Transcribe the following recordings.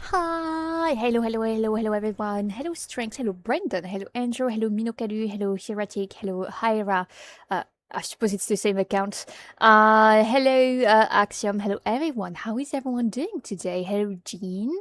Hi, hello everyone. Hello Strength, hello Brendan, hello Andrew, hello Minokalu, hello Hiratic, hello Hyra. I suppose it's the same account. Hello Axiom, hello everyone. How is everyone doing today? Hello Jean.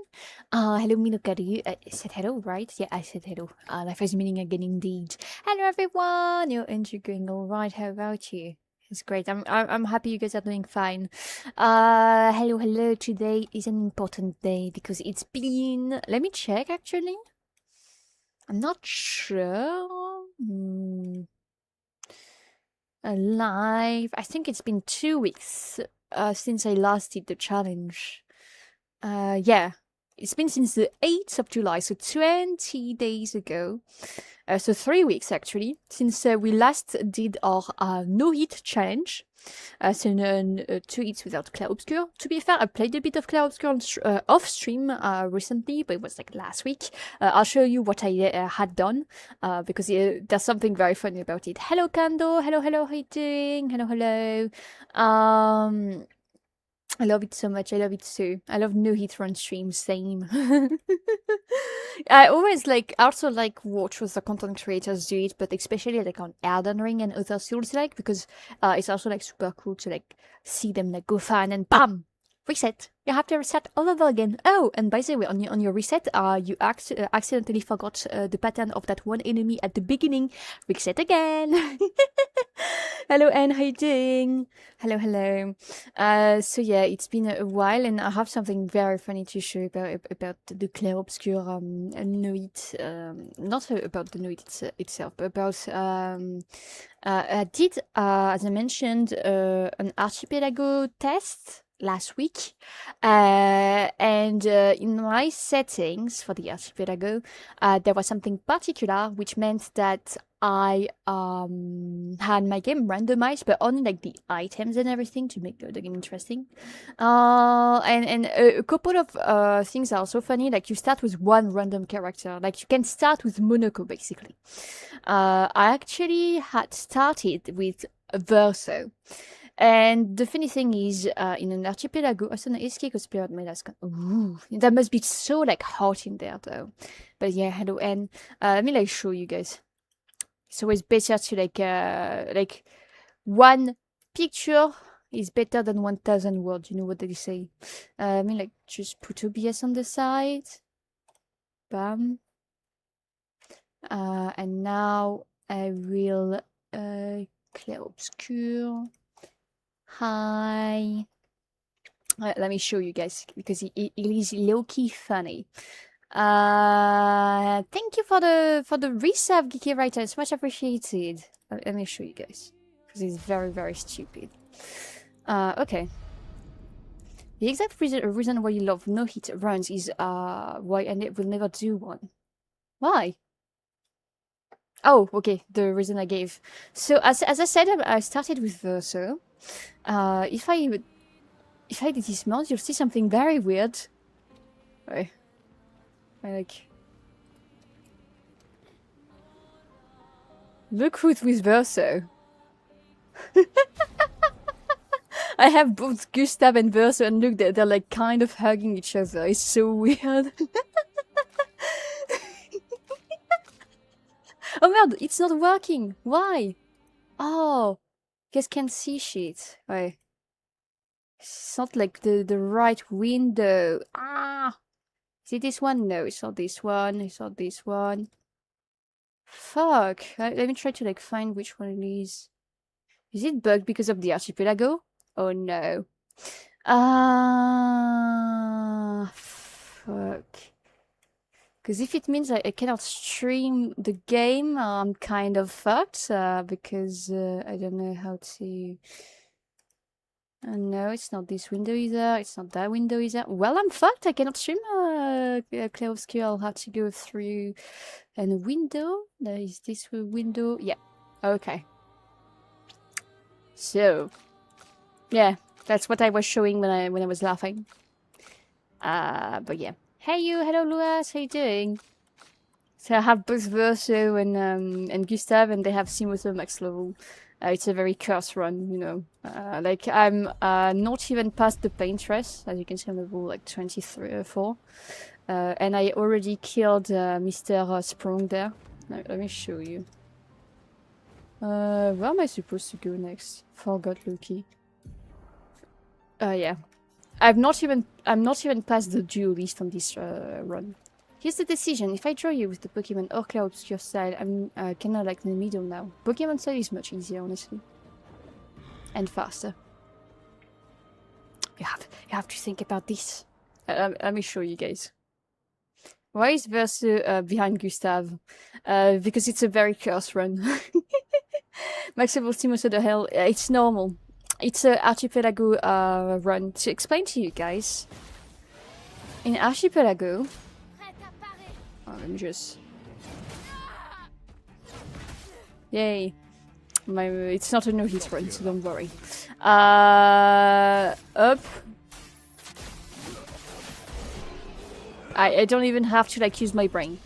Hello Minokalu. I said hello, right? Yeah, I said hello. Life has meaning again indeed. Hello everyone. You're Andrew going all right. How about you? It's great. I'm happy you guys are doing fine. Hello. Today is an important day because it's been. Let me check. Actually, I'm not sure. Alive. I think it's been 2 weeks since I last did the challenge. Yeah, it's been since the 8th of July, so 20 days ago. So 3 weeks actually, since we last did our no-hit challenge. So 2 hits without Clair Obscur. To be fair, I played a bit of Clair Obscur off stream recently, but it was like last week. I'll show you what I had done because there's something very funny about it. Hello, Kando. Hello, how you doing? Hello. I love it so much. I love it too. I love no hit run streams. Same. I always also watch what the content creators do it, but especially like on Elden Ring and other Souls because it's also like super cool to like see them like go far and then bam, reset. You have to reset all over again. Oh, and by the way, on your reset, you accidentally forgot the pattern of that one enemy at the beginning. Reset again. Hello, Anne. How you doing? Hello. So yeah, it's been a while, and I have something very funny to show about the Clair Obscur Nuit. Not about the Nuit itself, but about I did, as I mentioned, an archipelago test last week, and in my settings for the archipelago, there was something particular which meant that I had my game randomized, but only like the items and everything to make the game interesting. And a couple of things are also funny. Like you start with one random character. Like you can start with Monoko basically. I actually had started with Verso. And the funny thing is, in an archipelago, ooh, that must be so like hot in there though. But yeah, hello, and let me like show you guys. It's always better to like one picture is better than 1,000 words. You know what they say? Let me like just put OBS on the side. Bam. And now I will Clair Obscur. Hi. Let me show you guys because it is low-key funny. Thank you for the resub, Geeky Writer. It's much appreciated. Let me show you guys because it's very stupid. Okay. The exact reason why you love no-hit runs is why I will never do one. Why? Oh, okay. The reason I gave. So as I said, I started with Verso. If I dismount, you'll see something very weird. I like. Look who's with Verso. I have both Gustav and Verso, and look, they're like kind of hugging each other. It's so weird. Oh merde, it's not working. Why? Oh, guys can't see shit. Wait. It's not like the right window. Ah! Is it this one? No, it's not this one. It's not this one. Fuck. Let me try to like find which one it is. Is it bugged because of the archipelago? Oh no. Fuck. Because if it means I cannot stream the game, I'm kind of fucked. Because I don't know how to. No, it's not this window either. It's not that window either. Well, I'm fucked. I cannot stream Clair Obscur. I'll have to go through a window. Is this window? Yeah. Okay. So, yeah, that's what I was showing when I was laughing. But yeah. Hey you, hello Luas, how you doing? So I have both Verso and Gustav, and they have Simoto max level. It's a very cursed run, you know. Like I'm not even past the paint race, as you can see on the level like 23 or 4. And I already killed Mr. Sprung there. Let me show you. Where am I supposed to go next? Forgot Loki. Yeah. I'm not even past the duelist on this run. Here's the decision. If I draw you with the Pokemon or Clear Obscure style, I'm kinda like in the middle now. Pokemon style is much easier, honestly. And faster. You have to think about this. Let me show you guys. Why is Verso behind Gustav? Because it's a very cursed run. Maximum Timo the hell. It's normal. It's a Archipelago run. To explain to you guys, in Archipelago, let me just. Yay! It's not a no-hit run, so don't worry. Up. I don't even have to like use my brain.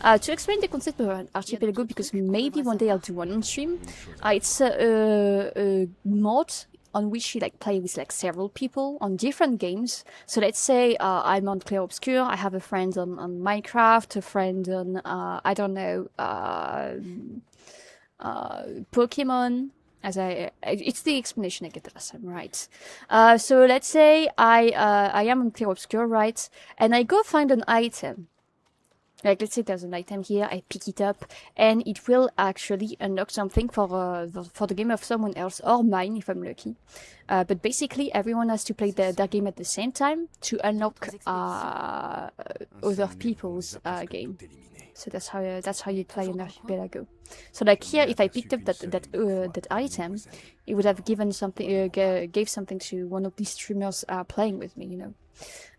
To explain the concept of Archipelago, because maybe one day I'll do one on stream. It's a mod on which you like play with like several people on different games. So let's say I'm on Clear Obscure, I have a friend on Minecraft, a friend on I don't know Pokemon. It's the explanation I get the last time, right? So let's say I am on Clear Obscure, right? And I go find an item. Like, let's say there's an item here, I pick it up, and it will actually unlock something for the game of someone else, or mine if I'm lucky. But basically, everyone has to play their game at the same time to unlock other people's game. So that's how you play in Archipelago. So like here, if I picked up that item, it would have given something, gave something to one of these streamers playing with me, you know.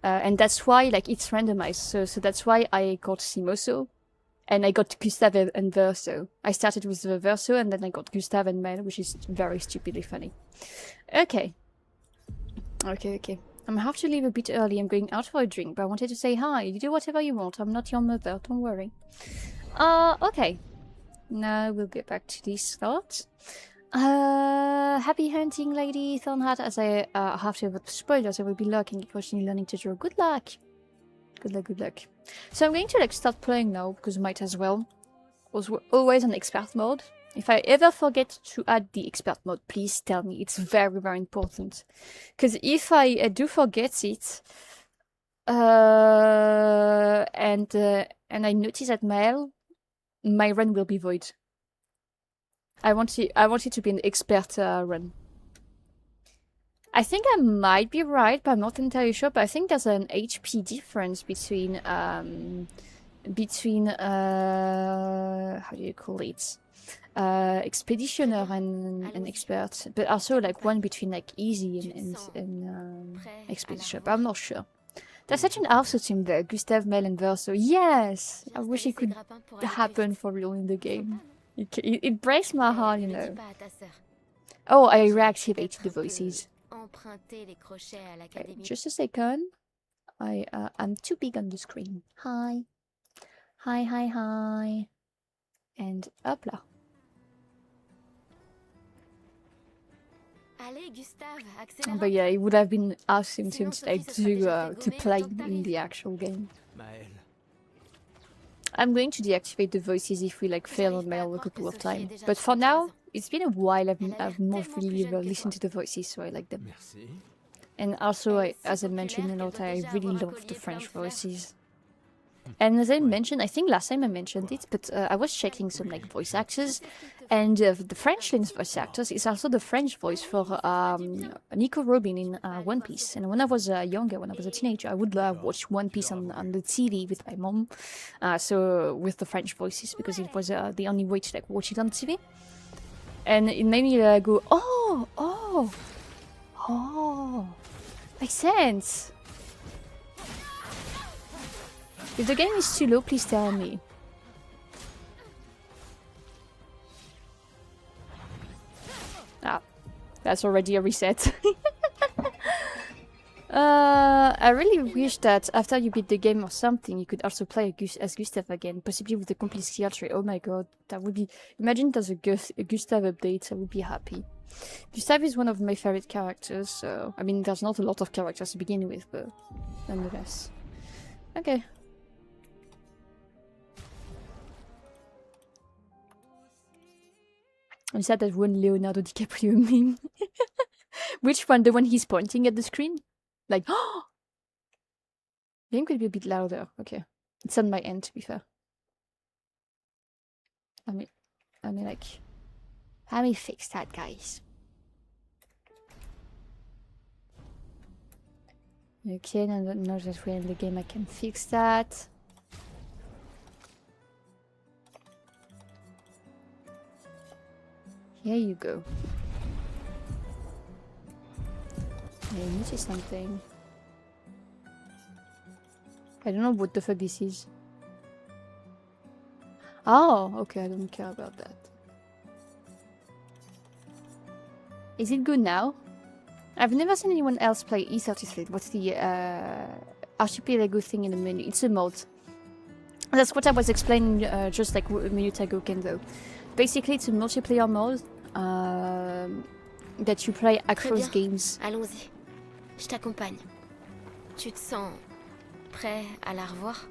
And that's why like it's randomized. So that's why I got Simoso, and I got Gustav and Verso. I started with the Verso, and then I got Gustav and Mel, which is very stupidly funny. Okay. I'm gonna have to leave a bit early. I'm going out for a drink, but I wanted to say hi. You do whatever you want. I'm not your mother. Don't worry. Okay. Now we'll get back to this thought. Happy hunting, Lady Thornhat. As I have to avoid spoilers, I will be lurking, occasionally learning to draw. Good luck. Good luck. So I'm going to like start playing now, because I might as well. Was always on expert mode. If I ever forget to add the expert mode, please tell me. It's very, very important. Because if I do forget it, and I notice that my run will be void. I want it to be an expert run. I think I might be right, but I'm not entirely sure. But I think there's an HP difference between how do you call it? Expeditioner and expert, but also like one between like easy and expeditioner, but I'm not sure. There's such an awesome team there, Gustav, Mel, and Verso. Yes! I wish it could happen for real in the game. It breaks my heart, you know. Oh, I reactivated the voices. Wait, just a second. I'm too big on the screen. Hi. And up là. But yeah, it would have been awesome to play in the actual game. I'm going to deactivate the voices if we like fail on mail a couple of times. But for now, it's been a while I've not really listened to the voices, so I like them. And also, as I mentioned a lot, I really love the French voices. And as I mentioned, I think last time I mentioned it, but I was checking some like voice actors, and the French voice actors is also the French voice for Nico Robin in One Piece. And when I was younger, when I was a teenager, I would watch One Piece on the TV with my mom, so with the French voices, because it was the only way to like watch it on TV. And it made me go, oh, makes sense. If the game is too low, please tell me. Ah, that's already a reset. I really wish that after you beat the game or something, you could also play as Gustav again, possibly with the complete skill tree. Oh my god, that would be... Imagine there's a Gustav update, I would be happy. Gustav is one of my favorite characters, so... I mean, there's not a lot of characters to begin with, but nonetheless. Okay. Is that one Leonardo DiCaprio meme? Which one? The one he's pointing at the screen? Like, oh! Game could be a bit louder. Okay. It's on my end, to be fair. Let me fix that, guys. Okay, now that we're in the game, I can fix that. Here you go. I noticed something. I don't know what the fuck this is. Oh, okay, I don't care about that. Is it good now? I've never seen anyone else play E33. What's the archipelago thing in the menu? It's a mod. That's what I was explaining just like a minute ago, Kendo. Basically, it's a multiplayer mode that you play across games. Allons-y. Je t'accompagne. Tu te sens prêt à la revoir?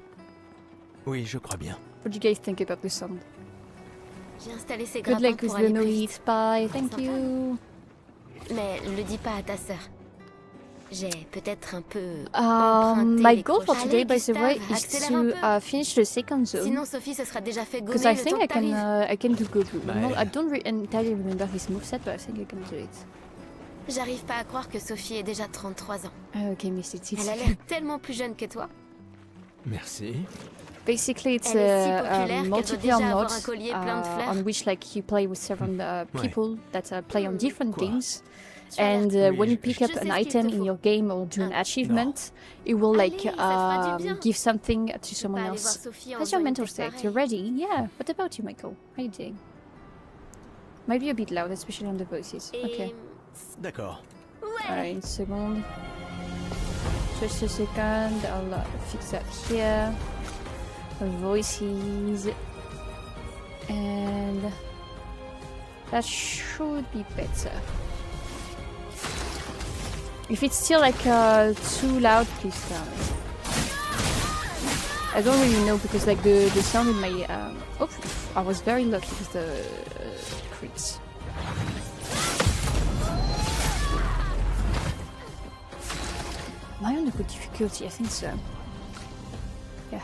Oui, je crois bien. What do you guys think about this song? J'ai installé ces Good grappins luck with pour the aller no plus heat. vite. Bye. Thank Sympa. you. Mais le dis pas à ta sœur. J'ai peut-être un peu My goal for crochets. today, by the way, Gustave, is accélère to un peu. finish the second zone. Sinon Sophie se sera déjà fait Because gommer I le think temps I que t'arrives. can do Goku. Bah, No, I don't entirely remember his moveset, but I think I can do it. J'arrive pas à croire que Sophie ait déjà 33 ans. Okay, Missy. Elle a l'air tellement plus jeune que toi. Merci. Basically, it's Elle est si a populaire qu'elle doit multiplayer déjà mod avoir un collier plein de fleurs. on which like you play with several people that play on different Quoi? games. Tu as l'air And Oui, when you je pick sais up ce an qu'il te item in faut. your game or do an Ah. achievement, it will like Allez, ça fera du bien. give something to Tu peux someone aller voir else. Sophie en How's your faisant une mental tête state? pareille. You're ready? Yeah. What about you, Michael? How you doing? Might be a bit loud, especially on the voices. Okay. Et... D'accord. Ouais. Alright, second. Just a second. I'll fix that here. Voices. And that should be better. If it's still like too loud, please tell me. I don't really know because like the sound in my oh, I was very lucky with the crits. Am I on the good difficulty? I think so. Yeah,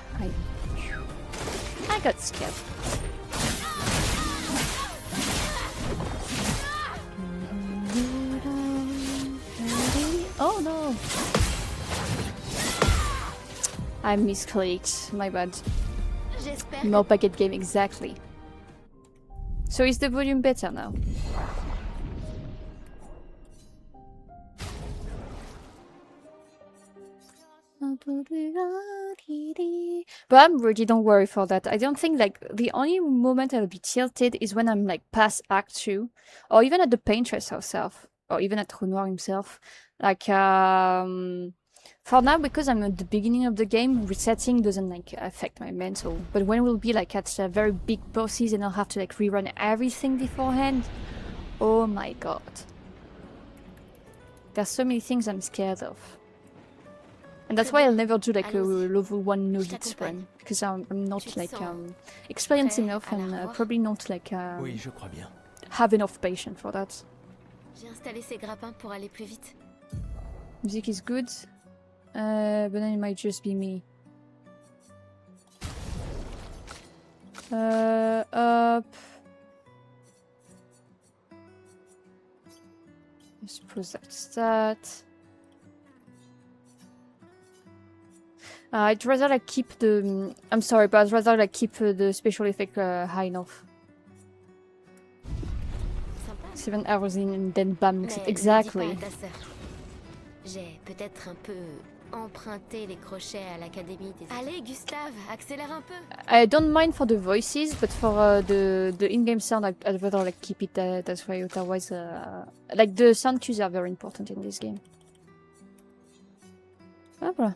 I got scared. Oh no! I misclicked. My bad. J'espère More packet game, exactly. So is the volume better now? But I'm ready, don't worry for that. I don't think like the only moment I'll be tilted is when I'm like past Act 2, or even at the Paintress herself, or even at Renoir himself. Like for now, because I'm at the beginning of the game, resetting doesn't like affect my mental. But when we'll be like at very big bosses and I'll have to like rerun everything beforehand, oh my god. There's so many things I'm scared of. And that's why I'll never do like a level 1 no hit run, because I'm not like experienced enough and probably not like Oui, je crois bien. have enough patience for that. J'ai installé ces grappins pour aller plus vite. Music is good, but then it might just be me. Up. I suppose that's that. I'd rather like keep the. I'm sorry, but I'd rather like keep the special effect high enough. Sympa. 7 hours in and then bam, Mais exactly. le dis pas à ta sœur. J'ai peut-être un peu emprunté les crochets à l'académie des... Allez, Gustave, accélère un peu. I don't mind for the voices, but for the in-game sound, I'd rather like keep it that way. Otherwise, like the sound cues are very important in this game. Ah, voilà.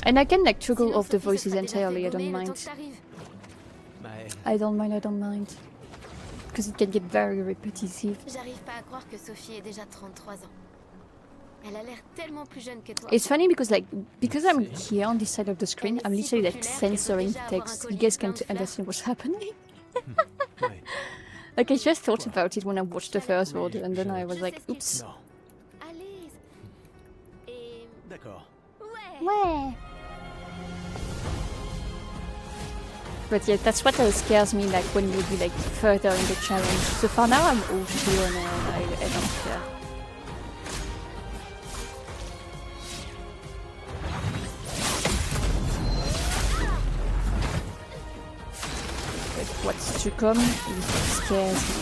And I can like toggle Sinon, off the Sophie se voices sera déjà entirely, fait I don't gommer le temps mind. que t'arrives. I don't mind. Because it can get very repetitive. J'arrive pas à croire que Sophie ait déjà 33 ans. Elle a l'air tellement plus jeune que toi. It's funny because I'm here on this side of the screen, I'm Elle est si literally like populaire qu'elle peut censoring déjà the avoir un text. You collier guys plein can't de fleurs. understand what's happening. Ouais. Like I just thought about it when I watched the first one, and then I was Je like, sais ce qu'il oops. Non. Allez. Et... D'accord. Ouais. Ouais. But yeah, that's what scares me, like when you be like further in the challenge. So for now I'm all chill and I don't care. But what's to come scares me.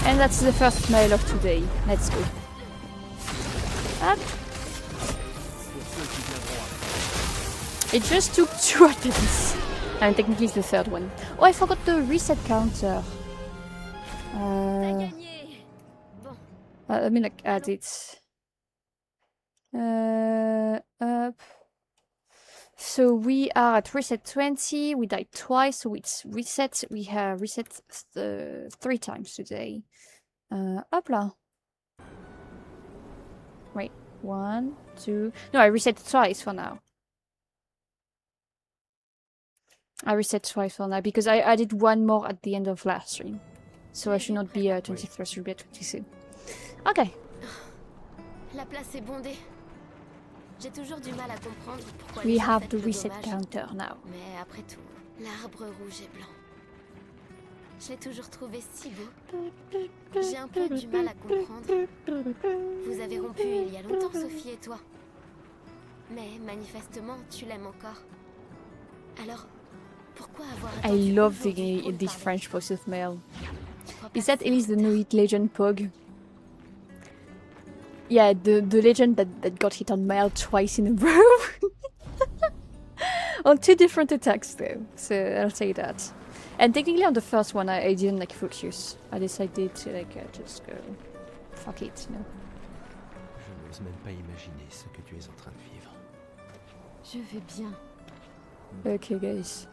And that's the first mail of today. Let's go. Up. It just took 2 attempts. And technically it's the third one. Oh, I forgot the reset counter. T'as gagné. Bon. Let me like add it. Up. So we are at reset 20. We died twice, so it's reset. We have reset 3 times today. Hop là. Wait, 1, 2. No, I reset twice for now. I reset twice for now because I added 1 more at the end of last stream. So I should not be 23, I should be at 22. Okay. La place est bondée. J'ai toujours du mal à comprendre pourquoi We les gens have fêtent the le reset gommage. counter now. Mais après tout, l'arbre rouge et blanc. Je l'ai toujours trouvé si beau. J'ai un peu du mal à comprendre. Vous avez rompu il y a longtemps, Sophie et toi. Mais manifestement, tu l'aimes encore. Alors, pourquoi avoir I attendu love aujourd'hui pour lui this parler? French voice of Mel. Tu crois pas Is that que c'est Elise the trop new tard? hit legend Pog? Yeah, the legend that got hit on Mail twice in a row. On 2 different attacks though, so I'll say that. And technically on the first one I didn't like focus. I decided to like just go fuck it, you know. Je n'ose même pas imaginer ce que tu es en train de vivre. Je vais bien. Okay guys,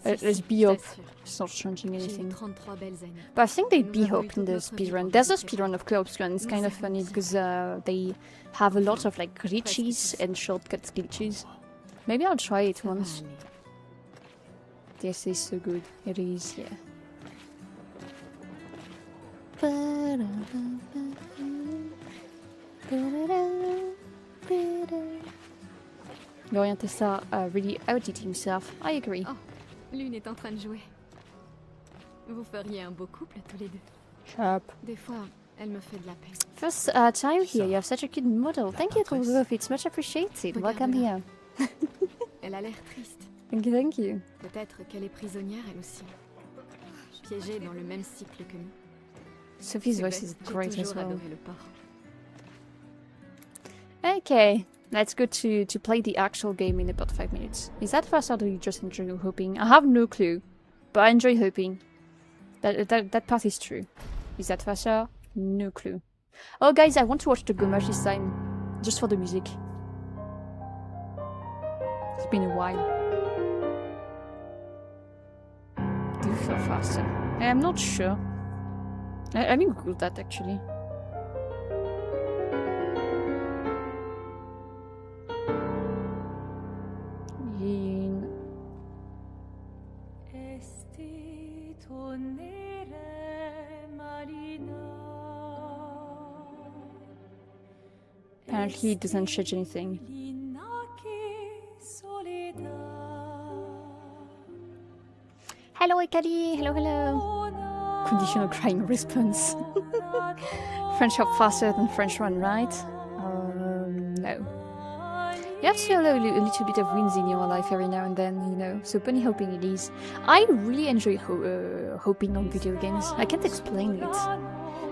Si, let's si, be je up. t'assure. It's not changing J'ai eu anything. 33 belles années. But I think they'd Nous be avons eu up in toute the notre vie speedrun. pour There's a nous speedrun of Corpse Run. It's kind of Nous funny avons because they have a lot of like glitches tous. and shortcut glitches. Maybe I'll try it Ça va once. aller. This is so good. It is, yeah. Lorient Tessa really outdid himself. I agree. Oh. L'une est en train de jouer. Vous feriez un beau couple tous les deux. Sharp. Des fois, elle me fait de la peine. First time here. You have such a cute model. Thank you, Rudolph. It's much appreciated. Welcome here. Elle a l'air triste. Thank you, thank you. Peut-être qu'elle est prisonnière elle aussi. Piégée dans le même cycle que nous. Sophie's C'est voice bête, is j'ai great as toujours well. adoré le porc. Okay, let's go to play the actual game in about 5 minutes. Is that fast or do you just enjoy hoping? I have no clue, but I enjoy hoping. That part is true. Is that faster? No clue. Oh guys, I want to watch the Gomash this time. Just for the music. It's been a while. Do you feel faster? I'm not sure. I mean Google that actually. In apparently it doesn't change anything. Hello Ikari, hello. Conditional crying response. French hop faster than French one, right? No. You have to allow a little bit of wins in your life every now and then, you know. So pony hoping it is. I really enjoy hoping on video games. I can't explain it.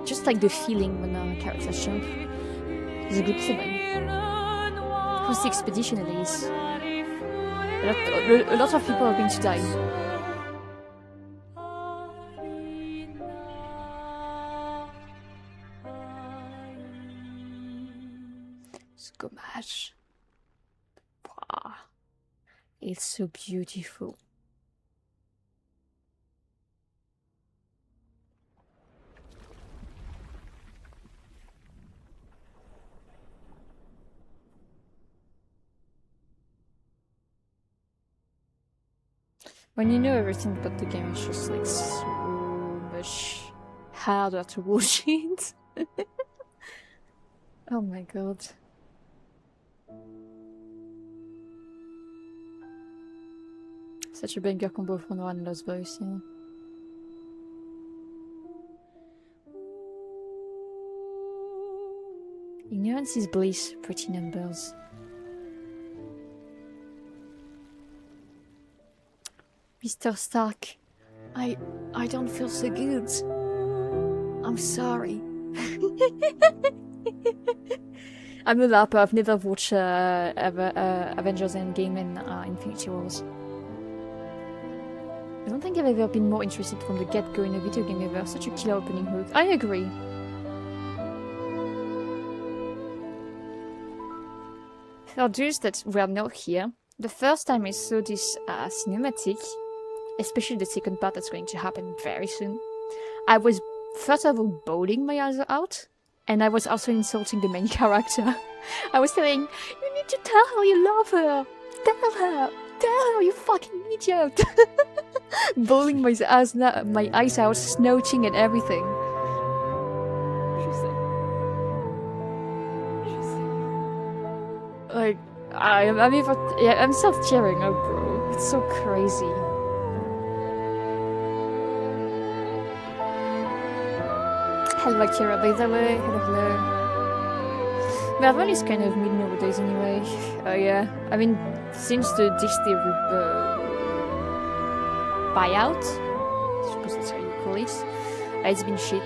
Just like the feeling when characters jump. It's a good feeling. Who's the expedition it is? A lot of people are going to die. Ce gommage. Wow. It's so beautiful. When you know everything about the game, it's just like so much harder to watch it. Oh my god. Such a banger combo from One Lost Boys, yeah. Ignorance is bliss, pretty numbers. Mr. Stark, I don't feel so good. I'm sorry. I'm a LARPer. I've never watched Avengers Endgame and Infinity Wars. I don't think I've ever been more interested from the get-go in a video game ever. Such a killer opening hook. I agree. For those that were not here, the first time I saw this cinematic, especially the second part that's going to happen very soon, I was first of all bawling my eyes out, and I was also insulting the main character. I was saying, you need to tell her you love her! Tell her, you fucking idiot! Bawling my eyes out, snotching and everything. Like, I'm still tearing up, bro. It's so crazy. Hello, Akira, by the way. Hello. Marvel is kind of mid nowadays anyway. Yeah. I mean, since the Disney buyout, I suppose that's how you call it, it's been shit.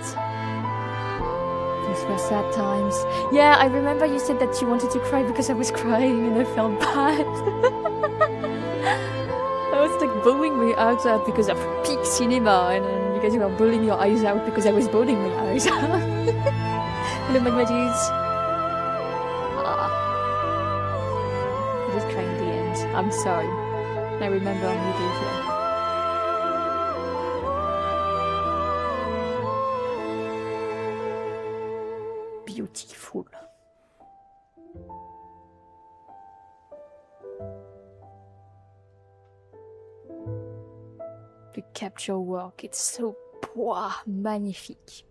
These were sad times. Yeah, I remember you said that you wanted to cry because I was crying and I felt bad. I was like bawling my eyes out because of peak cinema, and then you guys were bawling your eyes out because I was bawling my eyes out. Hello, Magma dudes. I did cry in the end. I'm sorry. I remember immediately. Beautiful. The capture work, it's so magnifique.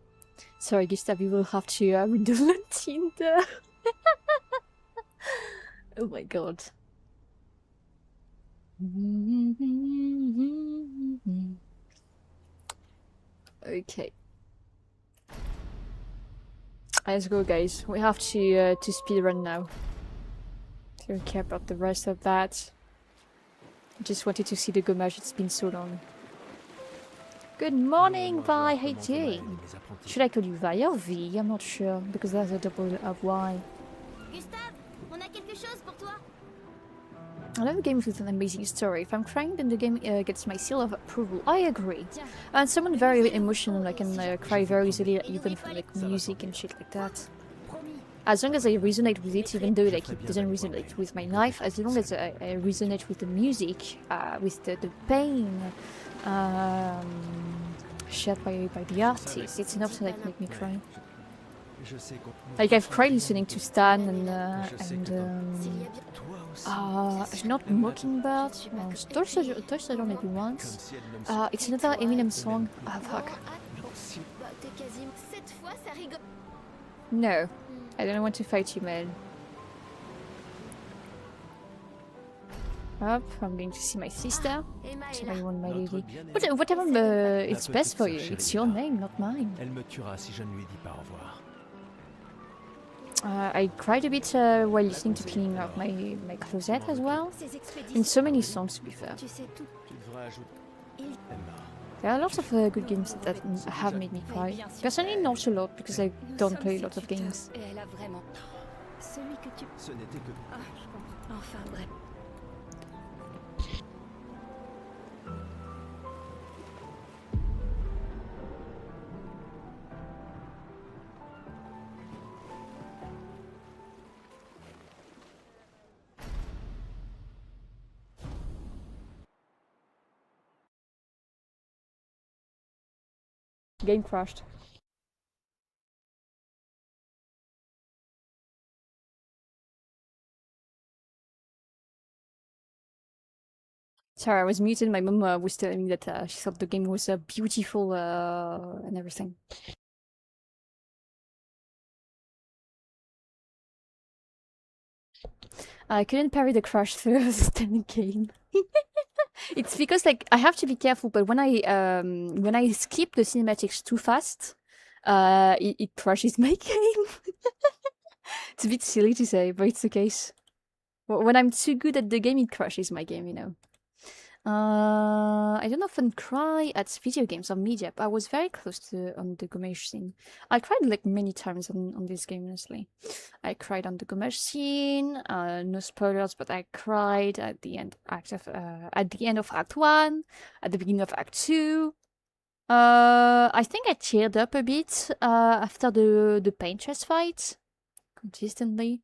Sorry, Gustav, you will have to redundant Tinder. Oh my god. Okay. Let's go, guys. We have to speedrun now. Don't care about the rest of that. Just wanted to see the gommage. It's been so long. Good morning, Vi. Hey, Jay. Should I call you Vi or V? I'm not sure because there's a double of Y. Gustave, on a quelque chose pour toi. I love games with an amazing story. If I'm crying, then the game gets my seal of approval. I agree. And someone very emotional, I can cry very easily, even from like music and shit like that. As long as I resonate with it, even though like it doesn't resonate with my life, as long as I resonate with the music, with the pain shared by the artist, it's enough to like make me cry. Like I've cried listening to Stan and not Mockingbird. Touched on maybe once. It's another Eminem song. Ah, fuck. No, I don't want to fight you, man. Up, I'm going to see my sister. Tell you my lady. Whatever it's best for you. It's your name, not mine. Elle me tuera si je ne lui dis pas au revoir. I cried a bit while listening to Cleaning Out my closet as well. In so many songs, to be fair. There are lots of good games that have made me cry. Personally, not a lot, because I don't play a lot of games. Celui que tu... Ce n'était que... Ah, je comprends. Enfin, bref. game crashed. Sorry, I was muted. My mum was telling me that she thought the game was beautiful and everything. I couldn't parry the crash through the standing game. It's because like I have to be careful, but when I skip the cinematics too fast, it crashes my game. It's a bit silly to say, but it's the case. When I'm too good at the game, it crashes my game, you know. I don't often cry at video games or media, but I was very close to on the Gomesh scene. I cried like many times on this game, honestly. I cried on the Gomesh scene. No spoilers, but I cried at the end at the end of Act 1, at the beginning of Act 2. I think I teared up a bit after the paint chest fight. Consistently.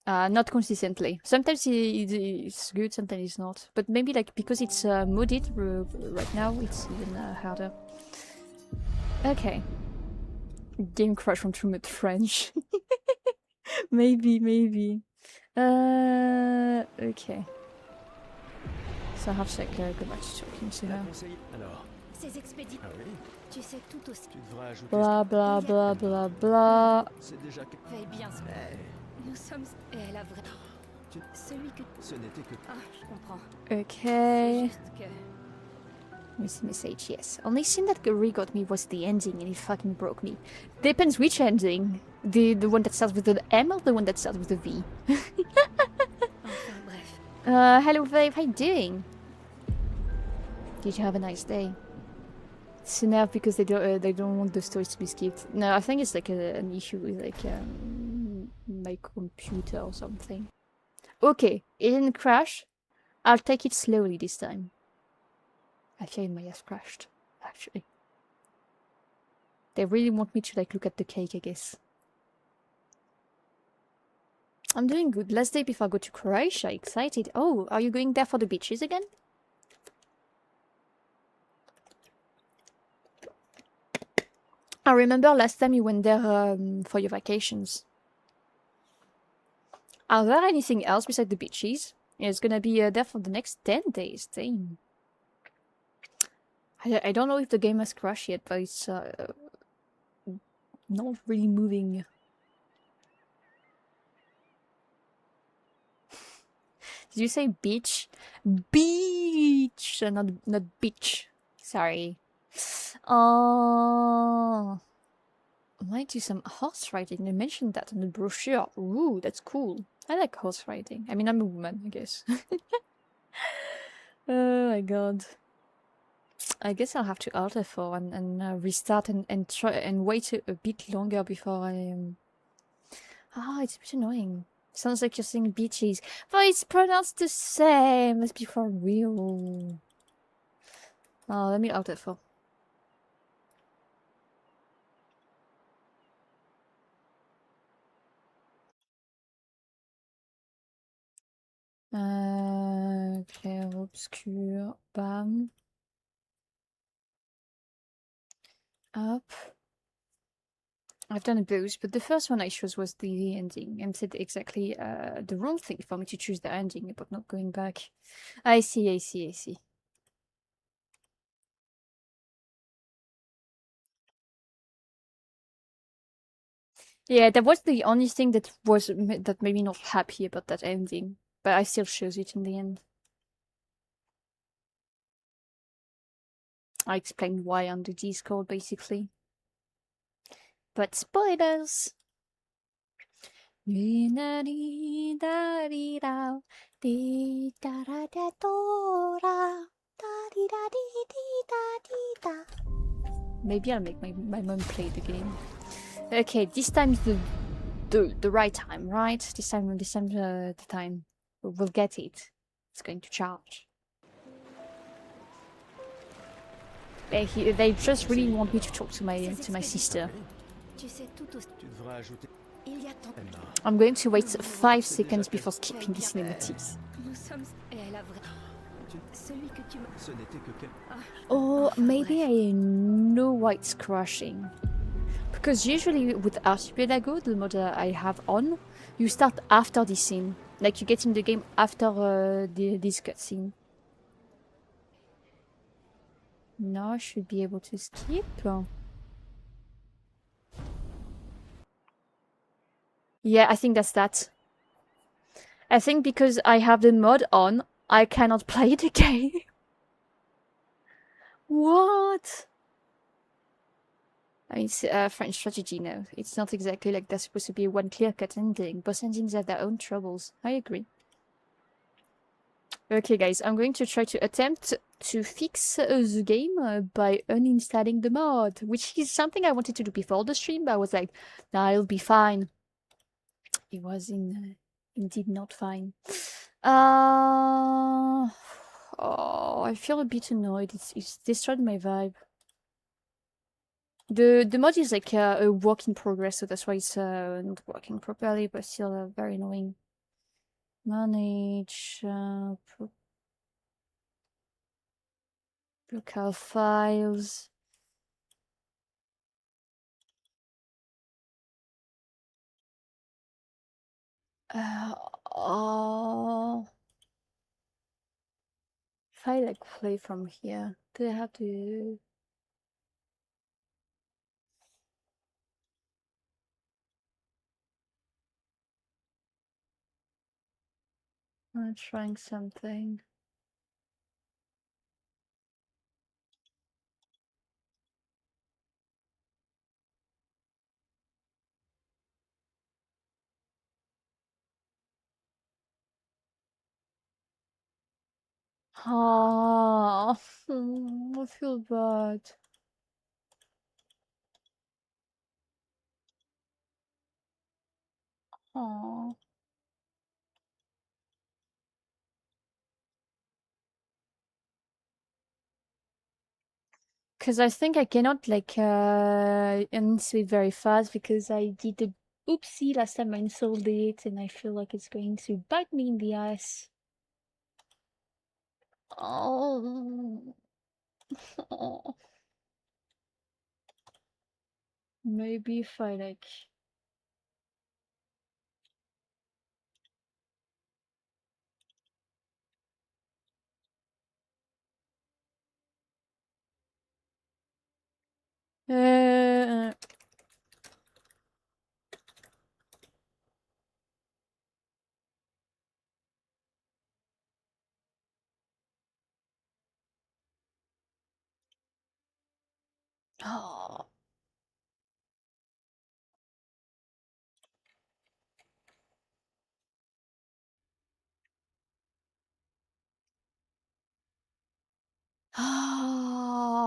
Not consistently. Sometimes it's good, sometimes it's not. But maybe like because it's modded right now, it's even harder. Okay. Game crash from True French. maybe. Okay. So I have to like, go back to talking to her. Alors, Ces expéditions, ah oui, tu sais tout aussi. tu devrais ajouter... Blah blah blah blah blah. C'est déjà... Veille bien ce Nous sommes... Et elle a vrai... Tu- Celui que... Ce n'était que... Ah, je comprends. Okay. Juste que... Miss message, yes. Only scene that really got me was the ending, and it fucking broke me. Depends which ending. The one that starts with the M or the one that starts with the V. Enfin bref. Hello Vape, how you doing? Did you have a nice day? It's enough because they don't want the stories to be skipped. No, I think it's like an issue with like my computer or something. Okay, it didn't crash. I'll take it slowly this time. I fear it might have crashed, actually. They really want me to like look at the cake, I guess. I'm doing good. Last day before I go to Croatia. Excited. Oh, are you going there for the beaches again? I remember last time you went there for your vacations. Are there anything else besides the beaches? Yeah, it's gonna be there for the next 10 days. Damn. I don't know if the game has crashed yet, but it's not really moving. Did you say beach? Beach, not beach. Sorry. I might do some horse riding. They mentioned that in the brochure. Ooh, that's cool. I like horse riding. I mean, I'm a woman, I guess. Oh my god. I guess I'll have to alter for and restart and try and wait a bit longer before I it's a bit annoying. Sounds like you're saying beaches, but it's pronounced the same. Let's be for real. Oh, let me alter for. Clair obscur, bam. Up. I've done both, but the first one I chose was the ending and said exactly the wrong thing for me to choose the ending but not going back. I see. Yeah, that was the only thing that made me not happy about that ending, but I still chose it in the end. I explained why on the Discord, basically. But spoilers! Maybe I'll make my mom play the game. Okay, this time's the right time, right? This time the time. We'll get it. It's going to charge. They just really want me to talk to my sister. Tu sais tout aussi. Tu devrais ajouter... Il y a tant... Emma, I'm going to wait 5 seconds before skipping the cinematics. Nous sommes... Et elle a vrai... Celui que tu m'as... Ce n'était que quel... Or Enfin, maybe bref. I know why it's crashing. Because usually with Archipelago, the mod I have on, you start after this scene. Like you get in the game after this cutscene. Now I should be able to skip. Yeah, I think that's that. I think because I have the mod on, I cannot play the game. What? I mean, it's French strategy now. It's not exactly like there's supposed to be one clear-cut ending. Boss endings have their own troubles. I agree. Okay, guys, I'm going to try to attempt to fix the game by uninstalling the mod, which is something I wanted to do before the stream, but I was like, nah, it'll be fine. It was indeed not fine. Oh, I feel a bit annoyed. It's destroyed my vibe. The mod is like a work in progress, so that's why it's not working properly, but still very annoying. Manage local files. Oh, if I like play from here, do I have to? I'm trying something. Oh, I feel bad. Oh. Because I think I cannot like install it very fast because I did the oopsie last time I installed it and I feel like it's going to bite me in the ass. Oh. Oh. Maybe if I like uh oh. Ah.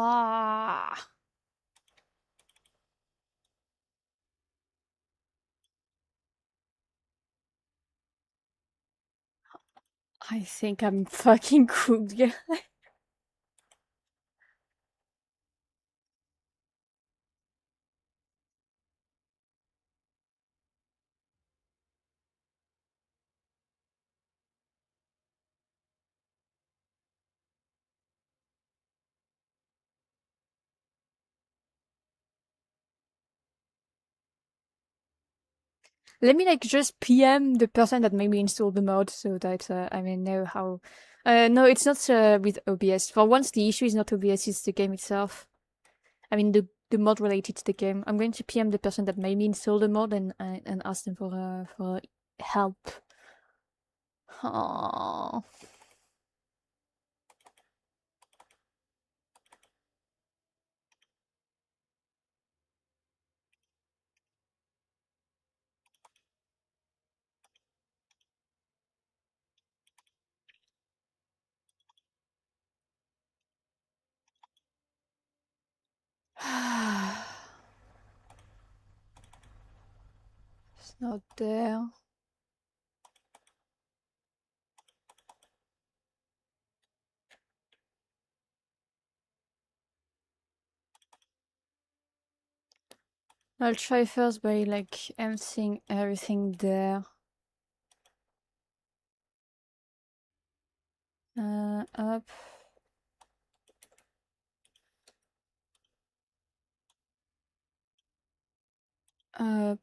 I think I'm fucking cooked. Yeah. Let me like just PM the person that made me install the mod so that I may know how. No, it's not with OBS. For once, the issue is not OBS; it's the game itself. I mean the mod related to the game. I'm going to PM the person that made me install the mod and ask them for help. Oh. It's not there. I'll try first by like emptying everything there. Up. Up.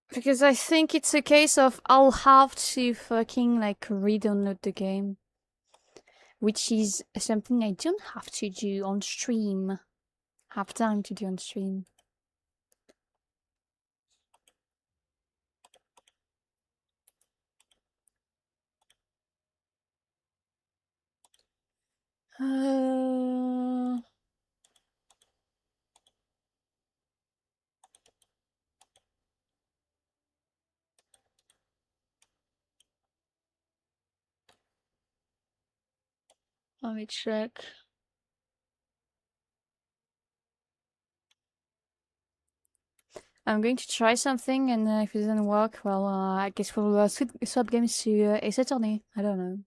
Because I think it's a case of I'll have to fucking like re-download the game. Which is something I don't have to do on stream. Have time to do on stream. Let me check. I'm going to try something, and if it doesn't work, well, I guess we'll swap games to Ace Attorney. I don't know.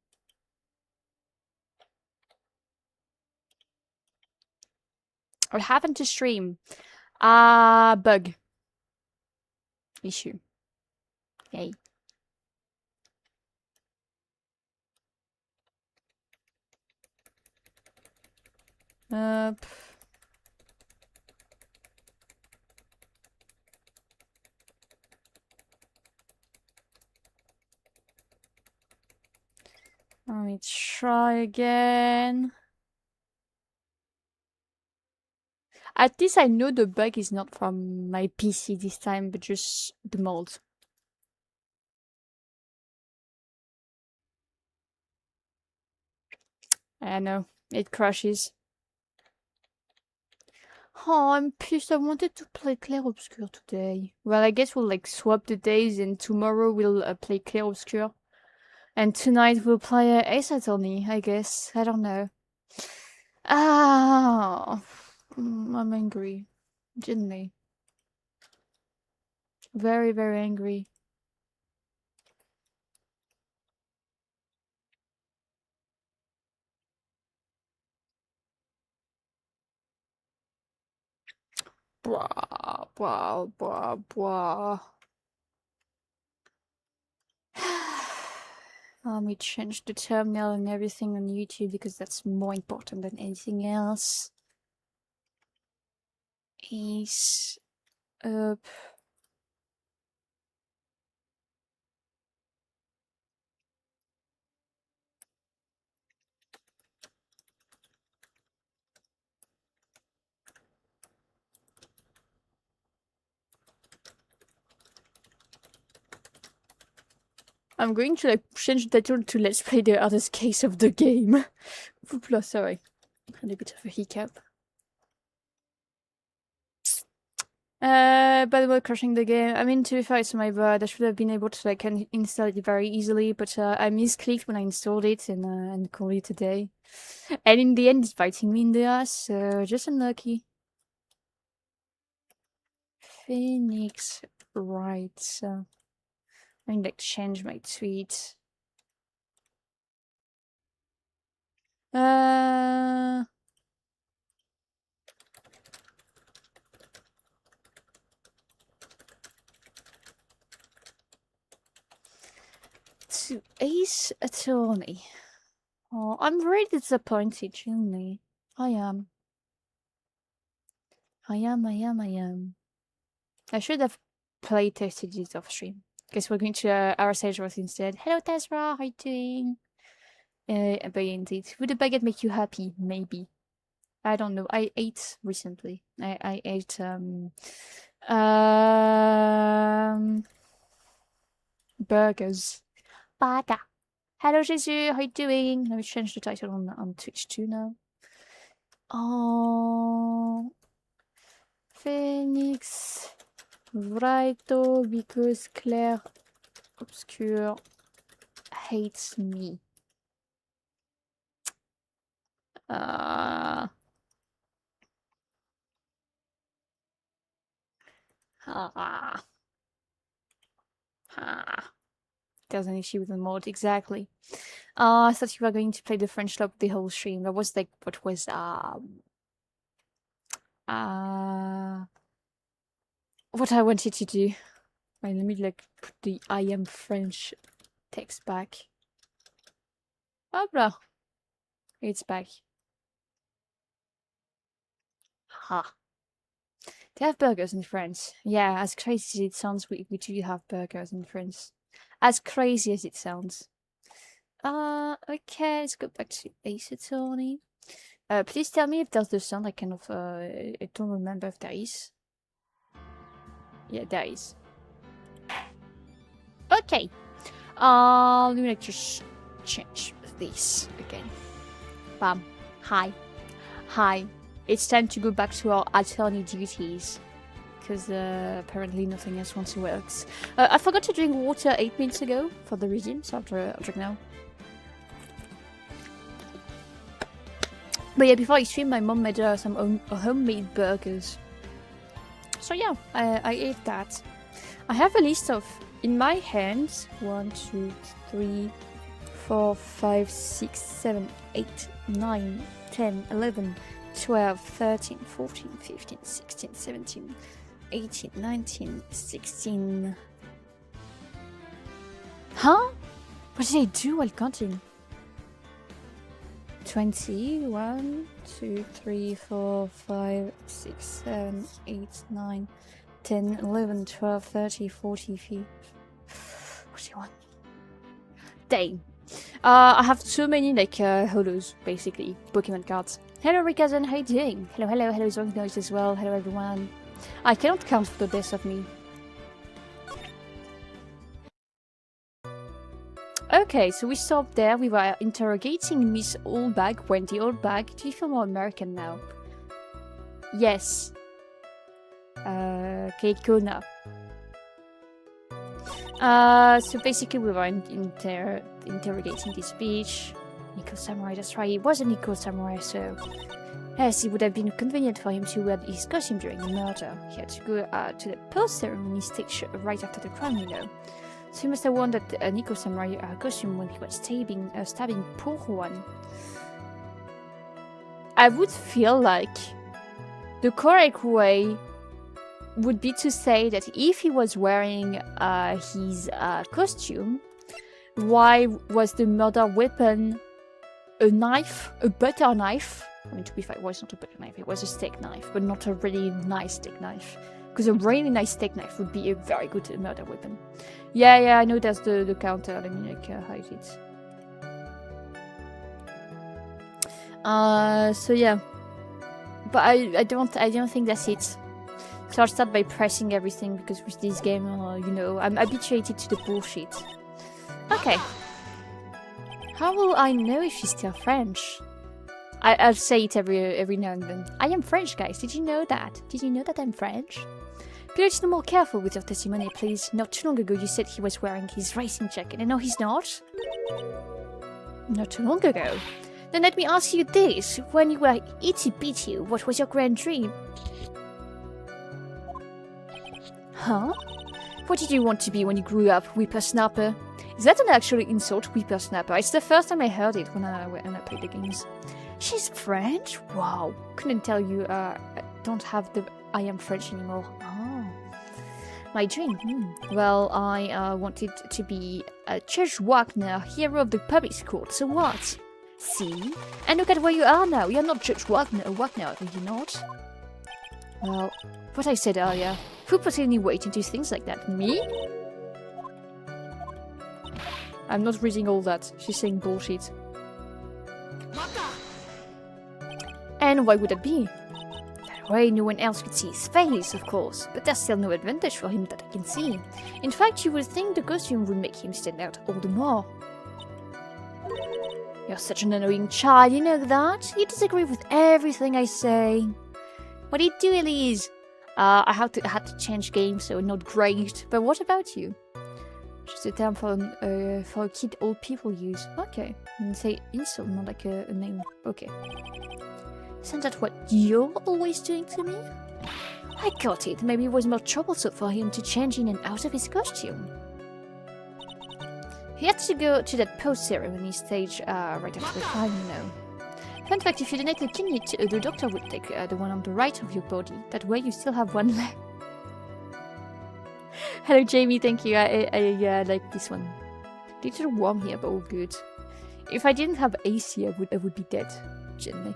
What happened to stream? Bug. Issue. Yay. Up. Let me try again. At least I know the bug is not from my PC this time, but just the mold. I know, it crashes. Oh, I'm pissed. I wanted to play Clair Obscur today. Well, I guess we'll like swap the days, and tomorrow we'll play Clair Obscur. And tonight we'll play Ace Attorney, I guess. I don't know. I'm angry. Genuinely. Very, very angry. Blah, blah, blah, blah. Let me change the thumbnail and everything on YouTube because that's more important than anything else. Ace up. I'm going to like change the title to Let's Play the Hardest Case of the Game. Oopla, sorry. I had a bit of a hiccup. By the way, crashing the game. I mean, to be fair, it's my bad. I should have been able to like install it very easily, but I misclicked when I installed it and called it a day. And in the end, it's biting me in the ass, so just unlucky. Phoenix, right. So I need to like change my tweet. To Ace Attorney. Oh, I'm very disappointed, genuinely. I am. I am. I should have play tested it off stream. Guess we're going to our stage Roth instead. Hello Tezra, how you doing? But indeed, would a baguette make you happy? Maybe. I don't know. I ate recently. I ate burgers. Burger. Hello Jesus, how you doing? Let me change the title on Twitch too now. Oh, Phoenix. Righto, because Claire Obscure hates me. Ah. There's an issue with the mod, exactly. I thought you were going to play the French Club the whole stream. That was like what was what I wanted to do. Wait, let me like put the I am French text back. Hopla. It's back. Ha. They have burgers in France. Yeah, as crazy as it sounds, we do have burgers in France. As crazy as it sounds. Okay, let's go back to Ace Attorney. Please tell me if there's the sound. I kind of, I don't remember if there is. Yeah, there is. Okay. Let me just change this again. Bam. Hi. Hi. It's time to go back to our attorney duties. Because apparently nothing else once works. I forgot to drink water 8 minutes ago for the reason, so I'll drink now. But yeah, before I streamed, my mom made some homemade burgers. So yeah, I ate that. I have a list of, in my hands, 1, 2, 3, 4, 5, 6, 7, 8, 9, 10, 11, 12, 13, 14, 15, 16, 17, 18, 19, 16... Huh? What did I do while counting? 20, 1, 2, 3, 4, 5, 6, 7, 8, 9, 10, 11, 12, 13, 14, 15... 41. Dang. I have so many, like, holos, basically. Pokemon cards. Hello, Rikazan, how you doing? Hello, hello, hello, Zong Noise as well. Hello, everyone. I cannot count for the death of me. Okay, so we stopped there. We were interrogating Miss Oldbag when the Oldbag... Do you feel more American now? Yes. Kate Kona. So basically we were interrogating this bitch. Nico Samurai, that's right. It was a Nico Samurai, so... Yes, it would have been convenient for him to wear his costume during the murder. He had to go to the post-ceremony stage right after the crime, you know. So he must have worn that Nico Samurai costume when he was stabbing poor Juan. I would feel like the correct way would be to say that if he was wearing his costume, why was the murder weapon a knife, a butter knife? I mean, to be fair, it was not a butter knife, it was a steak knife, but not a really nice steak knife. Because a really nice steak knife would be a very good murder weapon. Yeah, I know that's the counter. Let me hide it. So yeah, but I don't think that's it. So I'll start by pressing everything because with this game, you know, I'm habituated to the bullshit. Okay. How will I know if she's still French? I'll say it every now and then. I am French, guys. Did you know that? Did you know that I'm French? Please be more careful with your testimony, please. Not too long ago, you said he was wearing his racing jacket, and no, he's not. Not too long ago. Then let me ask you this: when you were itty bitty, what was your grand dream? Huh? What did you want to be when you grew up, whippersnapper? Is that an actual insult, whippersnapper? It's the first time I heard it when I played the games. She's French? Wow. Couldn't tell you, don't have the I am French anymore. Oh. My dream? Well, I wanted to be a Judge Wagner, hero of the public court, so what? See? And look at where you are now. You're not Judge Wagner, are you not? Well, what I said earlier. Who put any weight into things like that? Me? I'm not reading all that. She's saying bullshit. And why would that be? That way no one else could see his face, of course, but there's still no advantage for him that I can see. In fact, you would think the costume would make him stand out all the more. You're such an annoying child, you know that? You disagree with everything I say. What do you do, Elise? I had to change games, so not great. But what about you? Just a term for a kid old people use. Okay. And say insult, not like a name. Okay. Isn't that what you're always doing to me? I got it. Maybe it was more troublesome for him to change in and out of his costume. He had to go to that post-ceremony stage right after the crime, you know. Fun fact, if you donate a kidney, the doctor would take the one on the right of your body. That way you still have one leg. Hello Jamie, thank you. I like this one. Little warm here, but all good. If I didn't have AC, I would be dead. Genuinely.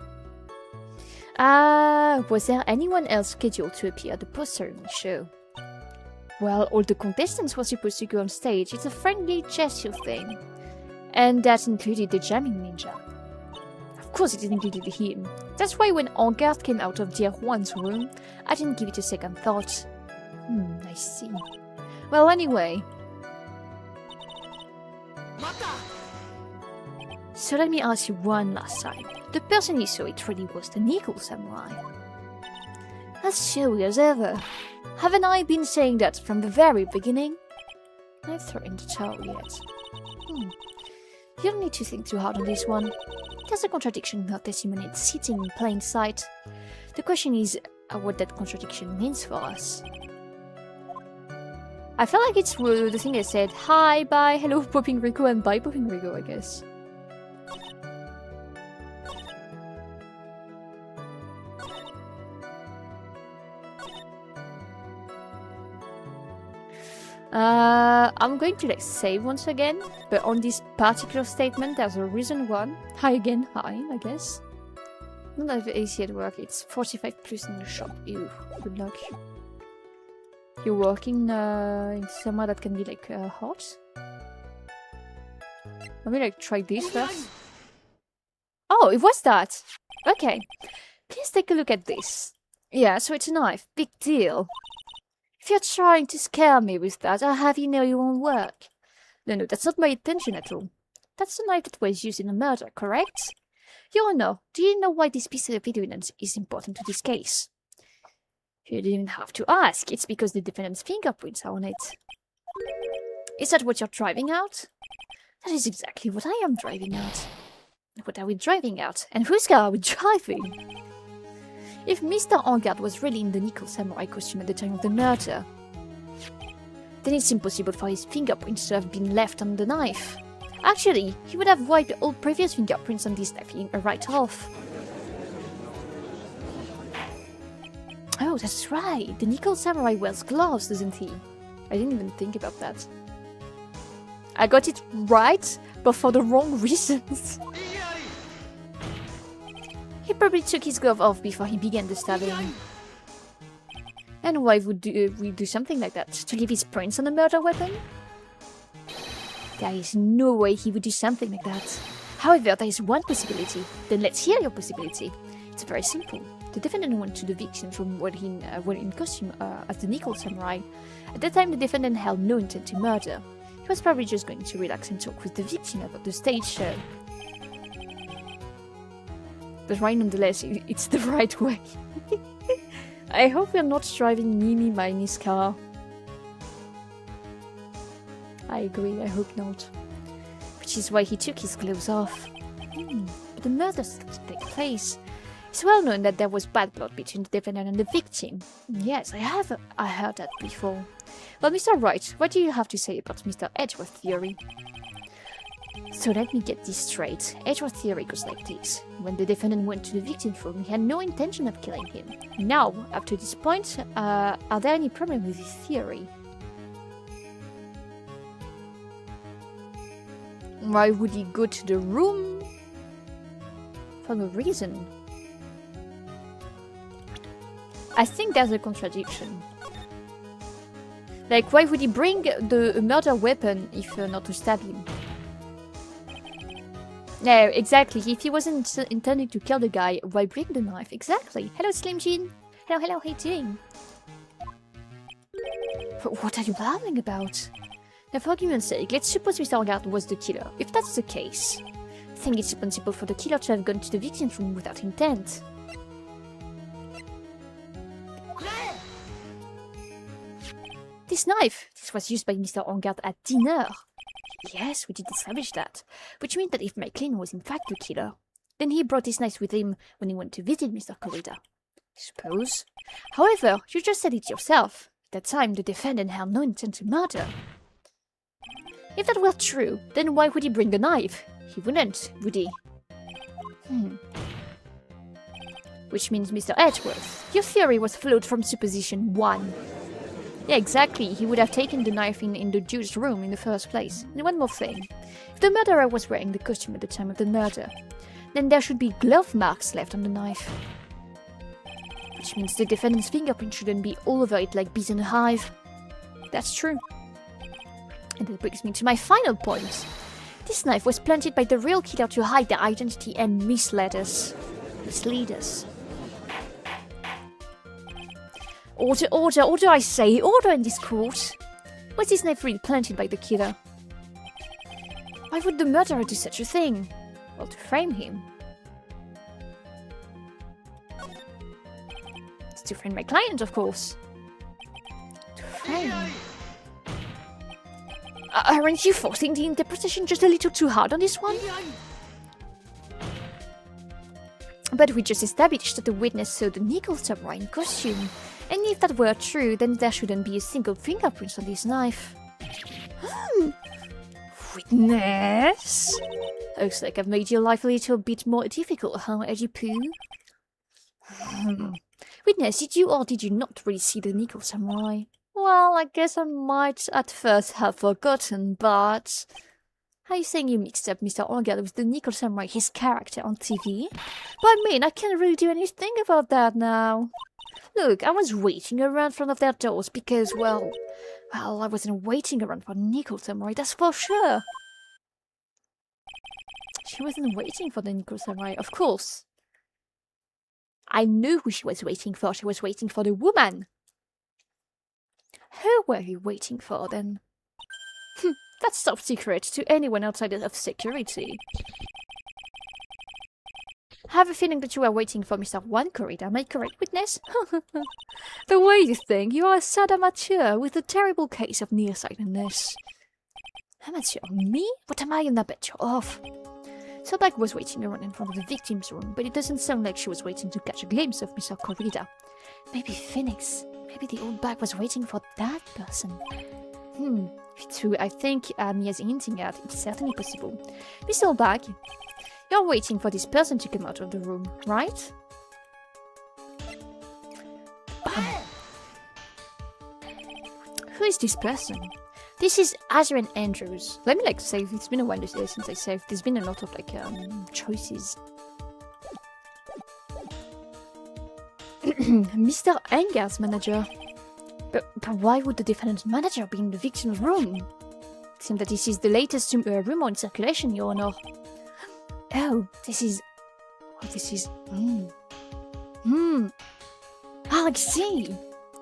Was there anyone else scheduled to appear at the post-ceremony show? Well, all the contestants were supposed to go on stage. It's a friendly gesture thing. And that included the jamming ninja. Of course it included him. That's why when Angard came out of Dear Juan's room, I didn't give it a second thought. I see. Well, anyway. So let me ask you one last time. The person you saw it really was the Nickel Samurai. As showy as ever. Haven't I been saying that from the very beginning? I've thrown the towel yet. You don't need to think too hard on this one. There's a contradiction in her testimony sitting in plain sight. The question is what that contradiction means for us. I feel like it's the thing I said. Hi, bye, hello, Popping Rico, and bye, Popping Rico, I guess. I'm going to save once again, but on this particular statement there's a reason one. Hi again, hi, I guess. Don't have AC at work, it's 45 plus in the shop. Ew, good luck. You're working in somewhere that can be hot? Let me try this first. Oh, it was that! Okay. Please take a look at this. Yeah, so it's a knife. Big deal. If you're trying to scare me with that, I'll have you know you won't work. No, that's not my intention at all. That's the knife that was used in a murder, correct? Your Honor, do you know why this piece of evidence is important to this case? You didn't have to ask. It's because the defendant's fingerprints are on it. Is that what you're driving out? That is exactly what I am driving out. What are we driving out? And whose car are we driving? If Mr. Angard was really in the Nickel Samurai costume at the time of the murder, then it's impossible for his fingerprints to have been left on the knife. Actually, he would have wiped all previous fingerprints on this knife right off. Oh, that's right. The Nickel Samurai wears gloves, doesn't he? I didn't even think about that. I got it right, but for the wrong reasons. He probably took his glove off before he began the stabbing. And why would we do something like that? To leave his prints on a murder weapon? There is no way he would do something like that. However, there is one possibility. Then let's hear your possibility. It's very simple. The defendant went to the victim's room while in costume as the Nickel Samurai. At that time, the defendant held no intent to murder. He was probably just going to relax and talk with the victim about the stage show. But right, nonetheless, it's the right way. I hope we're not driving Mimi Miney's car. I agree, I hope not. Which is why he took his gloves off. But the murder took place. It's well known that there was bad blood between the defendant and the victim. Yes, I heard that before. Well, Mr. Wright, what do you have to say about Mr. Edgeworth's theory? So let me get this straight. Edgeworth's theory goes like this. When the defendant went to the victim's room, he had no intention of killing him. Now, up to this point, are there any problems with this theory? Why would he go to the room? For no reason. I think there's a contradiction. Like, why would he bring the murder weapon if not to stab him? No, exactly. If he wasn't intending to kill the guy, why bring the knife? Exactly. Hello, Slim Jean. Hello, how you doing? But what are you babbling about? Now, for argument's sake, let's suppose Mr. Angard was the killer. If that's the case, I think it's possible for the killer to have gone to the victim's room without intent. This knife! This was used by Mr. Angard at dinner. Yes, we did establish that. Which means that if McLean was in fact the killer, then he brought this knife with him when he went to visit Mr. Corrida. I suppose. However, you just said it yourself. At that time, the defendant had no intent to murder. If that were true, then why would he bring the knife? He wouldn't, would he? Which means, Mr. Edgeworth, your theory was flawed from supposition 1. Yeah, exactly. He would have taken the knife in the Jew's room in the first place. And one more thing. If the murderer was wearing the costume at the time of the murder, then there should be glove marks left on the knife. Which means the defendant's fingerprint shouldn't be all over it like bees in a hive. That's true. And that brings me to my final point. This knife was planted by the real killer to hide their identity and mislead us. Order, I say! Order in this court! Was this knife really planted by the killer? Why would the murderer do such a thing? Well, to frame him. It's to frame my client, of course. To frame him. Aren't you forcing the interpretation just a little too hard on this one? But we just established that the witness saw the nickel samurai in costume. And if that were true, then there shouldn't be a single fingerprint on this knife. Witness? Looks like I've made your life a little bit more difficult, huh, Eddie Pooh? Witness, did you or did you not really see the nickel samurai? Well, I guess I might at first have forgotten, but... Are you saying you mixed up Mr. Ongar with the nickel samurai, his character on TV? But I mean, I can't really do anything about that now. Look, I was waiting around in front of their doors because, well, I wasn't waiting around for nickel samurai, that's for sure. She wasn't waiting for the nickel samurai, of course. I knew who she was waiting for. She was waiting for the woman. Who were you waiting for, then? That's top secret to anyone outside of security. I have a feeling that you are waiting for Mr. One Corrida. Am I correct, witness? The way you think, you are a sad amateur with a terrible case of nearsightedness. Amateur? Me? What am I an amateur of? Sobak was waiting around in front of the victim's room, but it doesn't sound like she was waiting to catch a glimpse of Mr. Corrida. Maybe Phoenix. Maybe the old bag was waiting for that person. If it's true, I think Mia's hinting at, it's certainly possible. Mr. Oldbag, you're waiting for this person to come out of the room, right? Who is this person? This is Adrian Andrews. Let me save. It's been a while since I saved. There's been a lot of choices. Mr. Anger's manager. But why would the defendant's manager be in the victim's room? It seems that this is the latest rumor in circulation, Your Honor. Oh, this is... Ah, I see.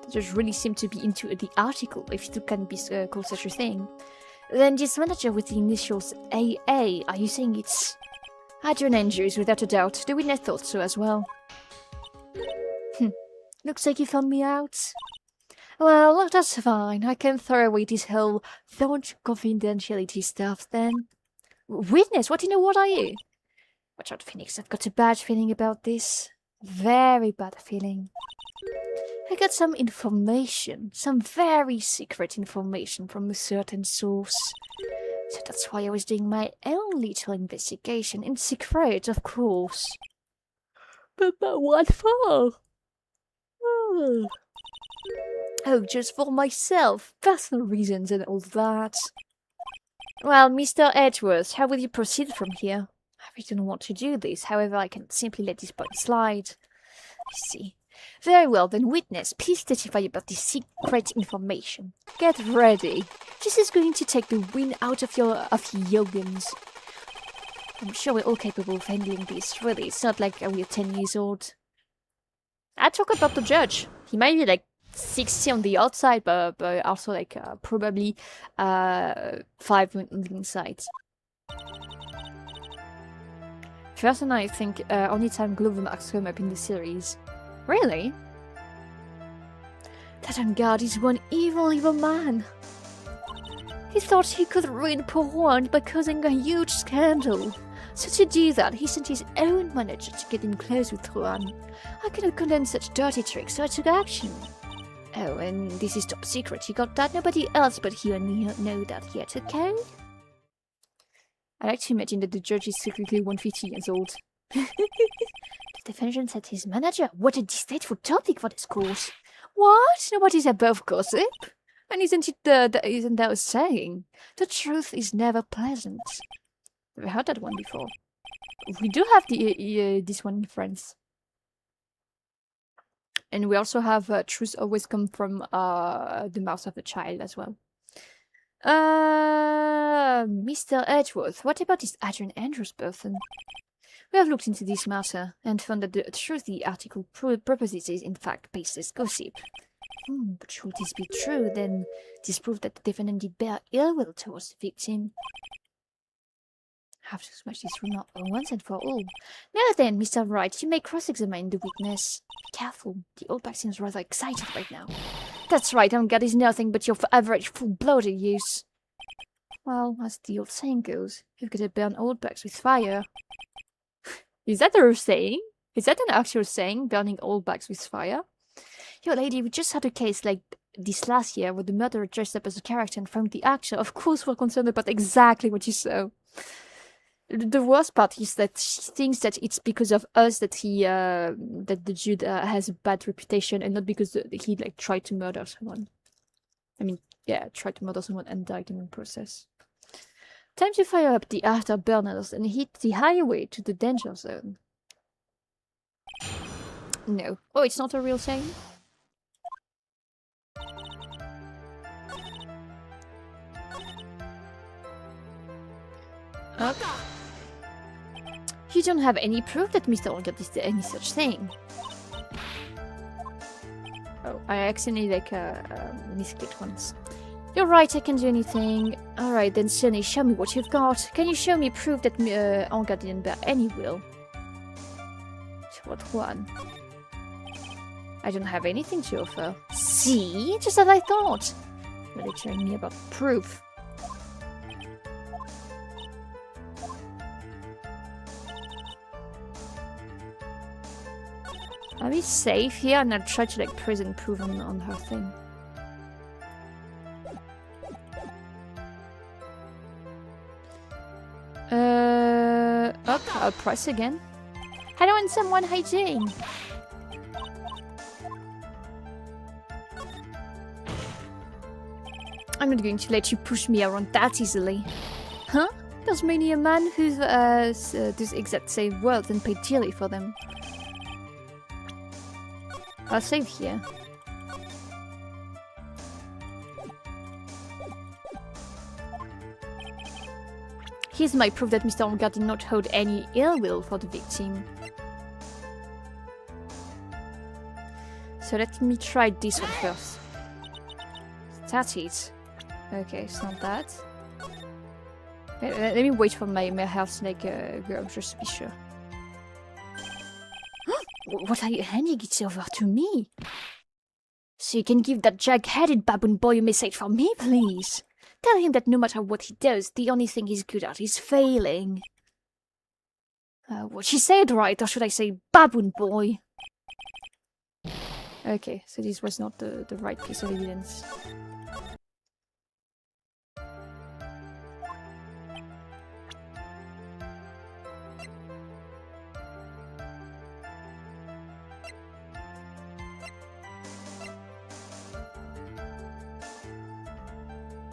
Just really seem to be into the article, if it can be called such a thing. Then this manager with the initials AA, are you saying it's... Adrian Andrews, without a doubt. The witness thought so as well. Looks like you found me out. Well, that's fine. I can throw away this whole don't confidentiality stuff then. Witness, what in the world are you? Watch out, Phoenix. I've got a bad feeling about this. Very bad feeling. I got some information. Some very secret information from a certain source. So that's why I was doing my own little investigation. In secret, of course. But what for? Oh, just for myself. Personal reasons and all that. Well, Mr. Edgeworth, how will you proceed from here? I really don't want to do this. However, I can simply let this point slide. I see. Very well, then, witness, please testify about this secret information. Get ready. This is going to take the wind out of your yogans. I'm sure we're all capable of handling this, really. It's not like we're 10 years old. I talk about the judge. He might be 60 on the outside, but also probably 5 on the inside. First, and I think only time glove marks come up in the series. Really? That Angard is one evil man. He thought he could ruin poor Juan by causing a huge scandal. So to do that, he sent his own manager to get in close with Juan. I cannot condone such dirty tricks, so I took action. Oh, and this is top secret. You got that? Nobody else but you and me know that yet, okay? I like to imagine that the judge is secretly 150 years old. The defendant said his manager. What a distasteful topic for this course. What? Nobody's above gossip. And isn't isn't that a saying? The truth is never pleasant. I've heard that one before. We do have this one in France. And we also have truth always come from the mouth of a child as well. Mr. Edgeworth, what about this Adrian Andrews person? We have looked into this matter and found that the truth the article proposes is in fact baseless gossip. But should this be true, then this proves that the defendant did bear ill will towards the victim. Have to smash this rumor once and for all. Now then, Mr. Wright, you may cross-examine the witness. Be careful, the old bag seems rather excited right now. That's right, Angad is nothing but your average full-blooded use. Well, as the old saying goes, you've got to burn old bags with fire. Is that a saying? Is that an actual saying, burning old bags with fire? Yo, lady, we just had a case like this last year where the murderer dressed up as a character and framed the actor. Of course we're concerned about exactly what you saw. The worst part is that she thinks that it's because of us that that the Jude has a bad reputation and not because he like tried to murder someone. I mean, yeah, tried to murder someone and died in the process. Time to fire up the afterburners and hit the highway to the danger zone. No. Oh, it's not a real saying? Up. You don't have any proof that Mr. Olga did any such thing. Oh, I accidentally misclicked once. You're right, I can do anything. Alright then, Sonny, show me what you've got. Can you show me proof that Olga didn't bear any will? What one? I don't have anything to offer. See? Just as I thought. Really telling me about proof. Are we safe here? And I'll try to like present proof on her thing. Up, I'll press again. Hello and someone hiding. I'm not going to let you push me around that easily. Huh? There's many a man who's this exact same words and paid dearly for them. I'll save here. Here's my proof that Mr. Olga did not hold any ill will for the victim. So let me try this one first. That's it. Okay, it's not that. Let me wait for my health snake girl just to be sure. What are you handing it over to me? So you can give that jag-headed baboon boy a message for me, please. Tell him that no matter what he does, the only thing he's good at is failing. What she said right, or should I say baboon boy? Okay, so this was not the right piece of evidence.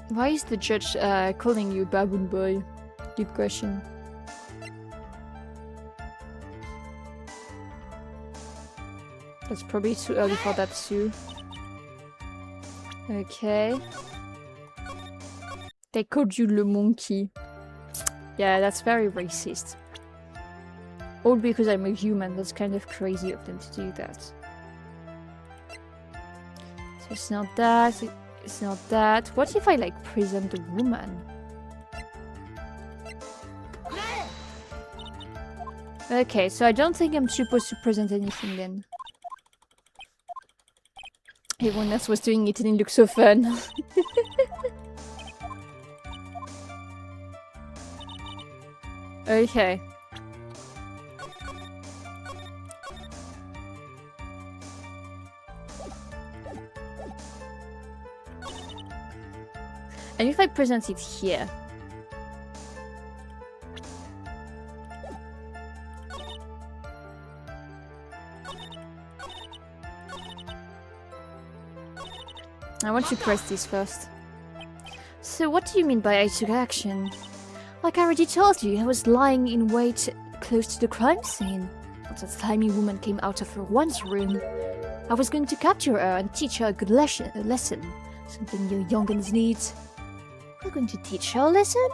Why is the judge calling you baboon boy? Deep question. That's probably too early for that too. Okay. They called you le monkey. Yeah, that's very racist. All because I'm a human. That's kind of crazy of them to do that. So it's not that. It's not that. What if I like present a woman? Okay, so I don't think I'm supposed to present anything then. Everyone else was doing it and it looked so fun. Okay. And if I present it here? I want to press this first. So what do you mean by I took action? Like I already told you, I was lying in wait close to the crime scene. Once a tiny woman came out of her once room. I was going to capture her and teach her a good lesson. Something your young'uns need. I'm going to teach her a lesson?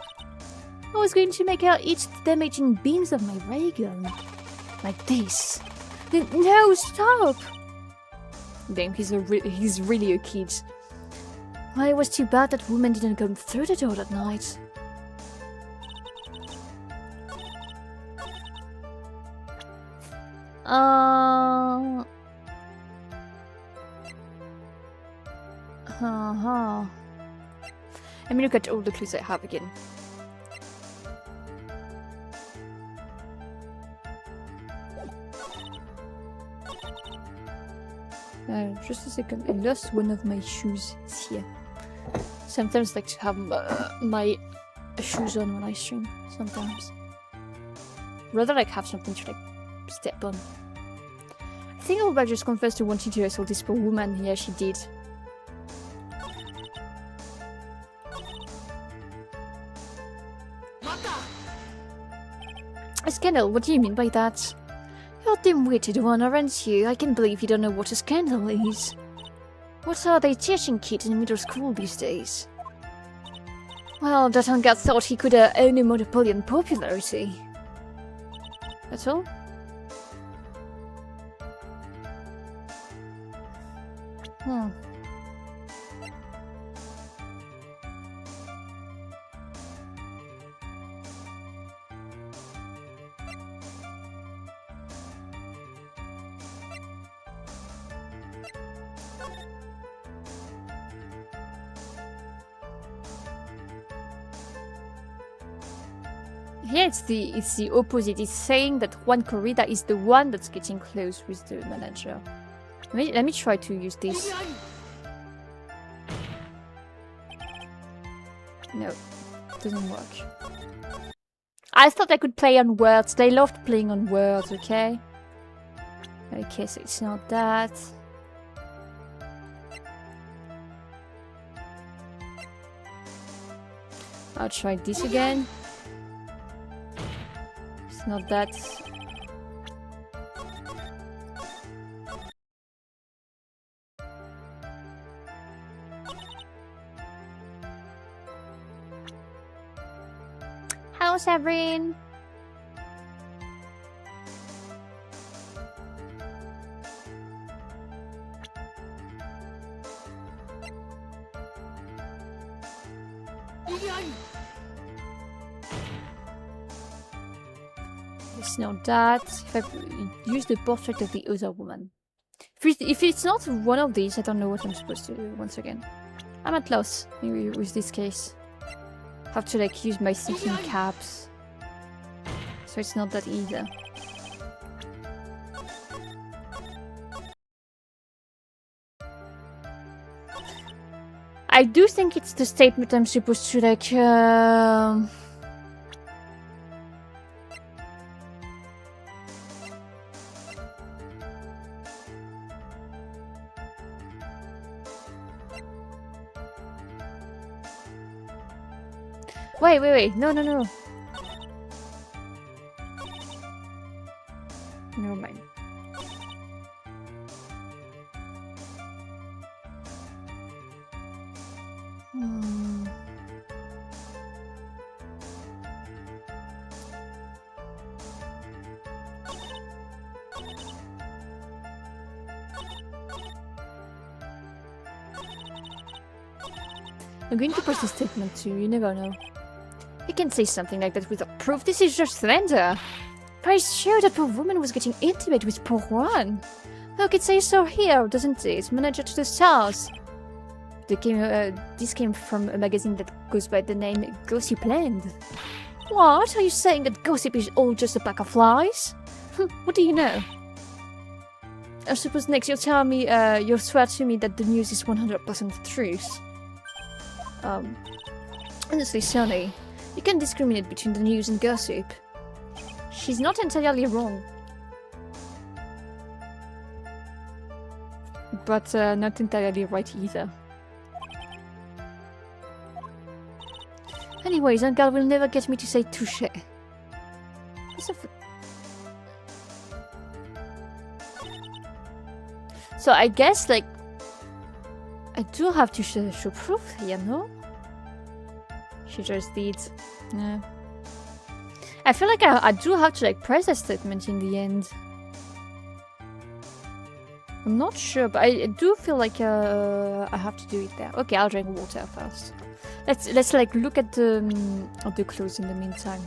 I was going to make her eat the damaging beams of my ray gun. Like this. No, stop! Damn, he's really a kid. Well, it was too bad that woman didn't come through the door that night. Let me look at all the clues I have again. Just a second, I lost one of my shoes. It's here. Sometimes I like to have my shoes on when I stream. Sometimes. Rather like have something to like step on. I think I'll just confess to wanting to assault this poor woman. Yeah, she did. A scandal? What do you mean by that? You're a dim-witted one, aren't you? I can't believe you don't know what a scandal is. What are they teaching kids in middle school these days? Well, that Hangar thought he could own a monopoly on popularity. That's all? Yeah, it's the opposite. It's saying that Juan Corrida is the one that's getting close with the manager. Let me try to use this. No, it doesn't work. I thought I could play on words. They loved playing on words, okay? Okay, so it's not that. I'll try this again. It's not that. Hello, Sabrine. It's not that. If I use the portrait of the other woman. If it's not one of these, I don't know what I'm supposed to do once again. I'm at loss maybe with this case. Have to like use my thinking caps. So it's not that either. I do think it's the statement I'm supposed to like Wait. No. Never mind. I'm going to press a statement too, you never know. You can say something like that without proof. This is just slander. Price showed that poor woman was getting intimate with poor Juan. Look, it says so here, doesn't it? Manager to the stars. This came from a magazine that goes by the name Gossip Land. What? Are you saying that gossip is all just a pack of lies? What do you know? I suppose next you'll tell me, you'll swear to me that the news is 100% truth. Honestly, Sonny, you can discriminate between the news and gossip. She's not entirely wrong. But not entirely right either. Anyways, Uncle will never get me to say touche. So I guess, like, I do have to show proof here, no? She just did. Yeah. I feel like I do have to, like, press a statement in the end. I'm not sure, but I do feel like I have to do it there. Okay, I'll drink water first. Let's like look at the clues in the meantime.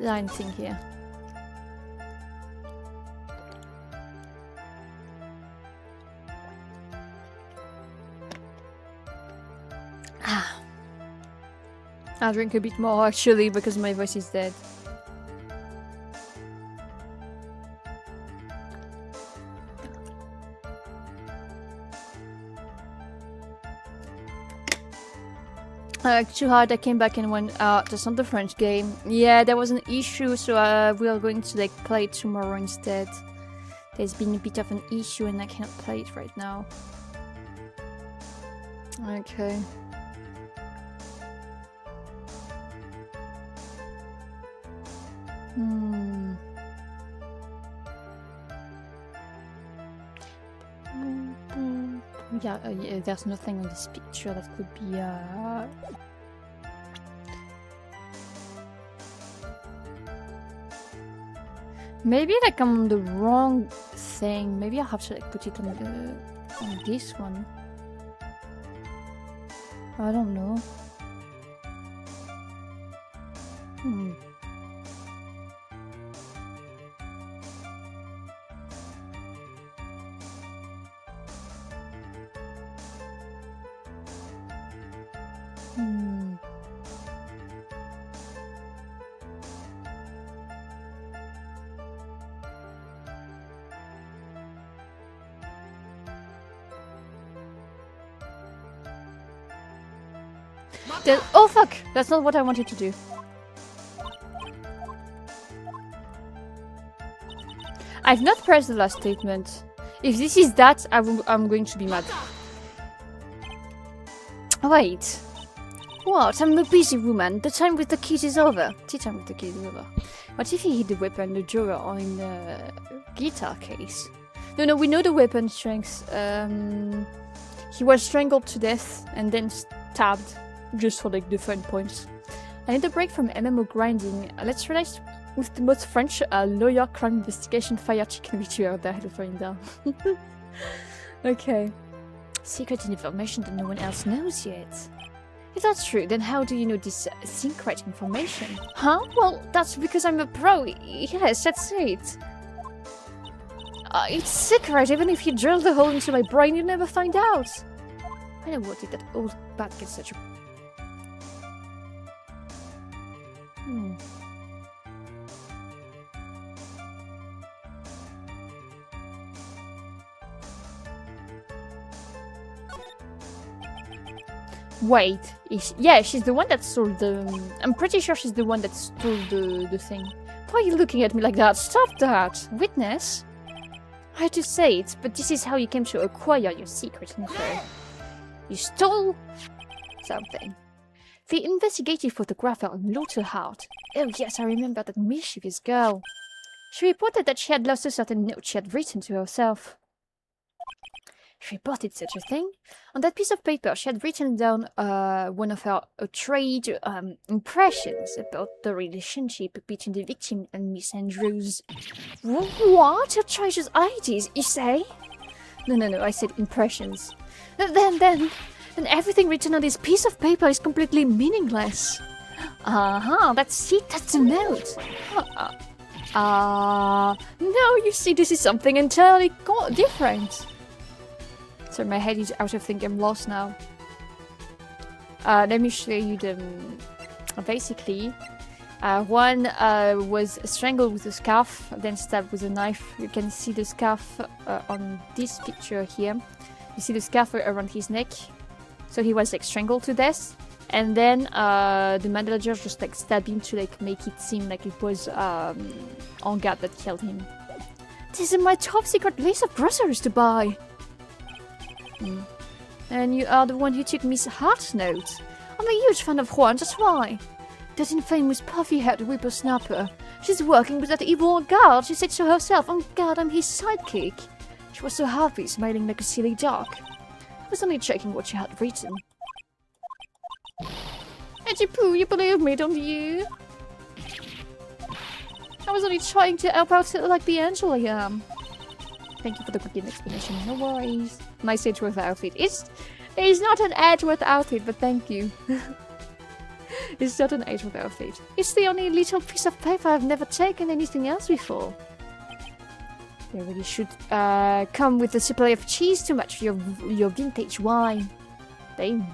Is there anything here? Ah. I'll drink a bit more actually because my voice is dead. Too hard. I came back and went just on the French game. Yeah, there was an issue, so we are going to like play it tomorrow instead. There's been a bit of an issue and I can't play it right now. Okay. Yeah, there's nothing on this picture that could be maybe like I'm on the wrong thing. Maybe I have to like put it on this one. I don't know. Oh fuck! That's not what I wanted to do. I've not pressed the last statement. If this is that, I'm going to be mad. Wait. What? I'm a busy woman. The time with the kids is over. Tea time with the kids is over. What if he hid the weapon, the drawer, or in the guitar case? No, we know the weapon strengths. He was strangled to death and then stabbed. Just for like the fun points. I need a break from MMO grinding. Let's relax with the most French lawyer crime investigation fire chicken which you are there to find out. Okay. Secret information that no one else knows yet. If that's true, then how do you know this secret information? Huh? Well, that's because I'm a pro. Yes, that's it. It's secret. Even if you drill the hole into my brain, you'll never find out. I know what did that old bat get such a... Wait, yeah, she's the one that stole the... I'm pretty sure she's the one that stole the thing. Why are you looking at me like that? Stop that! Witness? I had to say it, but this is how you came to acquire your secret info. You stole... something. The investigative photographer on Lauterheart. Oh yes, I remember that mischievous girl. She reported that she had lost a certain note she had written to herself. She reported such a thing? On that piece of paper, she had written down one of her trade impressions about the relationship between the victim and Miss Andrews. What? Her treasures ideas, you say? No, I said impressions. Then everything written on this piece of paper is completely meaningless. That's it, that's a note. No, you see, this is something entirely different. So my head is out of sync, I'm lost now. Let me show you the... basically, one was strangled with a scarf, then stabbed with a knife. You can see the scarf on this picture here. You see the scarf around his neck. So he was like strangled to death. And then the manager just like stabbed him to like make it seem like it was Angad that killed him. This is my top secret list of groceries to buy. And you are the one who took Miss Hart's note. I'm a huge fan of Juan, that's why. That infamous puffy-haired whippersnapper. She's working with that evil guard, she said so herself. Oh god, I'm his sidekick. She was so happy, smiling like a silly dog. I was only checking what she had written. Edgy Pooh, you believe me, don't you? I was only trying to help out like the angel I am. Thank you for the quick explanation, no worries. Nice Edgeworth outfit. It's not an Edgeworth outfit, but thank you. It's not an Edgeworth outfit. It's the only little piece of paper I've never taken anything else before. They really should come with a supply of cheese to match your vintage wine. Damn.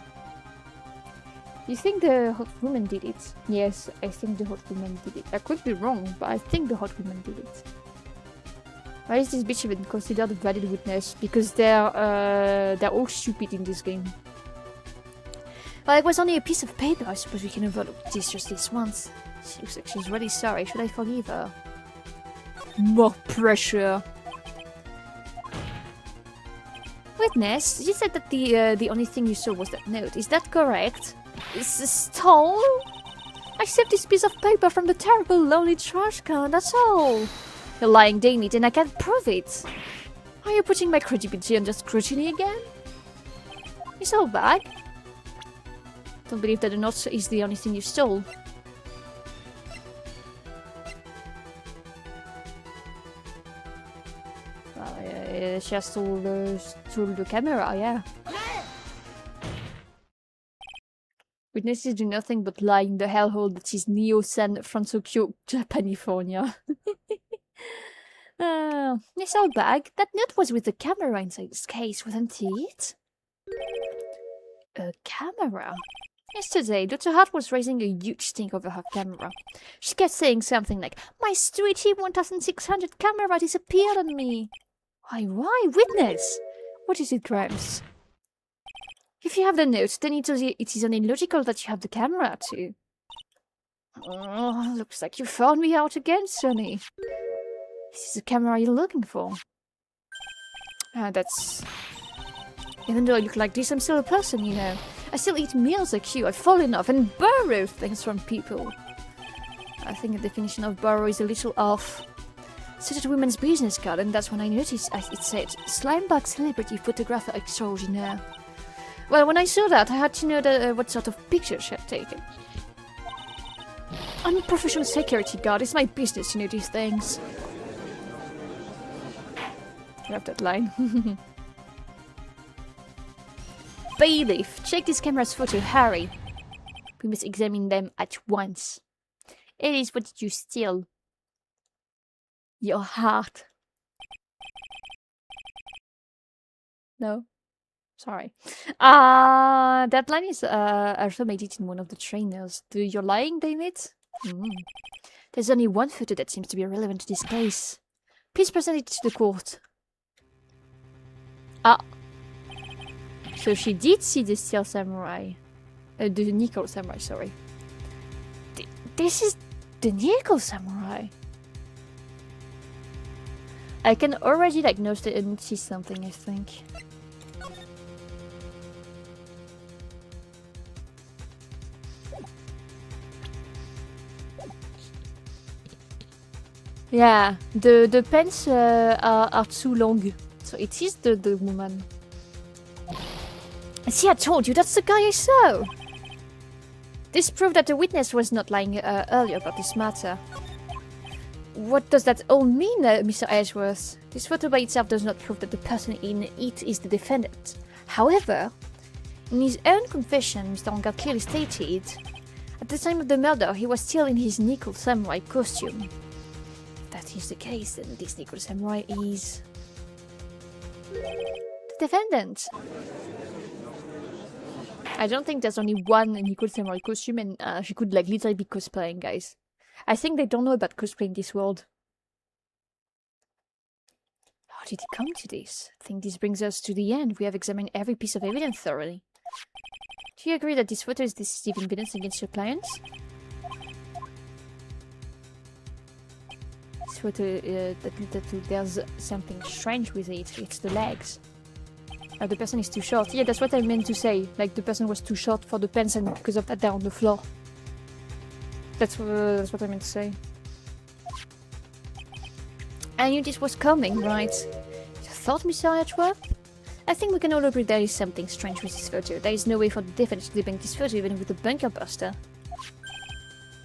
You think the hot woman did it? Yes, I think the hot woman did it. I could be wrong, but I think the hot woman did it. Why is this bitch even considered a valid witness? Because they're all stupid in this game. Well, it was only a piece of paper. I suppose we can overlook this just this once. She looks like she's really sorry. Should I forgive her? More pressure. Witness, you said that the only thing you saw was that note. Is that correct? Is this stole? I saved this piece of paper from the terrible lonely trash can, that's all. You're lying, dang it, and I can't prove it. Are you putting my credibility under scrutiny again? It's all back. Don't believe that the note is the only thing you stole. Well, she has stole the camera, yeah. Witnesses do nothing but lie in the hellhole that is Neo-San Francisco, Japanifornia. Miss Oldbag, that note was with the camera inside this case, wasn't it? A camera? Yesterday, Dr. Hart was raising a huge stink over her camera. She kept saying something like, "My sweetie 1600 camera disappeared on me." Why? Witness! What is it, Grimes? If you have the note, then it is only logical that you have the camera too. Oh, looks like you found me out again, Sonny. This is the camera you're looking for. That's... Even though I look like this, I'm still a person, you know. I still eat meals like you, I fall in love and borrow things from people. I think the definition of borrow is a little off. It's such a woman's business card, and that's when I noticed it said, Slimebag Celebrity Photographer Extraordinaire. Well, when I saw that, I had to know what sort of picture she had taken. I'm a professional security guard, it's my business to know these things. I love that line. Bailiff, check this camera's photo, hurry. We must examine them at once. Alice, what did you steal? Your heart. No? Sorry. That line is also made it in one of the trainers. You're lying, damn it? There's only one photo that seems to be relevant to this case. Please present it to the court. So she did see the steel samurai. The nickel samurai, sorry. This is the nickel samurai. I can already notice something, I think. Yeah, the pants are too long. So it is the woman. See, I told you, that's the guy I saw! This proved that the witness was not lying earlier about this matter. What does that all mean, Mr. Edgeworth? This photo by itself does not prove that the person in it is the defendant. However, in his own confession, Mr. Ongar clearly stated, at the time of the murder, he was still in his nickel samurai costume. If that is the case, then this nickel samurai is... the defendant. I don't think there's only one nickel samurai costume, and she could literally be cosplaying, guys. I think they don't know about cosplay in this world. How did it come to this? I think this brings us to the end. We have examined every piece of evidence thoroughly. Do you agree that this photo is decisive evidence against your client? This photo, there's something strange with it. It's the legs. The person is too short. Yeah, that's what I meant to say. Like, the person was too short for the pants and because of that they're on the floor. That's what I meant to say. I knew this was coming, right? You thought, Mr. Edgeworth? I think we can all agree there is something strange with this photo. There is no way for the defense to debunk this photo even with the bunker buster.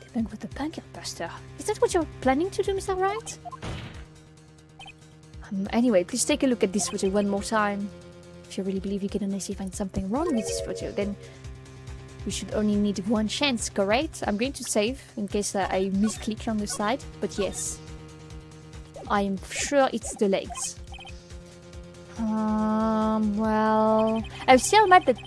Debunk with the bunker buster? Is that what you're planning to do, Mr. Wright? Anyway, please take a look at this photo one more time. If you really believe you can honestly find something wrong with this photo, then we should only need one chance, correct? I'm going to save in case I misclick on the side, but yes. I'm sure it's the legs. Well... I'm still mad that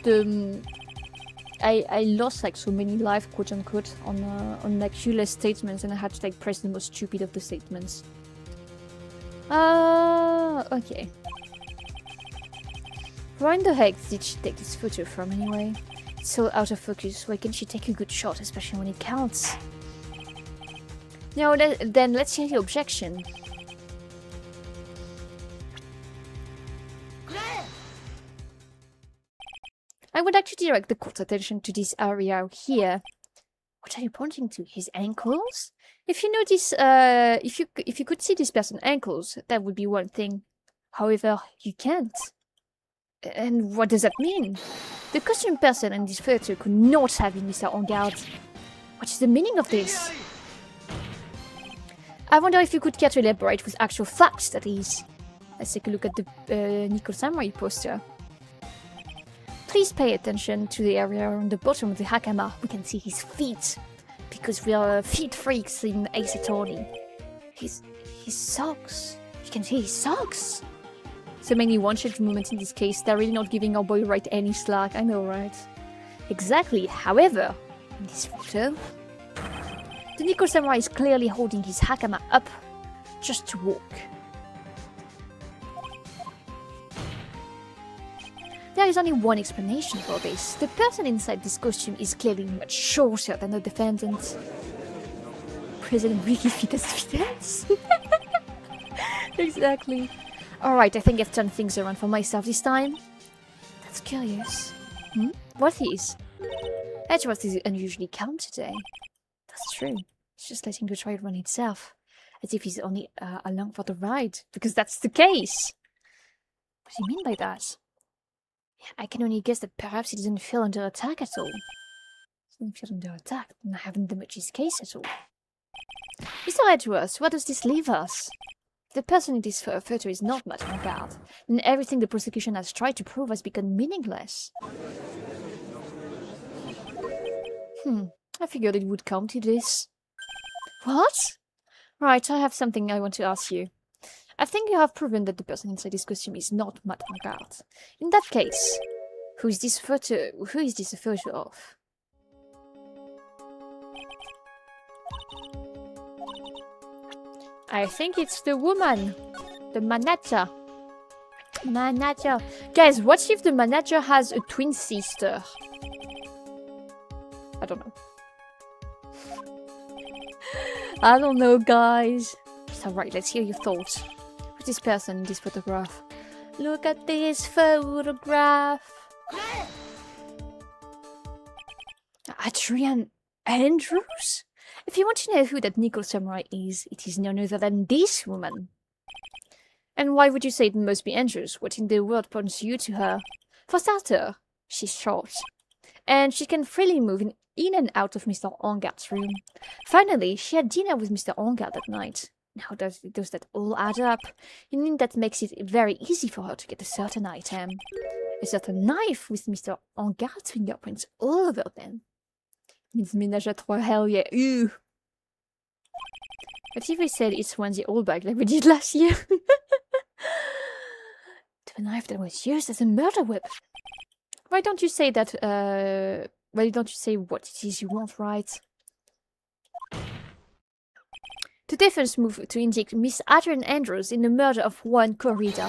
I lost like so many lives, quote unquote, on like useless statements and I had to like press the most stupid of the statements. Okay. Where in the heck did she take this photo from anyway? It's so out of focus. Why can't she take a good shot, especially when it counts? No, then let's hear the objection. I would like to direct the court's attention to this area here. What are you pointing to? His ankles? If you notice, if you could see this person's ankles, that would be one thing. However, you can't. And what does that mean? The costume person in this photo could not have been Mr. Engard. What is the meaning of this? I wonder if you could care to elaborate with actual facts, that is. Let's take a look at the Nicole Samurai poster. Please pay attention to the area on the bottom of the hakama. We can see his feet, because we are feet freaks in Ace Attorney. His socks. You can see his socks. So many one-shot moments in this case. They're really not giving our boy Wright any slack. I know, right? Exactly. However, in this photo, the Nicole Samurai is clearly holding his hakama up just to walk. There is only one explanation for this. The person inside this costume is clearly much shorter than the defendant. President really fit as defense? Exactly. Alright, I think I've turned things around for myself this time. That's curious. What is? Edgeworth is unusually calm today. That's true. He's just letting the trial run itself. As if he's only along for the ride. Because that's the case! What do you mean by that? I can only guess that perhaps he doesn't feel under attack at all. He doesn't feel under attack, and I haven't damaged his case at all. Mr. Edgeworth, where does this leave us? The person in this photo is not much on guard, and everything the prosecution has tried to prove has become meaningless. I figured it would come to this. What? Right, I have something I want to ask you. I think you have proven that the person inside this costume is not Matt Guard. In that case, who is this photo of? I think it's the woman. The manager. Guys, what if the manager has a twin sister? I don't know. I don't know, guys. It's alright, let's hear your thoughts. Who's this person in this photograph? Look at this photograph. Adrian Andrews? If you want to know who that Nicole Samurai is, it is none other than this woman. And why would you say it must be Andrews? What in the world points you to her? For starter, she's short. And she can freely move in and out of Mr. Engard's room. Finally, she had dinner with Mr. Engard that night. How does that all add up? You mean that makes it very easy for her to get a certain item. A certain knife with Mr. Engard's fingerprints all over them. Means ménage à trois, hell yeah. Ew. But if we said it's onesie all bag like we did last year. The knife that was used as a murder weapon. Why don't you say that, why don't you say what it is you want, right? The defense moved to indict Miss Adrian Andrews in the murder of one co-reader.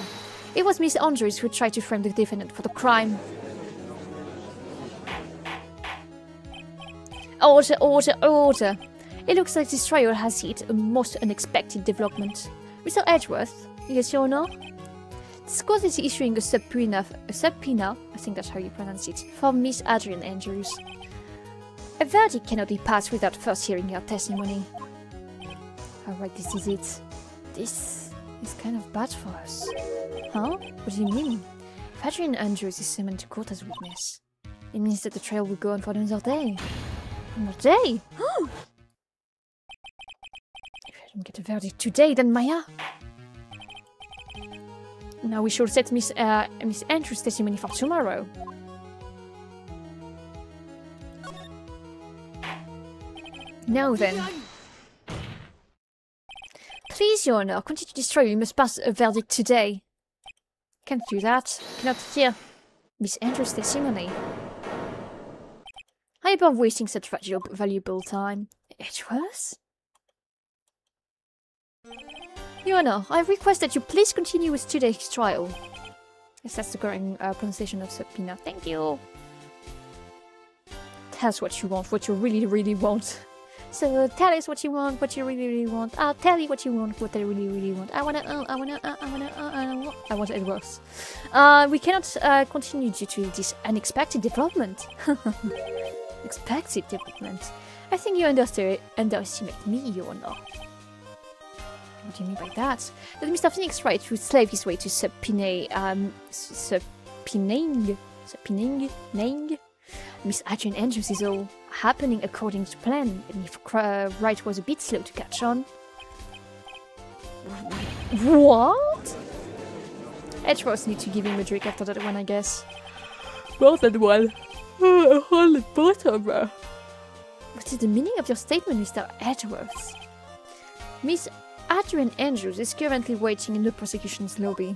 It was Miss Andrews who tried to frame the defendant for the crime. Order! It looks like this trial has hit a most unexpected development. Mr. Edgeworth, yes or no? This court is issuing a subpoena, I think that's how you pronounce it, for Miss Adrian Andrews. A verdict cannot be passed without first hearing her testimony. Alright, this is it. This is kind of bad for us. Huh? What do you mean? If Adrian Andrews is summoned to court as witness, it means that the trial will go on for another day. Another day? If I don't get a verdict today, then Maya... Now we should set Miss Andrews' testimony for tomorrow. Now then. Please, Your Honor, continue to destroy. We must pass a verdict today. Can't do that. Cannot hear Miss Andrews' testimony. I am wasting such valuable time. Edgeworth? Your Honor, I request that you please continue with today's trial. Yes, that's the correct pronunciation of subpoena. Thank you. Tell us what you want, what you really, really want. So tell us what you want, what you really, really want. I'll tell you what you want, what I really, really want. I want Edgeworth. We cannot continue due to this unexpected development. Expected development. I think you underestimate me, Your Honor. What do you mean by that? That Mr. Phoenix tried to slave his way to subpoenaing Miss Adrian Andrews is all happening according to plan, and if Wright was a bit slow to catch on. What? Edgeworth need to give him a drink after that one, I guess. Well, that one. A whole bottom. What is the meaning of your statement, Mr. Edgeworth? Miss Adrian Andrews is currently waiting in the prosecution's lobby.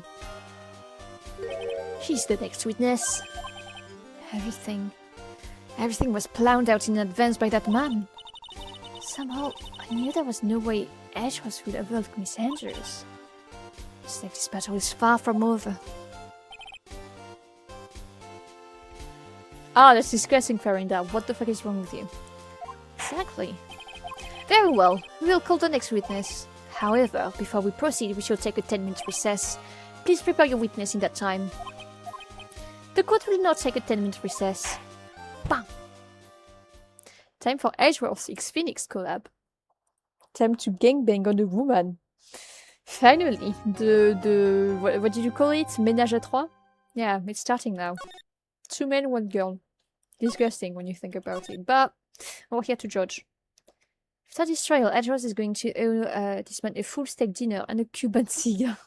She's the next witness. Everything was planned out in advance by that man. Somehow, I knew there was no way Edgeworth would avoid Miss Andrews. It's like this battle is far from over. Ah, that's disgusting, Farinda. What the fuck is wrong with you? Exactly. Very well, we'll call the next witness. However, before we proceed, we shall take a 10-minute recess. Please prepare your witness in that time. The court will not take a 10-minute recess. Bam! Time for Edgeworth's X Phoenix collab. Time to gangbang on a woman. Finally, what did you call it? Ménage à trois? Yeah, it's starting now. 2 men, 1 girl. Disgusting when you think about it, but we're here to judge. After this trial, Edgeworth is going to dismount a full steak dinner and a Cuban cigar.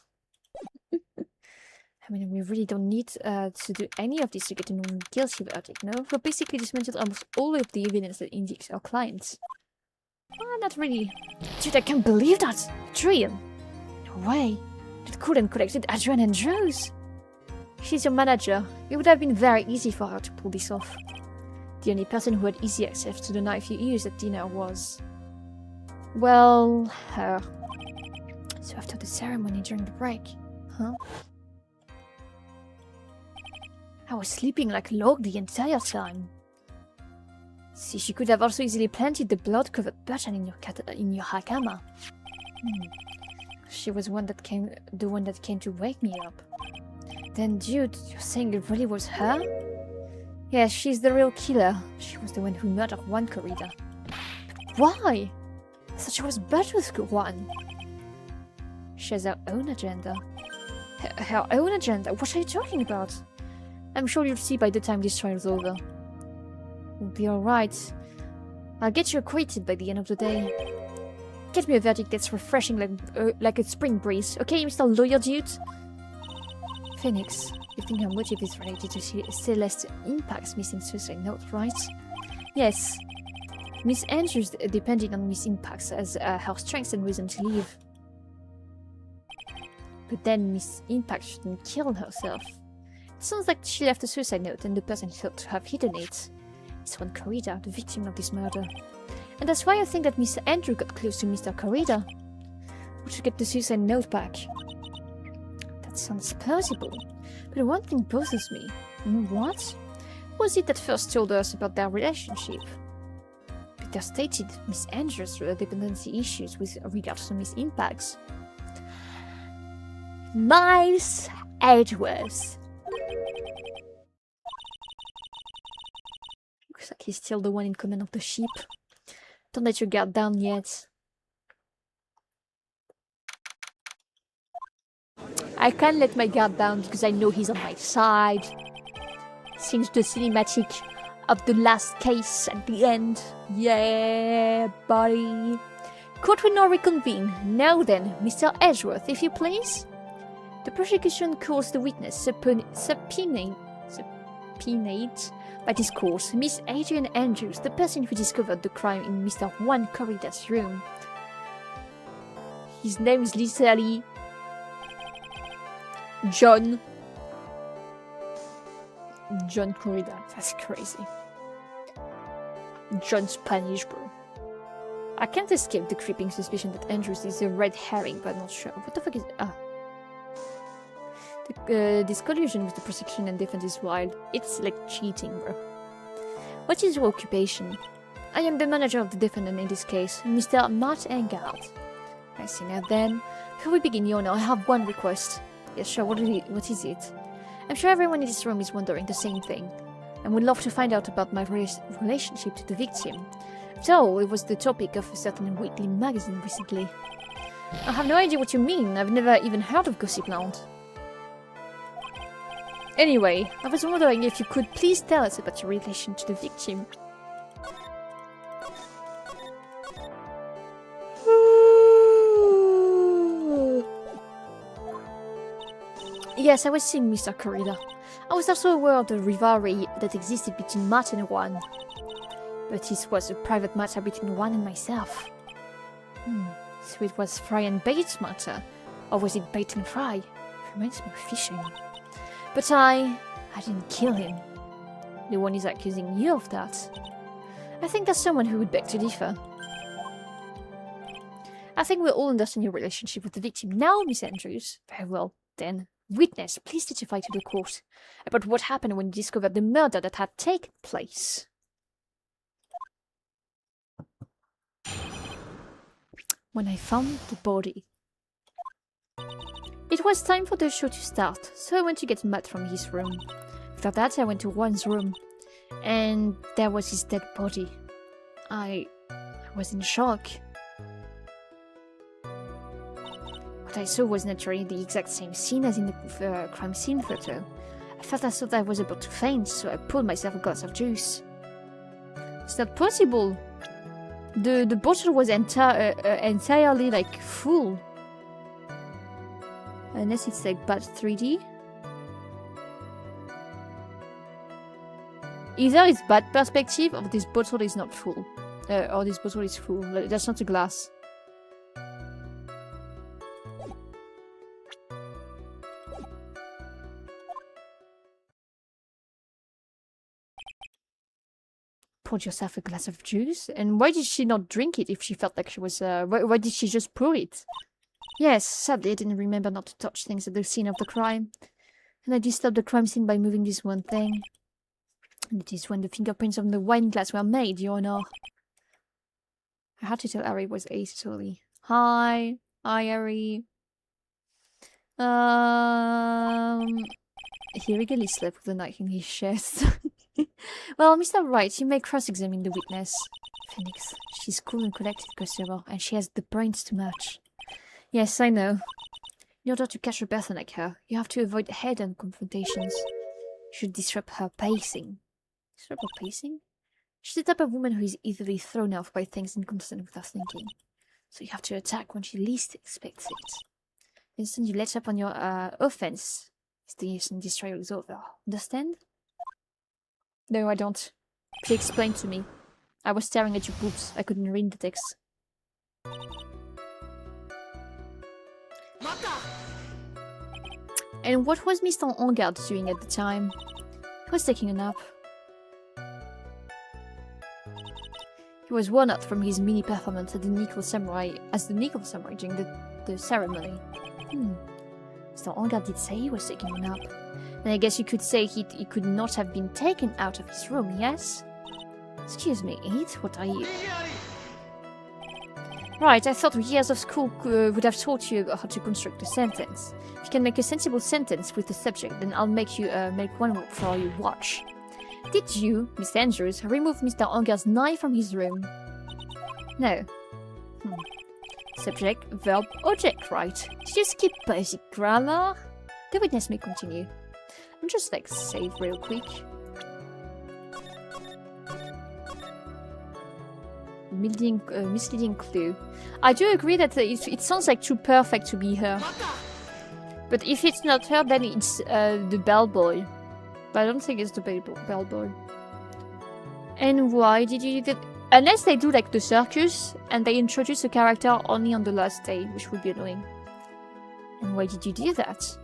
I mean, we really don't need to do any of this to get a guilty verdict, no? We basically dismantled almost all of the evidence that indicates our clients. Not really. Dude, I can't believe that! Adrian! No way! That couldn't collected Adrian Andrews! She's your manager. It would have been very easy for her to pull this off. The only person who had easy access to the knife you used at dinner was... well, her. So after the ceremony during the break, huh? I was sleeping like a log the entire time. See, she could have also easily planted the blood-covered button in your hakama. She was the one that came to wake me up. Then, dude, you're saying it really was her? Yeah, she's the real killer. She was the one who murdered one corridor. But why? I thought she was Bertha's one. She has her own agenda. Her own agenda? What are you talking about? I'm sure you'll see by the time this trial's over. We'll be alright. I'll get you acquitted by the end of the day. Get me a verdict that's refreshing like a spring breeze, okay, Mr. Lawyer Dude? Phoenix, you think her motive is related to Celeste Impact's missing suicide note, right? Yes. Miss Andrews depended on Miss Impact's as her strength and reason to live. But then Miss Impact shouldn't kill herself. It sounds like she left a suicide note and the person thought to have hidden it. It's one Corrida, the victim of this murder. And that's why I think that Miss Andrew got close to Mr. Corrida. Or to get the suicide note back. That sounds plausible. But one thing bothers me. What? Who was it that first told us about their relationship? Peter stated Miss Andrews' dependency issues with regards to Miss Impact's. Nice! Edgeworth. Looks like he's still the one in command of the ship. Don't let your guard down yet. I can't let my guard down because I know he's on my side. Since the cinematic of the last case at the end. Yeah, buddy. Court will now reconvene. Now then, Mr. Edgeworth, if you please. The prosecution calls the witness subpoenate by this course Miss Adrian Andrews, the person who discovered the crime in Mr. Juan Corrida's room. His name is literally John Corrida. That's crazy. John Spanish, bro. I can't escape the creeping suspicion that Andrews is a red herring, but not sure. What the fuck is... this collusion with the prosecution and defense is wild. It's like cheating, bro. What is your occupation? I am the manager of the defendant in this case, Mr. Matt Engard. I see. Now then, before we begin, Your Honor, I have one request. Yes, sure, what is it? I'm sure everyone in this room is wondering the same thing, and would love to find out about my relationship to the victim. After all, it was the topic of a certain weekly magazine recently. I have no idea what you mean. I've never even heard of Gossipland. Anyway, I was wondering if you could please tell us about your relation to the victim. Yes, I was seeing Mr. Corrida. I was also aware of the rivalry that existed between Matt and Juan. But this was a private matter between Juan and myself. So it was Fry and Bait's matter? Or was it Bait and Fry? Reminds me of fishing. But I didn't kill him. No one is accusing you of that. I think there's someone who would beg to differ. I think we all understand your relationship with the victim now, Miss Andrews. Very well, then. Witness, please testify to the court about what happened when you discovered the murder that had taken place. When I found the body. It was time for the show to start, so I went to get Matt from his room. After that, I went to Juan's room, and there was his dead body. I was in shock. What I saw was naturally the exact same scene as in the crime scene photo. I felt as though I was about to faint, so I poured myself a glass of juice. It's not possible! The bottle was entirely like full. Unless it's like bad 3D. Either it's bad perspective or this bottle is not full. Or this bottle is full. That's not a glass. Poured yourself a glass of juice? And why did she not drink it if she felt like she was... why did she just pour it? Yes, sadly I didn't remember not to touch things at the scene of the crime. And I disturbed the crime scene by moving this one thing. And it is when the fingerprints on the wine glass were made, Your Honor. I had to tell Harry it was Ace early. Hi, Harry. He regularly slept with the knife in his chest. Well, Mr. Wright, you may cross-examine the witness. Phoenix, she's cool and collected, customer, and she has the brains to match. Yes, I know. In order to catch a person like her, you have to avoid head-on confrontations. You should disrupt her pacing. Disrupt her pacing? She's the type of woman who is easily thrown off by things inconsistent with her thinking. So you have to attack when she least expects it. The instant you let up on your offense, the instant this trial is over. Understand? No, I don't. She explained to me. I was staring at your boobs. I couldn't read the text. And what was Mr. Engard doing at the time? He was taking a nap. He was worn out from his mini performance at the Nickel Samurai during the ceremony. Mr. Engard did say he was taking a nap. And I guess you could say he could not have been taken out of his room, yes? Excuse me, Edith, what are you? Right, I thought years of school would have taught you how to construct a sentence. If you can make a sensible sentence with the subject, then I'll make you make one for you. Watch. Did you, Miss Andrews, remove Mr. Unger's knife from his room? No. Subject, verb, object, right? Did you skip basic grammar? The witness may continue. I'm just like save real quick. Misleading clue. I do agree that it sounds like too perfect to be her. But if it's not her, then it's the bellboy. But I don't think it's the bellboy. And why did you do that? Unless they do like the circus and they introduce a character only on the last day, which would be annoying. And why did you do that?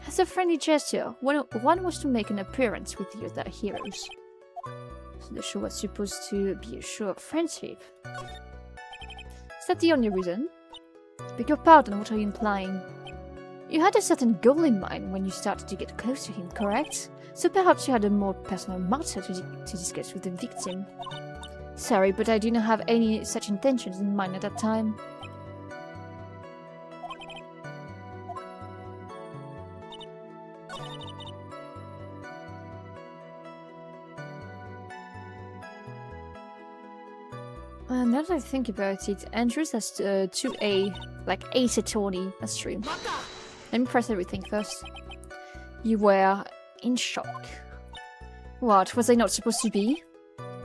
As a friendly gesture, one was to make an appearance with the other heroes. So the show was supposed to be a show of friendship. Is that the only reason? Beg your pardon, what are you implying? You had a certain goal in mind when you started to get close to him, correct? So perhaps you had a more personal matter to discuss with the victim. Sorry, but I do not have any such intentions in mind at that time. Now that I think about it, Andrews has 2A, like ace attorney. That's true. Let me press everything first. You were in shock. What, was I not supposed to be?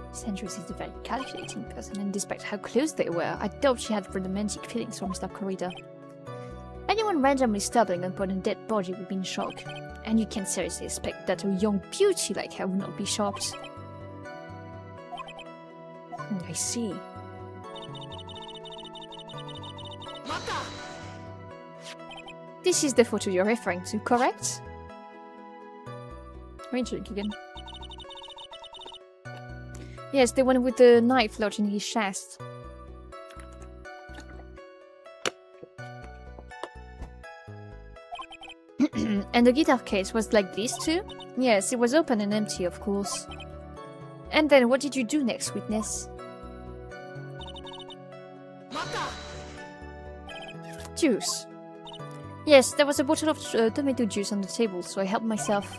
Miss Andrews is a very calculating person, and despite how close they were, I doubt she had romantic feelings for Mr. Corridor. Anyone randomly stumbling upon a dead body would be in shock, and you can seriously expect that a young beauty like her would not be shocked. I see. This is the photo you're referring to, correct? Let me check again. Yes, the one with the knife lodged in his chest. And the guitar case was like this too? Yes, it was open and empty, of course. And then what did you do next, witness? Juice. Yes, there was a bottle of tomato juice on the table, so I helped myself.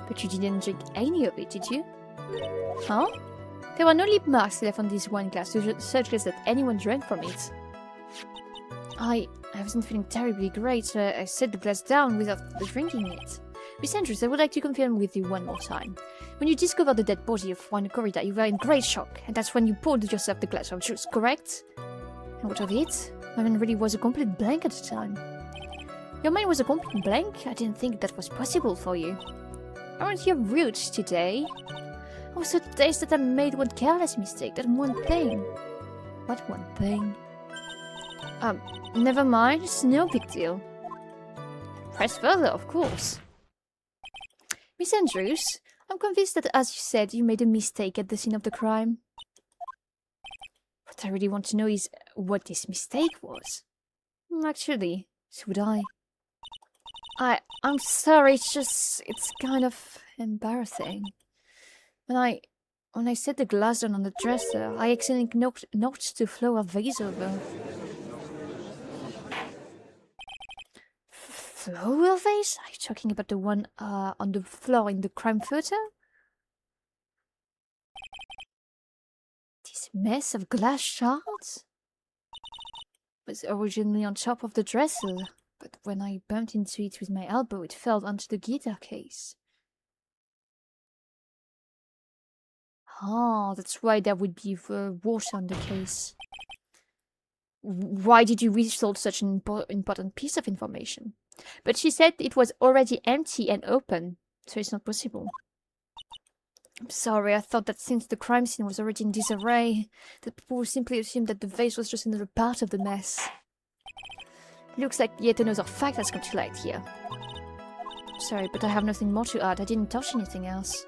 But you didn't drink any of it, did you? Huh? There were no lip marks left on this wine glass to suggest that anyone drank from it. I wasn't feeling terribly great, so I set the glass down without drinking it. Miss Andrews, I would like to confirm with you one more time. When you discovered the dead body of Juan Corrida, you were in great shock, and that's when you poured yourself the glass of juice, correct? And what of it? My mind really was a complete blank at the time. Your mind was a complete blank? I didn't think that was possible for you. Aren't you rude today? I was so dazed that I made one careless mistake, that one thing. What one thing? Never mind, it's no big deal. Press further, of course. Miss Andrews, I'm convinced that, as you said, you made a mistake at the scene of the crime. What I really want to know is what this mistake was. Actually, so would I. I'm sorry, it's kind of embarrassing. When I set the glass down on the dresser, I accidentally knocked the flower vase over. Flower vase? Are you talking about the one on the floor in the crime photo? This mess of glass shards was originally on top of the dresser, but when I bumped into it with my elbow, it fell onto the guitar case. Ah, that's why there would be water on the case. Why did you withhold such an important piece of information? But she said it was already empty and open, so it's not possible. I'm sorry, I thought that since the crime scene was already in disarray, that people would simply assume that the vase was just another part of the mess. Looks like yet another fact has come to light here. Sorry, but I have nothing more to add. I didn't touch anything else.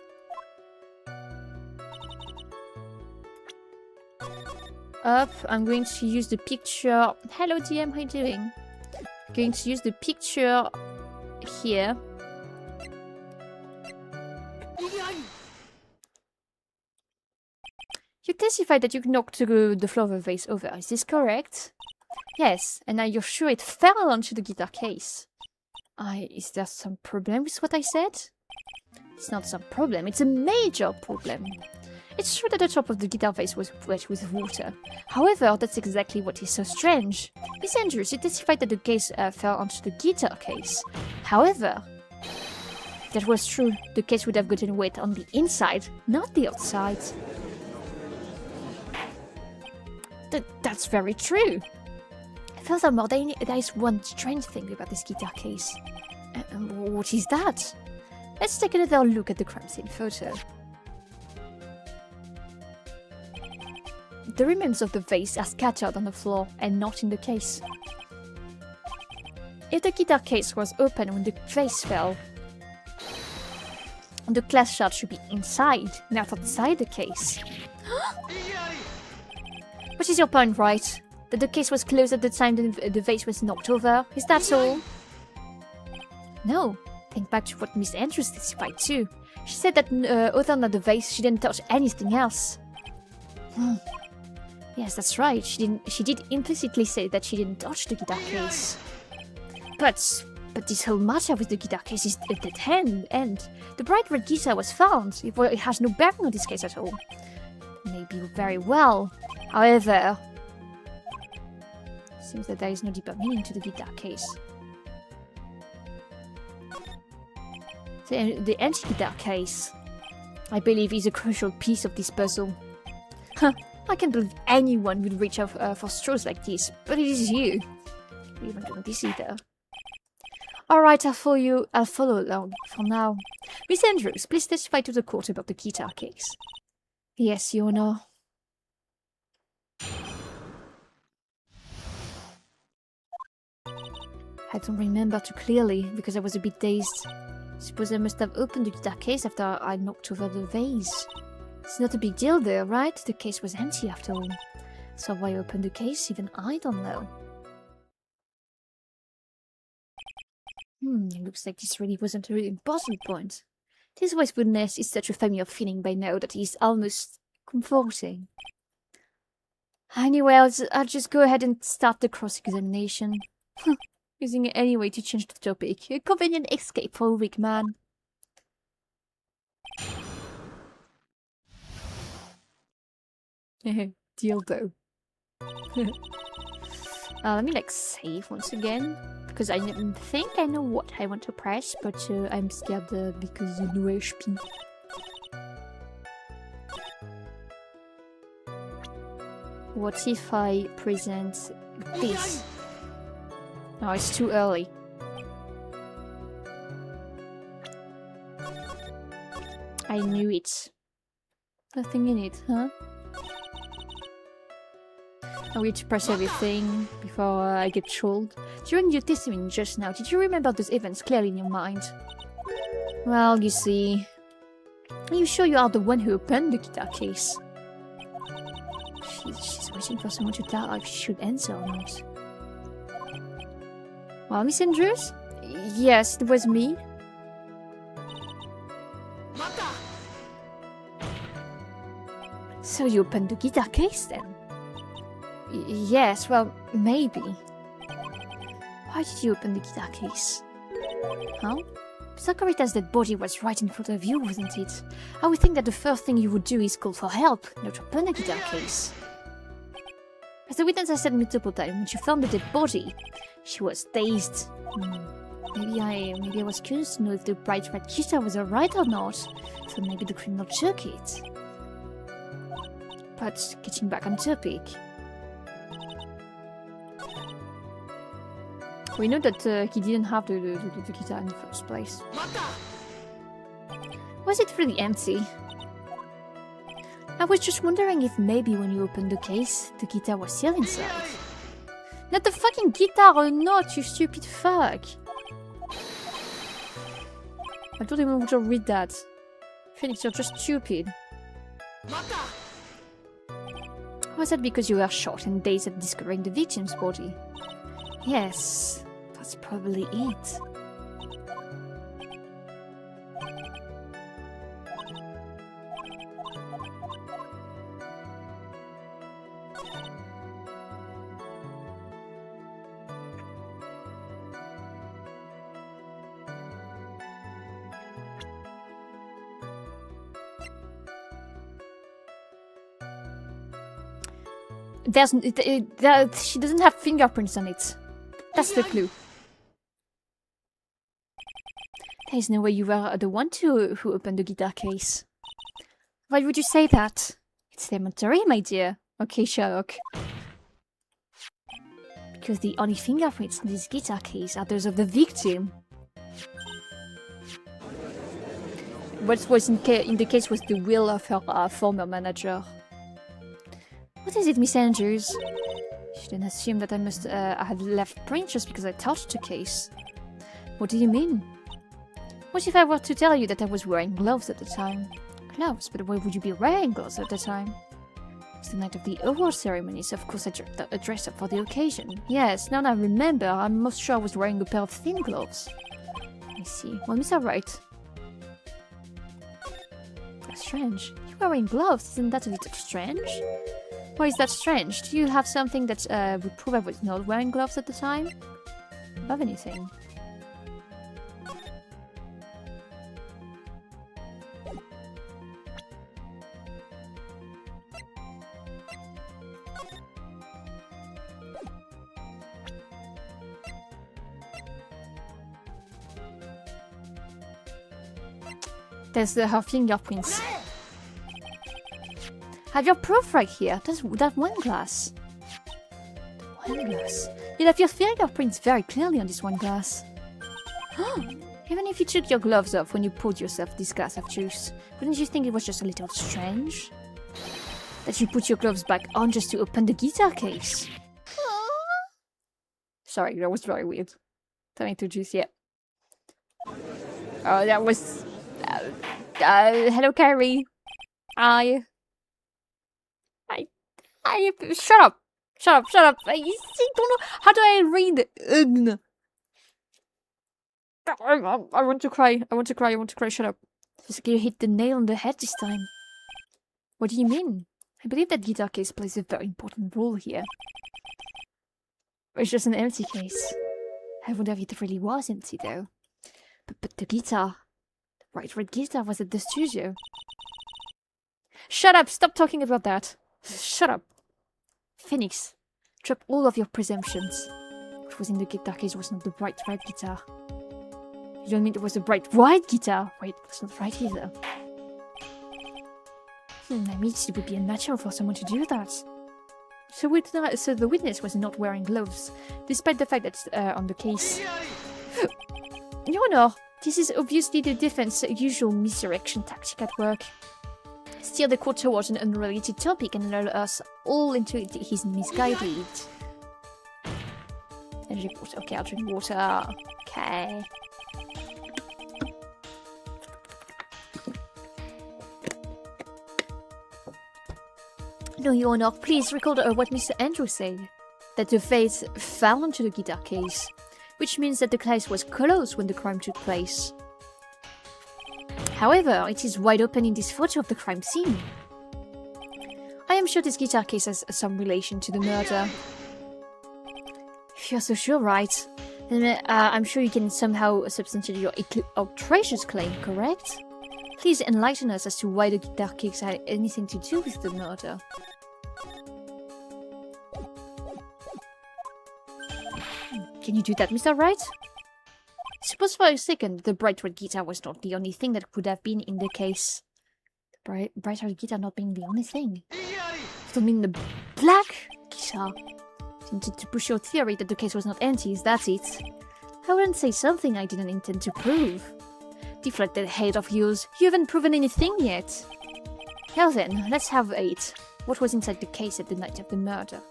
Up, I'm going to use the picture. Hello DM, how you doing? I'm going to use the picture here. You testified that you knocked the flower vase over. Is this correct? Yes, and now you're sure it fell onto the guitar case. Is there some problem with what I said? It's not some problem, it's a major problem. It's true that the top of the guitar vase was wet with water. However, that's exactly what is so strange. Miss Andrews, you testified that the case fell onto the guitar case. However, if that was true, the case would have gotten wet on the inside, not the outside. That's very true. Furthermore, there is one strange thing about this guitar case. What is that? Let's take another look at the crime scene photo. The remains of the vase are scattered on the floor and not in the case. If the guitar case was open when the vase fell, the glass shard should be inside, not outside the case. What is your point, right? That the case was closed at the time the vase was knocked over? Is that all? No. Think back to what Miss Andrews testified too. She said that other than the vase, she didn't touch anything else. Yes, that's right. She did implicitly say that she didn't touch the guitar case. But this whole matter with the guitar case is a dead end. The bright red guitar was found. It has no bearing on this case at all. Maybe very well. However, seems that there is no deeper meaning to the guitar case. The empty guitar case, I believe, is a crucial piece of this puzzle. I can't believe anyone would reach out for straws like this, but it is you. We haven't done this either. Alright, I'll follow along for now. Miss Andrews, please testify to the court about the guitar case. Yes, Your Honor. I don't remember too clearly because I was a bit dazed. Suppose I must have opened the guitar case after I knocked over the vase. It's not a big deal there, right? The case was empty after all. So why open the case? Even I don't know. It looks like this really wasn't a really important point. This wastefulness is such a familiar feeling by now that it is almost comforting. Anyway, I'll just go ahead and start the cross-examination. Using it anyway to change the topic. A convenient escape for a weak man. Dildo. Let me save once again. Because I think I know what I want to press, but I'm scared because no HP. What if I present this? No, it's too early. I knew it. Nothing in it, huh? I need to press everything before I get trolled. During your testimony just now, did you remember those events clearly in your mind? Well, you see... Are you sure you are the one who opened the guitar case? She's waiting for someone to tell her if she should answer or not. Well, Miss Andrews? Yes, it was me. So you opened the guitar case then? Yes, well, maybe. Why did you open the guitar case? Huh? Sakurita's dead body was right in front of you, wasn't it? I would think that the first thing you would do is call for help, not open a guitar case. As the witness has said multiple times, when she found the dead body, she was dazed. Maybe I was curious to know if the bright red guitar was alright or not, so maybe the criminal took it. But getting back on topic, we know that he didn't have the guitar in the first place. Was it really empty? I was just wondering if maybe when you opened the case, the guitar was still inside. Not the fucking guitar or not, you stupid fuck! I don't even want to read that. Phoenix, you're just stupid. Was that because you were shocked and dazed at discovering the victim's body? Yes, that's probably it. She doesn't have fingerprints on it. That's the clue. There's no way you were the one who opened the guitar case. Why would you say that? It's elementary, my dear. Okay, Sherlock. Because the only fingerprints in this guitar case are those of the victim. What was in the case was the will of her former manager. What is it, Miss Andrews? You shouldn't assume that I must have left prints just because I touched the case. What do you mean? What if I were to tell you that I was wearing gloves at the time? Gloves? But why would you be wearing gloves at the time? It's the night of the award ceremony, so of course I dressed up for the occasion. Yes, now that I remember, I'm most sure I was wearing a pair of thin gloves. I see. Well, Miss Alright. That's strange. You're wearing gloves, isn't that a little strange? Why is that strange? Do you have something that would prove I was not wearing gloves at the time? Do you have anything? There's her fingerprints. Have your proof right here. That's that wine glass. The wine glass. You have your fingerprints very clearly on this wine glass. Even if you took your gloves off when you poured yourself this glass of juice, wouldn't you think it was just a little strange? That you put your gloves back on just to open the guitar case? Sorry, that was very weird. Tomato juice, yeah. Oh, that was... hello, Carrie. I... Shut up! Shut up, shut up! I don't know... How do I read? I want to cry. I want to cry. I want to cry. Shut up. You hit the nail on the head this time. What do you mean? I believe that guitar case plays a very important role here. It's just an empty case. I wonder if it really was empty, though. But the guitar... The bright red guitar was at the studio. Shut up! Stop talking about that! Shut up! Phoenix, drop all of your presumptions. What was in the guitar case was not the bright red guitar. You don't mean it was a bright white guitar? Wait, it's not right either. I mean, it would be unnatural for someone to do that. So the witness was not wearing gloves, despite the fact that on the case... Your Honor, this is obviously the defense's usual misdirection tactic at work. Steer the court towards an unrelated topic and lull us all into his misguided. Energy water. Okay, I'll drink water. Okay. No, Your Honor, please recall what Mr. Andrews said. That the vase fell onto the guitar case, which means that the case was closed when the crime took place. However, it is wide open in this photo of the crime scene. I am sure this guitar case has some relation to the murder. If you're so sure, right? Then I'm sure you can somehow substantiate your outrageous claim, correct? Please enlighten us as to why the guitar case had anything to do with the murder. Can you do that, Mr. Wright? Suppose for a second the bright red guitar was not the only thing that could have been in the case. The bright red guitar not being the only thing. You don't mean the black guitar? To push your theory that the case was not empty, is that it? I wouldn't say something I didn't intend to prove. Deflected head of yours, you haven't proven anything yet. Well then, let's have it. What was inside the case at the night of the murder?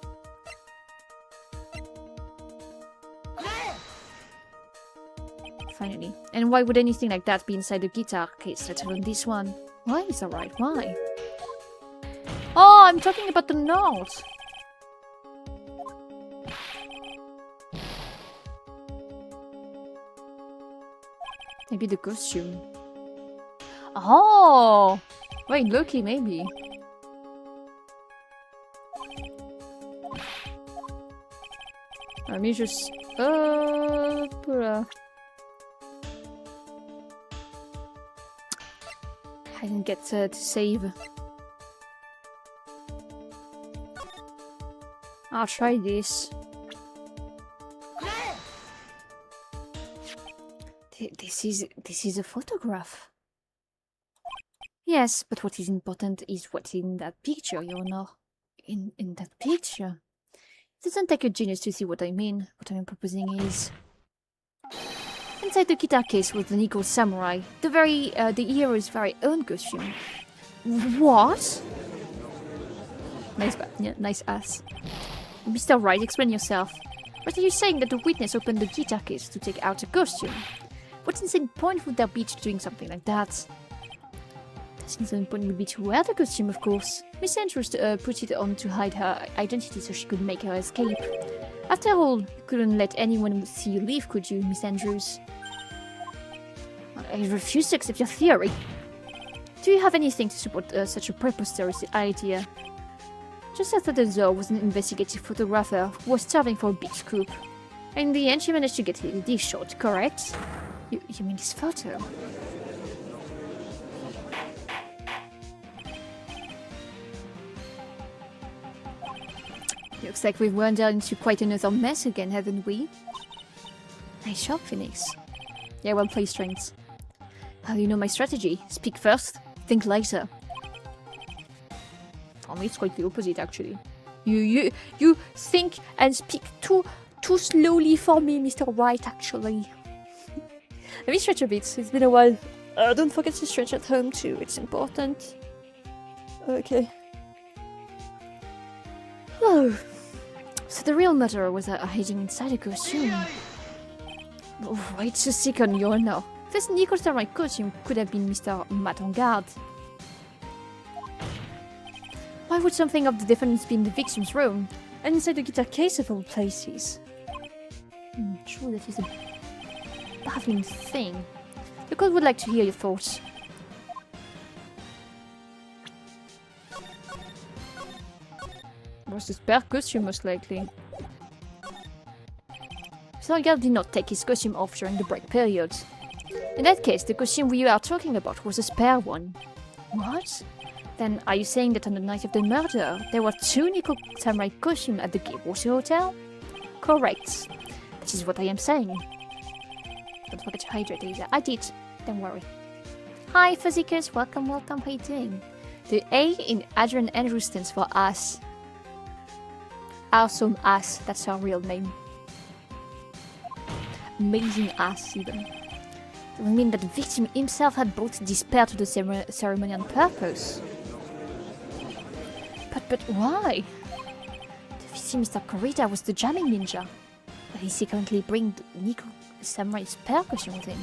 Finally. And why would anything like that be inside the guitar case, let alone this one? Why is that right? Why? Oh, I'm talking about the note! Maybe the costume. Oh! Wait, Loki, maybe. Let me just... I didn't get to save. I'll try this. This is a photograph. Yes, but what is important is what's in that picture, Your Honor. In that picture. It doesn't take a genius to see what I mean. What I'm proposing is... Inside the guitar case was the Nikko Samurai, the hero's very own costume. What? Nice ass. Mr. Wright, explain yourself. What are you saying that the witness opened the guitar case to take out a costume? What insane point would there be to doing something like that? The insane point would be to wear the costume, of course. Miss Andrews put it on to hide her identity so she could make her escape. After all, you couldn't let anyone see you leave, could you, Miss Andrews? I refuse to accept your theory. Do you have anything to support such a preposterous idea? Just after the Tsar was an investigative photographer who was starving for a big scoop. In the end, she managed to get this shot, correct? You mean this photo? Looks like we've wandered into quite another mess again, haven't we? Nice job, Phoenix. Yeah, well played, Strengths. How do you know my strategy? Speak first, think later. For me, it's quite the opposite, actually. You think and speak too slowly for me, Mr. White, actually. Let me stretch a bit. It's been a while. Don't forget to stretch at home, too. It's important. Okay. Oh. So the real murderer was hiding inside a costume. Oh, wait a second, Your Honor. This Nikko Samurai costume could have been Mr. Matangard. Why would something of the defendants be in the victim's room? And inside the guitar case of all places? Sure, that is a baffling thing. The court would like to hear your thoughts. Was the spare costume, most likely. Matangard did not take his costume off during the break period. In that case, the costume we are talking about was a spare one. What? Then are you saying that on the night of the murder, there were 2 Nikko Samurai costumes at the Water Hotel? Correct. This is what I am saying. Don't forget to hydrate, Lisa. I did. Don't worry. Hi, Fuzzykers. Welcome. How are you doing? The A in Adrian Andrews stands for ass. Awesome ass. That's her real name. Amazing ass, even. Does it mean that the victim himself had brought despair to the ceremony on purpose? But why? The victim, Mr. Kurita, was the jamming ninja. But he secretly bring Nikko Samurai's spare costume with him.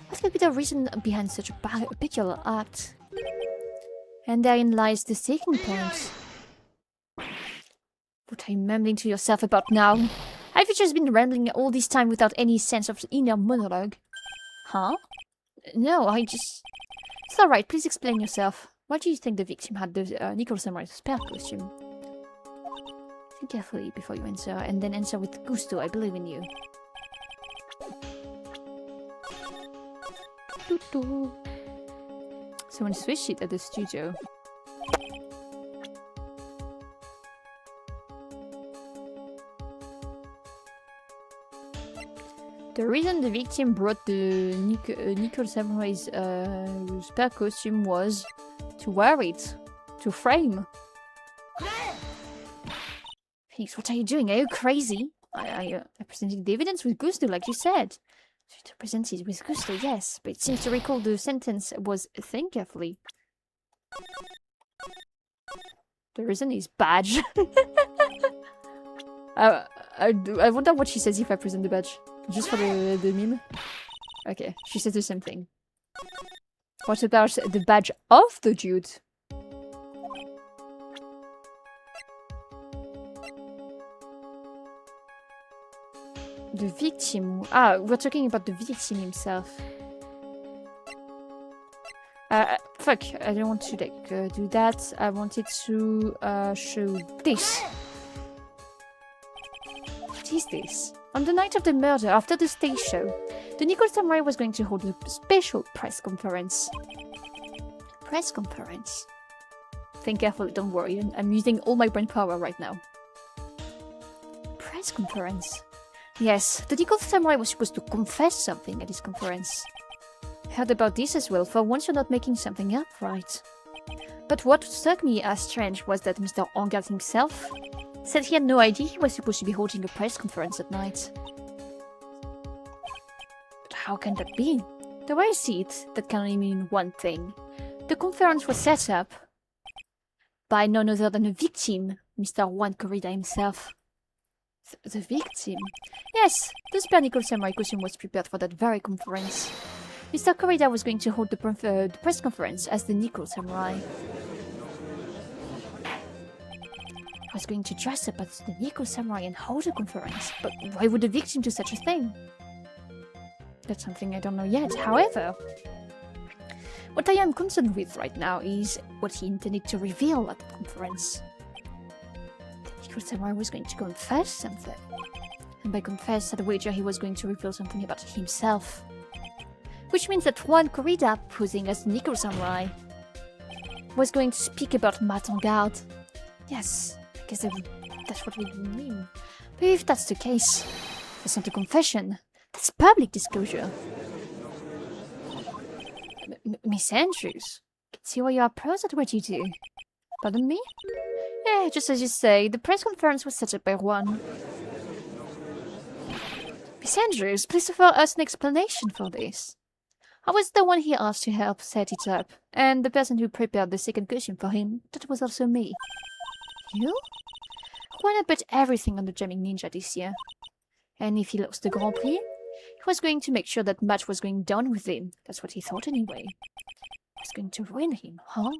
What could be the reason behind such a peculiar act? And therein lies the second point. What are you mumbling to yourself about now? Have you just been rambling all this time without any sense of inner monologue? Huh? No, I just... It's alright, please explain yourself. Why do you think the victim had the Nikko Samurai's spare costume? Think carefully before you answer, and then answer with gusto. I believe in you. Someone switched it at the studio. The reason the victim brought the Nikko Samurai's spare costume was to wear it, to frame. Phoenix, what are you doing? Are you crazy? I presented the evidence with gusto, like you said. To present it with gusto, yes, but it seems to recall the sentence was think carefully. The reason is badge. I wonder what she says if I present the badge. Just for the meme? Okay, she says the same thing. What about the badge of the dude? The victim... Ah, we're talking about the victim himself. Fuck, I don't want to like do that. I wanted to show this. What is this? On the night of the murder, after the stage show, the Nikko Samurai was going to hold a special press conference. Press conference? Think carefully, don't worry. I'm using all my brain power right now. press conference. Yes, the Deagle Samurai was supposed to confess something at this conference. I heard about this as well, for once you're not making something up, right? But what struck me as strange was that Mr. Angard himself said he had no idea he was supposed to be holding a press conference at night. But how can that be? The way I see it, that can only mean one thing. The conference was set up by none other than a victim, Mr. Juan Corrida himself. The victim? Yes, the spare nickel samurai costume was prepared for that very conference. Mr. Corrida was going to hold the press conference as the nickel samurai. He was going to dress up as the nickel samurai and hold a conference, but why would a victim do such a thing? That's something I don't know yet. However, what I am concerned with right now is what he intended to reveal at the conference. The nickel samurai was going to confess something. And by confess, at a wager he was going to reveal something about himself. Which means that Juan Corrida, posing as the nickel samurai, was going to speak about Matt Angard. Yes, I guess that's what it would mean. But if that's the case, that's not a confession. That's public disclosure. Miss Andrews, I can see why you are pros at what you do. Pardon me? Yeah, just as you say, the press conference was set up by Juan. Miss Andrews, please offer us an explanation for this. I was the one he asked to help set it up, and the person who prepared the second cushion for him, that was also me. You? Juan had bet everything on the Jamming Ninja this year. And if he lost the Grand Prix, he was going to make sure that match was going down with him. That's what he thought anyway. He was going to ruin him, huh?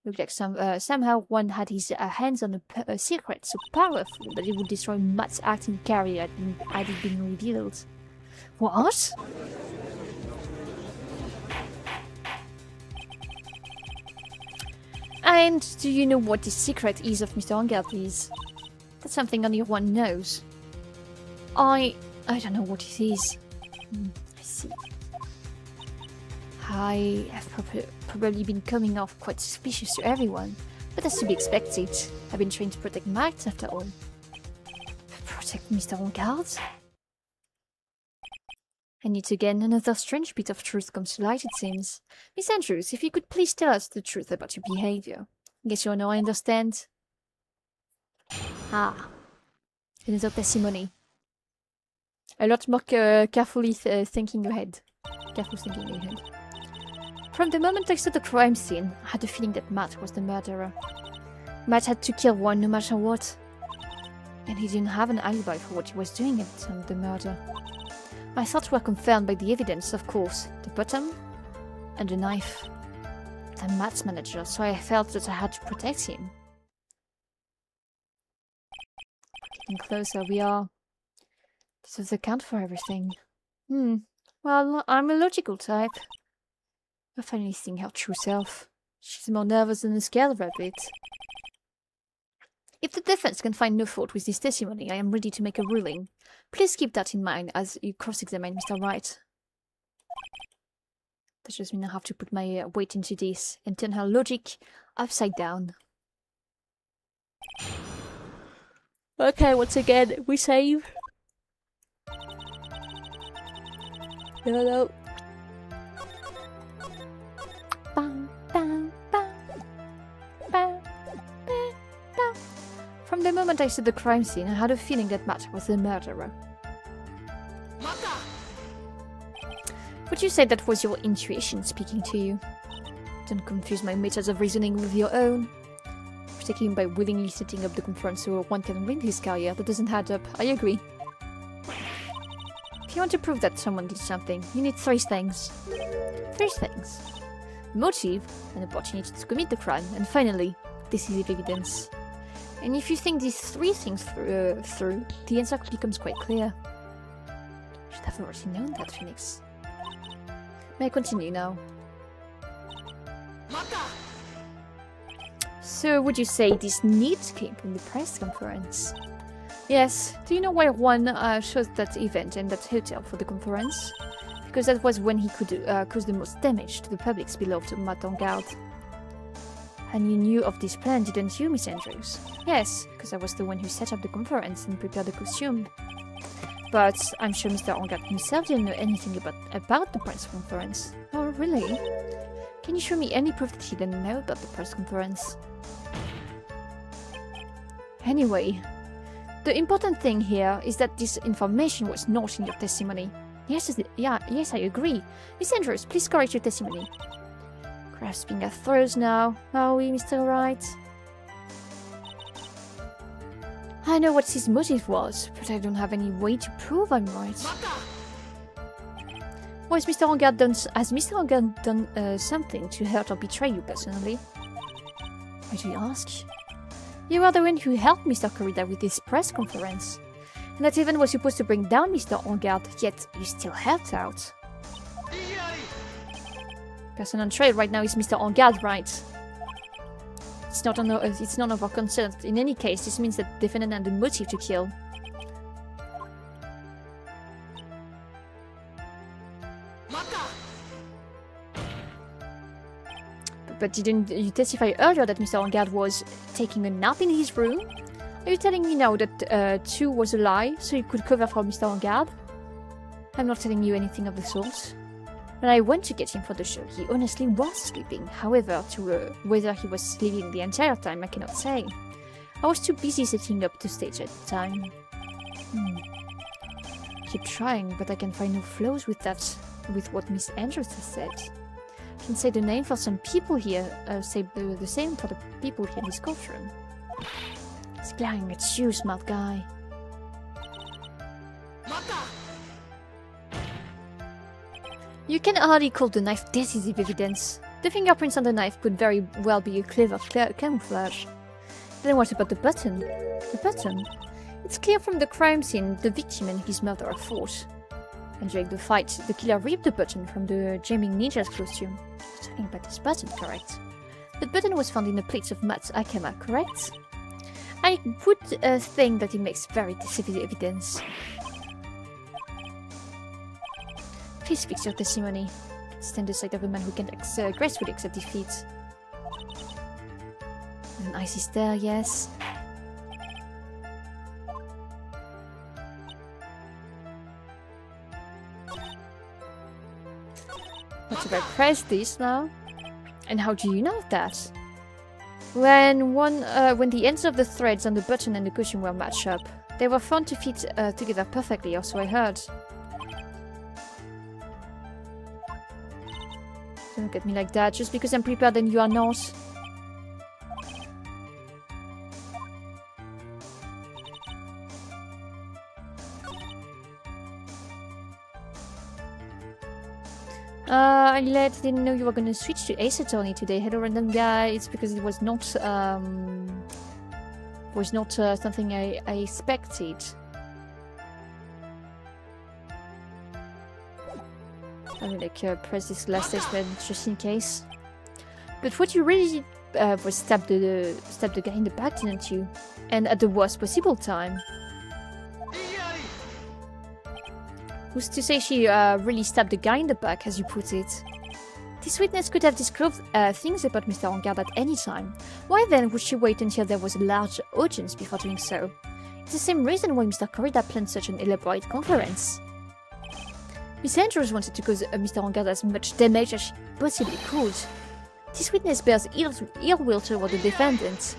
Looked like somehow one had his hands on a secret so powerful that it would destroy Matt's acting career had it been revealed. What? And do you know what the secret is of Mr. Angard, please? That's something only one knows. I don't know what it is. I see. I have probably been coming off quite suspicious to everyone, but that's to be expected. I've been trained to protect Matt, after all. Protect Mr. Angard? And yet again, another strange bit of truth comes to light, it seems. Miss Andrews, if you could please tell us the truth about your behavior. Guess you know I understand. Ah. Another testimony. A lot more carefully thinking ahead. Careful thinking ahead. From the moment I saw the crime scene, I had a feeling that Matt was the murderer. Matt had to kill one no matter what. And he didn't have an alibi for what he was doing at the time of the murder. My thoughts were confirmed by the evidence, of course. The bottom and the knife. I'm Matt's manager, so I felt that I had to protect him. Getting closer we are. This does account for everything. Well, I'm a logical type. We're finally seeing her true self. She's more nervous than a scared rabbit. If the defense can find no fault with this testimony, I am ready to make a ruling. Please keep that in mind as you cross-examine Mr. Wright. That just means I have to put my weight into this and turn her logic upside down. Okay, once again, we save. Hello. Bam, bam, bam. Bam, bam, bam. From the moment I saw the crime scene, I had a feeling that Matt was the murderer. Would you say that was your intuition speaking to you? Don't confuse my methods of reasoning with your own. Particularly by willingly setting up the conference so one can ruin his career, that doesn't add up. I agree. If you want to prove that someone did something, you need three things. Three things. Motive, an opportunity to commit the crime, and finally, decisive evidence. And if you think these three things through, the answer becomes quite clear. You should have already known that, Phoenix. May I continue now? So, would you say this need came from the press conference? Yes. Do you know why Juan chose that event and that hotel for the conference? Because that was when he could cause the most damage to the public's beloved Matt Angard. And you knew of this plan, didn't you, Miss Andrews? Yes, because I was the one who set up the conference and prepared the costume. But I'm sure Mr. Angad himself didn't know anything about the press conference. Oh, really? Can you show me any proof that he didn't know about the press conference? Anyway, the important thing here is that this information was not in your testimony. Yes, I agree. Miss Andrews, please correct your testimony. Grasping at throats now, are we, Mr. Wright? I know what his motive was, but I don't have any way to prove I'm right. Or has Mr. Angad done something to hurt or betray you personally? Why do you ask? You are the one who helped Mr. Corrida with this press conference. And that event was supposed to bring down Mr. Angad, yet you still helped out. Person on trail right now is Mr. Angad, right? It's none of our concern. In any case, this means that the defendant had the motive to kill. But didn't you testify earlier that Mr. Angad was taking a nap in his room? Are you telling me now that 2 was a lie, so you could cover for Mr. Angad? I'm not telling you anything of the sort. When I went to get him for the show, he honestly was sleeping. However, whether he was sleeping the entire time, I cannot say. I was too busy setting up the stage at the time. Keep trying, but I can find no flaws with what Miss Andrews has said. I can say the name for some people here, say the same for the people here in this courtroom. He's glaring at you, smart guy. You can hardly call the knife decisive evidence. The fingerprints on the knife could very well be a clever camouflage. Then what about the button? The button? It's clear from the crime scene the victim and his murderer fought. And during the fight, the killer ripped the button from the Jamming Ninja's costume. You're talking about this button, correct? The button was found in a plate of Matt's Akama, correct? I would think that it makes very decisive evidence. Please fix your testimony. Stand aside of a man who can gracefully accept defeat. An icy stare, yes. What if I press this now? And how do you know that? When the ends of the threads on the button and the cushion were matched up, they were found to fit together perfectly, or so I heard. Don't look at me like that, just because I'm prepared and you are not. I didn't know you were gonna switch to Ace Attorney today. Hello, random guy. It's because it was not something I expected. I will press this last statement just in case. But what you really did was stab the guy in the back, didn't you? And at the worst possible time. Who's to say she really stabbed the guy in the back, as you put it? This witness could have disclosed things about Mr. Angad at any time. Why then would she wait until there was a large audience before doing so? It's the same reason why Mr. Corrida planned such an elaborate conference. Miss Andrews wanted to cause Mr. Angad as much damage as she possibly could. This witness bears ill will toward the defendant.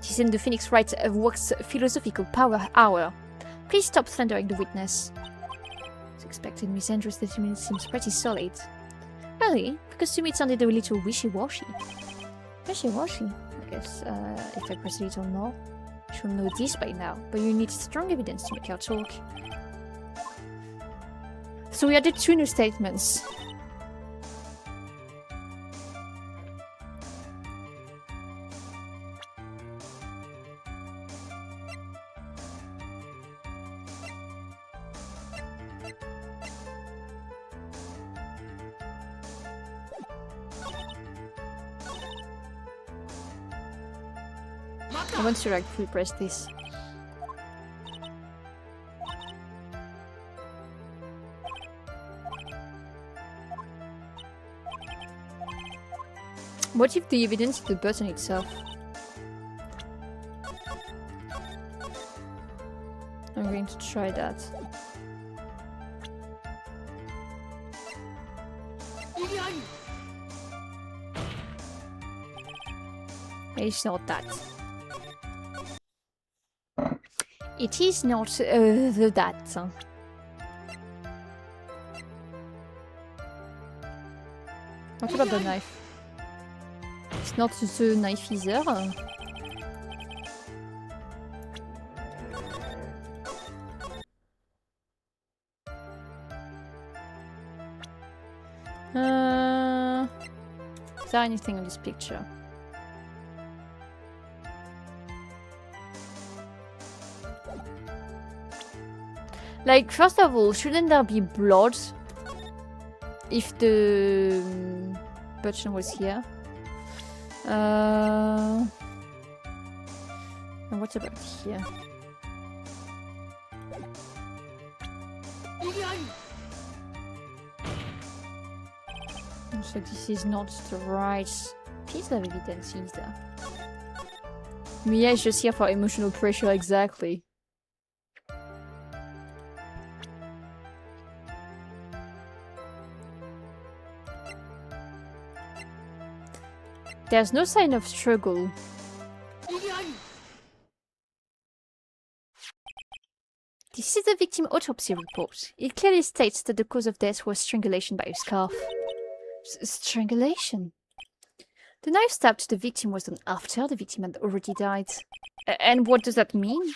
She's in the Phoenix Wright Works Philosophical Power Hour. Please stop thundering the witness. As expected, Miss Andrews' testimony seems pretty solid. Really? Because to me it sounded a little wishy-washy. Wishy-washy? I guess if I press a little more, she'll know this by now. But you need strong evidence to make her talk. So we added 2 new statements. I want to like free press this. What if the evidence is the button itself? I'm going to try that. It's not that. It is not that. What about the knife? It's not the knife either. Is there anything on this picture? Like, first of all, shouldn't there be blood if the button was here? And what about here? So this is not the right piece of evidence either. Mia is just here for emotional pressure, exactly. There's no sign of struggle. This is the victim autopsy report. It clearly states that the cause of death was strangulation by a scarf. Strangulation? The knife stab to the victim was done after the victim had already died. And what does that mean?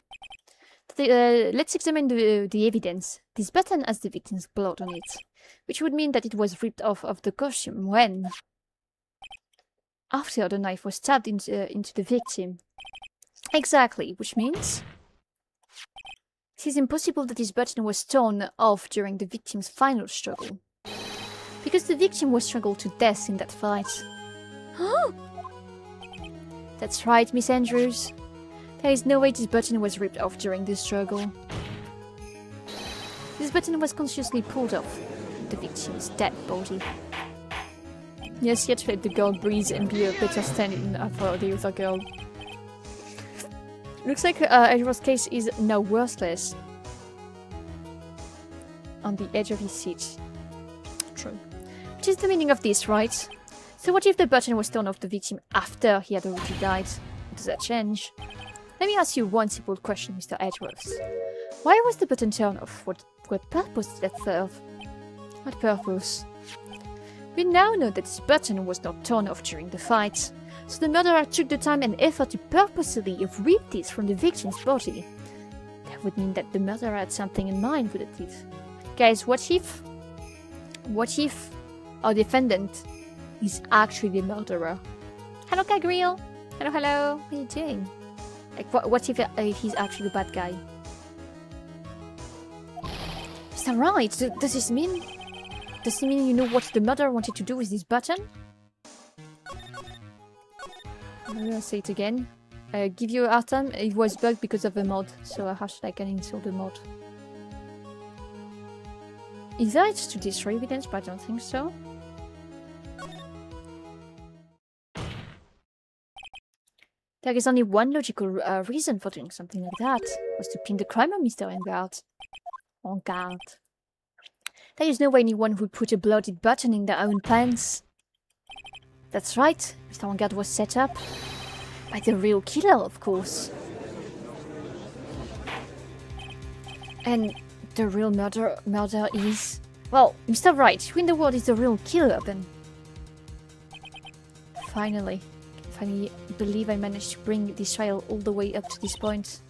Let's examine the evidence. This button has the victim's blood on it, which would mean that it was ripped off of the costume when? After the knife was stabbed into the victim. Exactly, which means it is impossible that this button was torn off during the victim's final struggle. Because the victim was strangled to death in that fight. That's right, Miss Andrews. There is no way this button was ripped off during this struggle. This button was consciously pulled off the victim's dead body. Yes, yet let the girl breathe and be a better stand-in for the other girl. Looks like Edward's case is now worthless. On the edge of his seat. True. Which is the meaning of this, right? So what if the button was torn off the victim after he had already died? Does that change? Let me ask you one simple question, Mr. Edgeworth. Why was the button turned off? What purpose did that serve? What purpose? We now know that this button was not torn off during the fight, so the murderer took the time and effort to purposely rip this from the victim's body. That would mean that the murderer had something in mind, wouldn't it? Guys, what if our defendant is actually the murderer? Hello, Gabriel. Hello, hello. What are you doing? Like, what if he's actually the bad guy? Is that right? Does this mean? Does it mean you know what the murderer wanted to do with this button? I'll say it again. Give you a hard time. It was bugged because of the mod, so how should I can install the mod? Either it's to destroy evidence, but I don't think so. There is only one logical reason for doing something like that, was to pin the crime on Mr. Engard. Engard. There is no way anyone would put a blooded button in their own pants. That's right, Mr. Engard was set up. By the real killer, of course. And the real murder is... Well, Mr. Wright, who in the world is the real killer, then? Finally believe I managed to bring this trial all the way up to this point.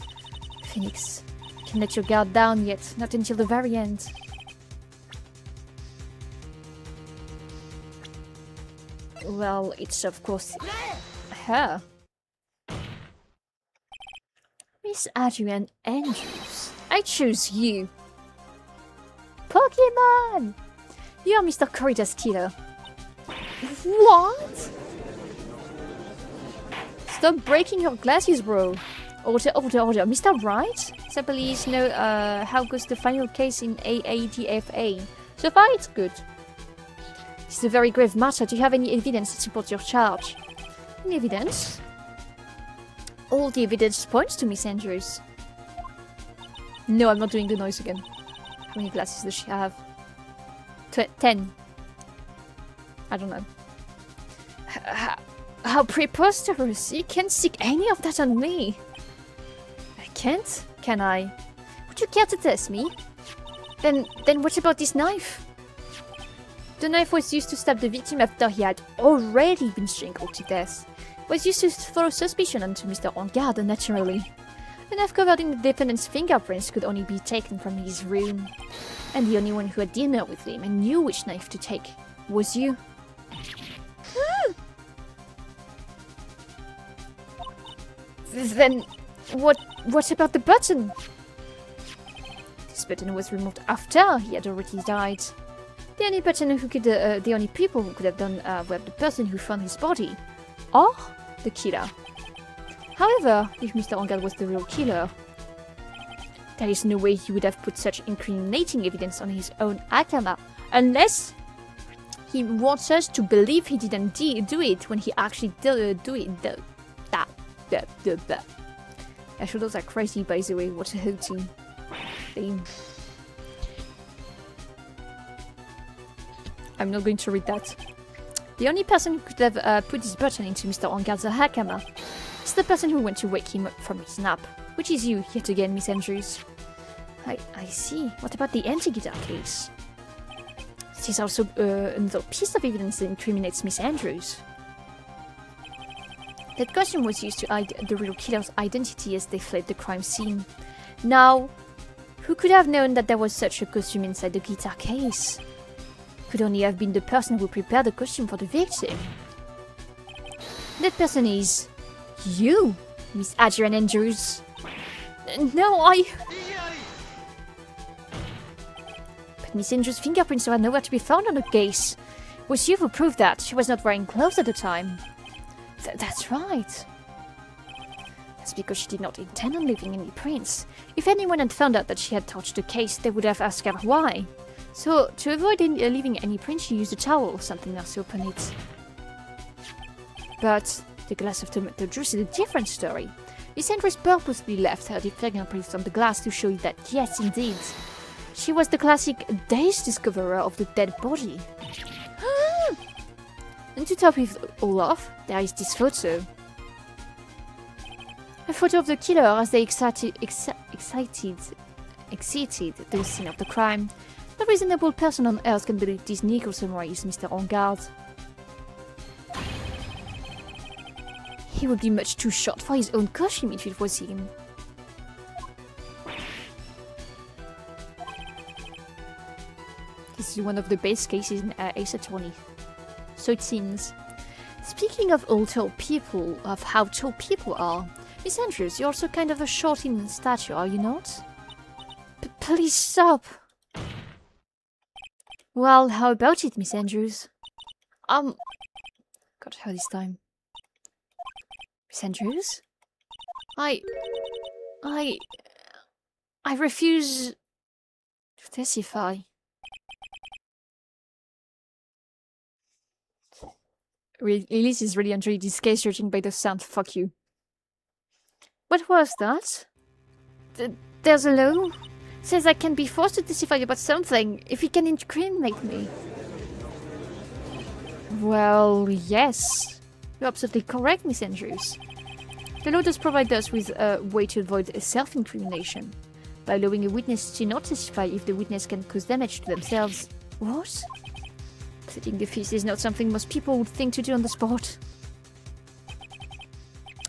Phoenix, you can't let your guard down yet, not until the very end. Well, it's of course her. Miss Adrienne Andrews. I choose you. Pokemon! You are Mr. Corrida's killer. What? Stop breaking your glasses, bro. Order. Mr. Wright? So please know how goes the final case in AADFA. So far, it's good. It's a very grave matter. Do you have any evidence that supports your charge? Any evidence? All the evidence points to Miss Andrews. No, I'm not doing the noise again. How many glasses does she have? 10. I don't know. How preposterous! You can't stick any of that on me! I can't? Can I? Would you care to test me? Then what about this knife? The knife was used to stab the victim after he had already been strangled to death. It was used to throw suspicion onto Mr. Engard, naturally. The knife covered in the defendant's fingerprints could only be taken from his room. And the only one who had dinner with him and knew which knife to take was you. Then, what about the button? This button was removed after he had already died. The only people who could have done were the person who found his body, or the killer. However, if Mr. Engard was the real killer, there is no way he would have put such incriminating evidence on his own Hakama, unless he wants us to believe he didn't do it when he actually did do it. Actually, those are crazy, by the way. What a hoagie thing. I'm not going to read that. The only person who could have put this button into Mr. Engard's Hakama is the person who went to wake him up from his nap, which is you, yet again, Miss Andrews. I see. What about the anti-guitar case? This is also another piece of evidence that incriminates Miss Andrews. That costume was used to hide the real killer's identity as they fled the crime scene. Now, who could have known that there was such a costume inside the guitar case? Could only have been the person who prepared the costume for the victim. That person is you, Miss Adrian Andrews. No, But Miss Andrews' fingerprints were nowhere to be found on the case. It was you who proved that. She was not wearing clothes at the time. That's right. That's because she did not intend on leaving any prints. If anyone had found out that she had touched the case, they would have asked her why. So, to avoid leaving any prints, she used a towel or something else to open it. But the glass of tomato juice is a different story. Miss Andrews purposely left her fingerprints on the glass to show you that, yes, indeed, she was the classic day's discoverer of the dead body. And to top it all off, there is this photo. A photo of the killer as they exited the scene of the crime. No reasonable person on earth can believe this Nico samurai is Mr. Engard. He would be much too short for his own costume if it was him. This is one of the best cases in Ace Attorney. So it seems. Speaking of tall people, of how tall people are, Miss Andrews, you're also kind of a short in stature, are you not? Please stop! Well, how about it, Miss Andrews? God, how this time? Miss Andrews? I refuse to testify. Elise is really enjoying this case, judging by the sound. Fuck you. What was that? There's a law. Says I can be forced to testify about something if it can incriminate me. Well, yes. You're absolutely correct, Miss Andrews. The law does provide us with a way to avoid self-incrimination, by allowing a witness to not testify if the witness can cause damage to themselves. What? Pleading the fifth is not something most people would think to do on the spot.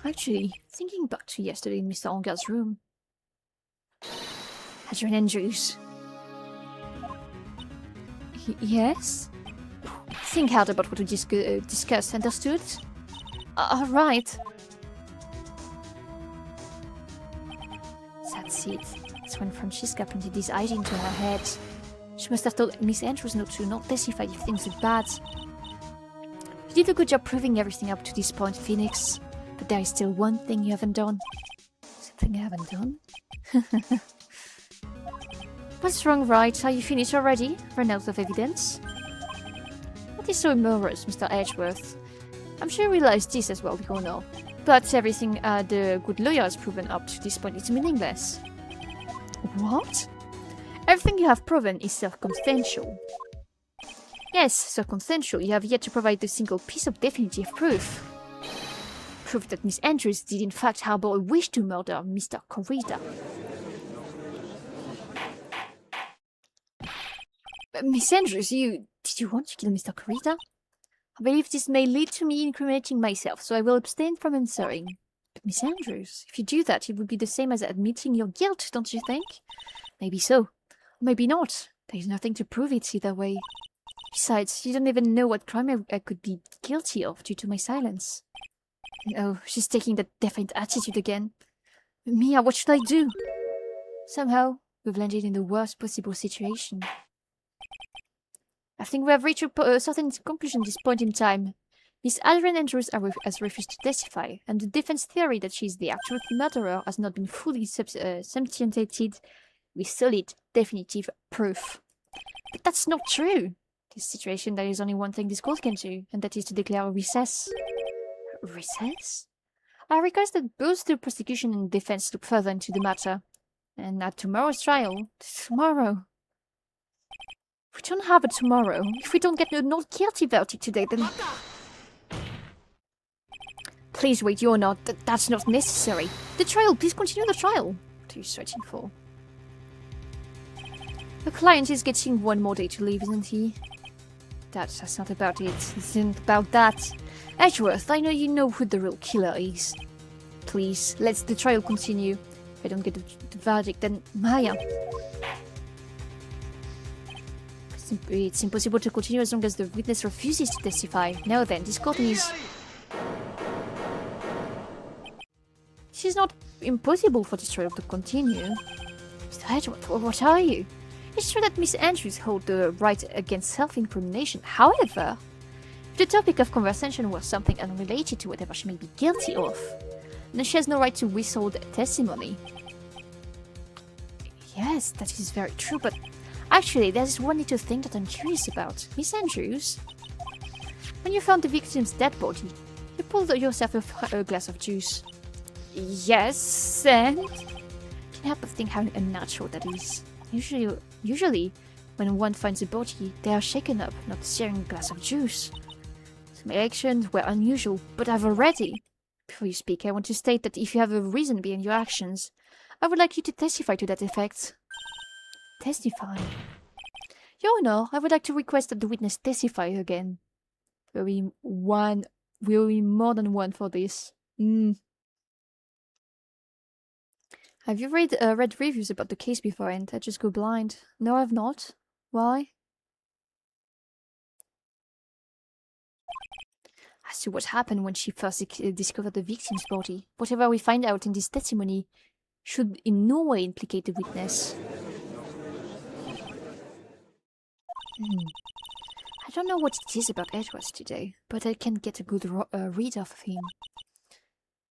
Actually, thinking back to yesterday in Mr. Engard's room. Adrian Andrews. Yes? Think hard about what we discussed, understood? Alright. That's it. That's when Francesca planted this idea into her head. She must have told Miss Andrews not testify if things look bad. You did a good job proving everything up to this point, Phoenix. But there is still one thing you haven't done. Something I haven't done? What's wrong, right? Are you finished already? Run out of evidence? It is so murderous, Mr. Edgeworth. I'm sure you realize this as well, Your Honor. But everything the good lawyer has proven up to this point is meaningless. What? Everything you have proven is circumstantial. Yes, circumstantial. You have yet to provide a single piece of definitive proof. Proof that Miss Andrews did in fact harbor a wish to murder Mr. Corrida. Miss Andrews, did you want to kill Mr. Corrida? I believe this may lead to me incriminating myself, so I will abstain from answering. But Miss Andrews, if you do that, it would be the same as admitting your guilt, don't you think? Maybe so. Maybe not. There is nothing to prove it either way. Besides, you don't even know what crime I could be guilty of due to my silence. Oh, she's taking that defiant attitude again. Mia, what should I do? Somehow, we've landed in the worst possible situation. I think we have reached a certain conclusion at this point in time. Miss Adrian Andrews has refused to testify, and the defense theory that she is the actual murderer has not been fully substantiated with solid, definitive proof. But that's not true. In this situation, there is only one thing this court can do, and that is to declare a recess. Recess? I request that both the prosecution and defense look further into the matter. And at tomorrow's trial, tomorrow. We don't have a tomorrow. If we don't get a not guilty verdict today, then... Please wait, you're not. That's not necessary. The trial, please continue the trial. What are you searching for? The client is getting one more day to leave, isn't he? That's not about it. It isn't about that. Edgeworth, I know you know who the real killer is. Please, let the trial continue. If I don't get the verdict, then Maya. It's impossible to continue as long as the witness refuses to testify. Now then, this court is... It is not impossible for this trial to continue. Mr. Edgeworth, what are you? It's true that Miss Andrews holds the right against self-incrimination. However, if the topic of conversation was something unrelated to whatever she may be guilty of, then she has no right to withhold testimony. Yes, that is very true, but actually, there's one little thing that I'm curious about. Miss Andrews, when you found the victim's dead body, you pulled yourself a glass of juice. Yes, and... Can't help but think how unnatural that is. Usually, when one finds a body, they are shaken up, not sharing a glass of juice. So my actions were unusual, but I've already... Before you speak, I want to state that if you have a reason behind your actions, I would like you to testify to that effect. Testify? Your Honor, I would like to request that the witness testify again. Will be more than one for this. Have you read reviews about the case beforehand? I just go blind. No, I've not. Why? As to what happened when she first discovered the victim's body, whatever we find out in this testimony should in no way implicate the witness. I don't know what it is about Edwards today, but I can't get a good read off of him.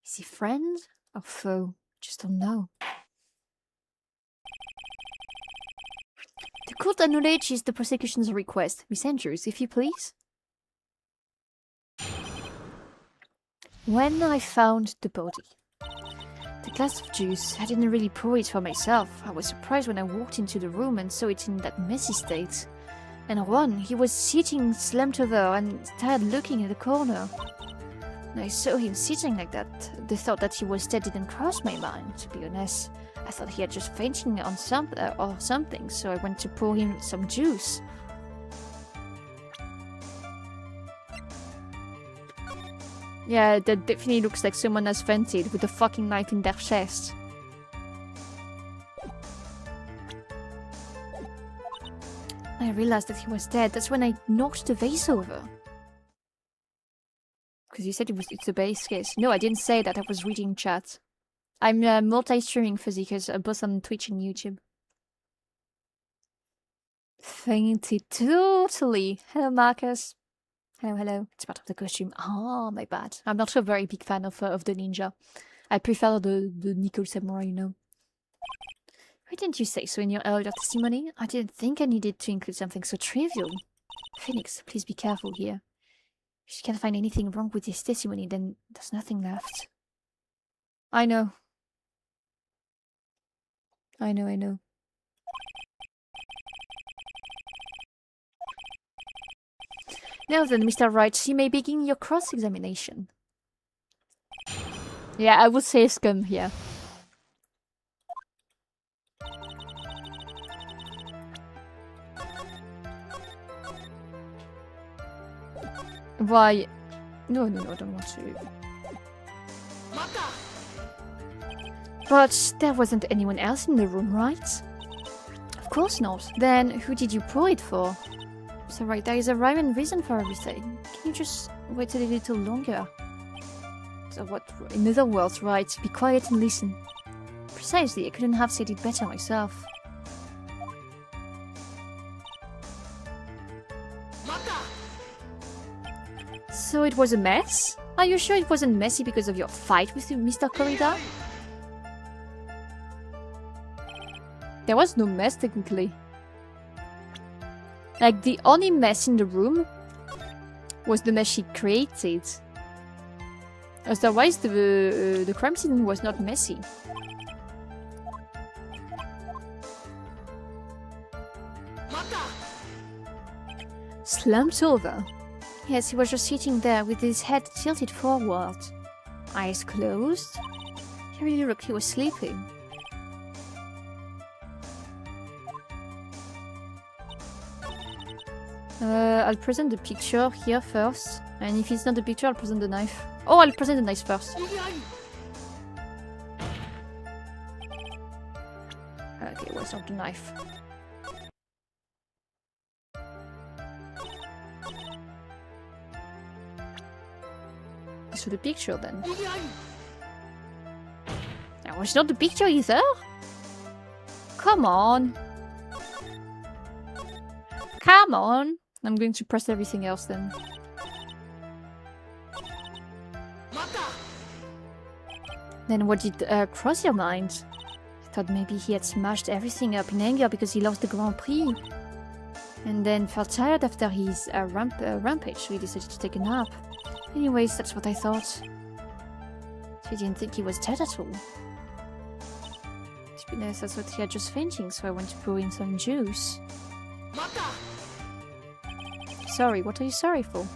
Is he friend or foe? Just don't know. The court acknowledges the prosecution's request. Miss Andrews, if you please. When I found the body, the glass of juice, I didn't really pour it for myself. I was surprised when I walked into the room and saw it in that messy state. And Ron, he was sitting slumped over and tired looking in the corner. When I saw him sitting like that, the thought that he was dead didn't cross my mind, to be honest. I thought he had just fainted on something, so I went to pour him some juice. Yeah, that definitely looks like someone has fainted with a fucking knife in their chest. I realized that he was dead. That's when I knocked the vase over. Because you said it's a base case. No, I didn't say that. I was reading chat. I'm multi-streaming Fuzzy because both on Twitch and YouTube. Fainted totally. Hello, Marcus. Hello. It's part of the costume. Oh, my bad. I'm not a very big fan of the ninja. I prefer the Nickel Samurai, you know. Why didn't you say so in your earlier testimony? I didn't think I needed to include something so trivial. Phoenix, please be careful here. If she can't find anything wrong with his testimony, then there's nothing left. I know. I know. Now then, Mr. Wright, you may begin your cross-examination. Yeah, I would say scum here. Why? No, I don't want to. But there wasn't anyone else in the room, right? Of course not. Then who did you pour it for? So right, there is a rhyme and reason for everything. Can you just wait a little longer? So what, in other words, right, be quiet and listen. Precisely, I couldn't have said it better myself. So it was a mess? Are you sure it wasn't messy because of your fight with Mr. Corrida? There was no mess, technically. Like, the only mess in the room was the mess she created. Otherwise, the crime scene was not messy. Slumped over. Yes, he was just sitting there with his head tilted forward. Eyes closed. He really looked he was sleeping. I'll present the picture here first. And if it's not the picture, I'll present the knife. Oh, I'll present the knife first. Okay, what's not the knife? So the picture then. That was not the picture either? Come on. Come on. I'm going to press everything else then. Then what did cross your mind? I thought maybe he had smashed everything up in anger because he lost the Grand Prix. And then felt tired after his rampage, so he decided to take a nap. Anyways, that's what I thought. So I didn't think he was dead at all. To be honest, I thought he had just fainting, so I went to pour in some juice. Sorry, what are you sorry for?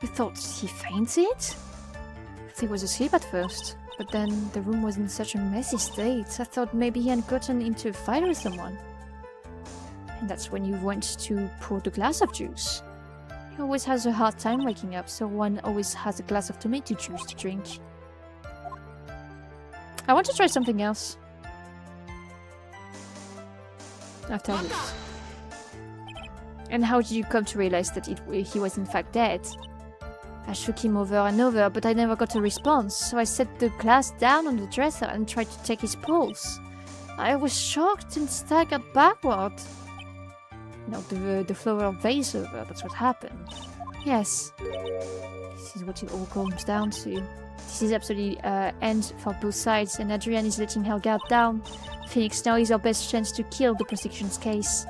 You thought he fainted? I thought he was asleep at first, but then the room was in such a messy state. I thought maybe he had gotten into a fight with someone. And that's when you went to pour the glass of juice. He always has a hard time waking up, so one always has a glass of tomato juice to drink. I want to try something else. After this. And how did you come to realize that he was in fact dead? I shook him over and over, but I never got a response, so I set the glass down on the dresser and tried to take his pulse. I was shocked and staggered backward. Knocked the flower vase over, that's what happened. Yes. This is what it all comes down to. This is absolutely end for both sides, and Adrian is letting her guard down. Phoenix now is our best chance to kill the prosecution's case.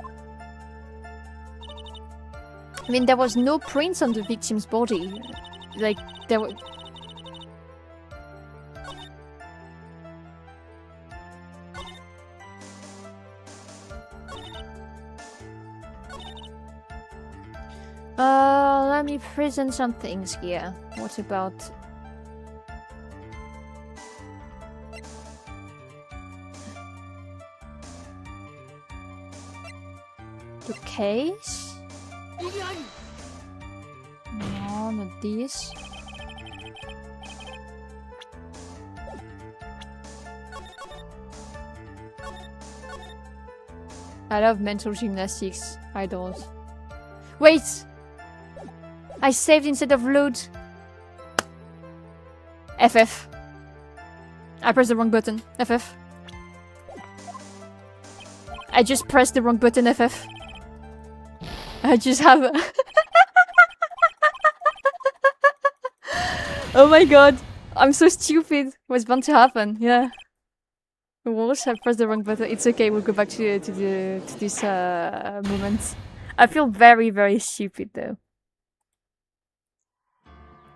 I mean, there was no prints on the victim's body. Like, there were... let me present some things here. What about... the case? No, not this. I love mental gymnastics. I don't. Wait! I saved instead of load. FF. I pressed the wrong button. FF. I just pressed the wrong button. FF. I just have a... Oh my god. I'm so stupid. What's bound to happen? Yeah. Whoosh, I pressed the wrong button. It's okay, we'll go back to this moment. I feel very, very stupid though.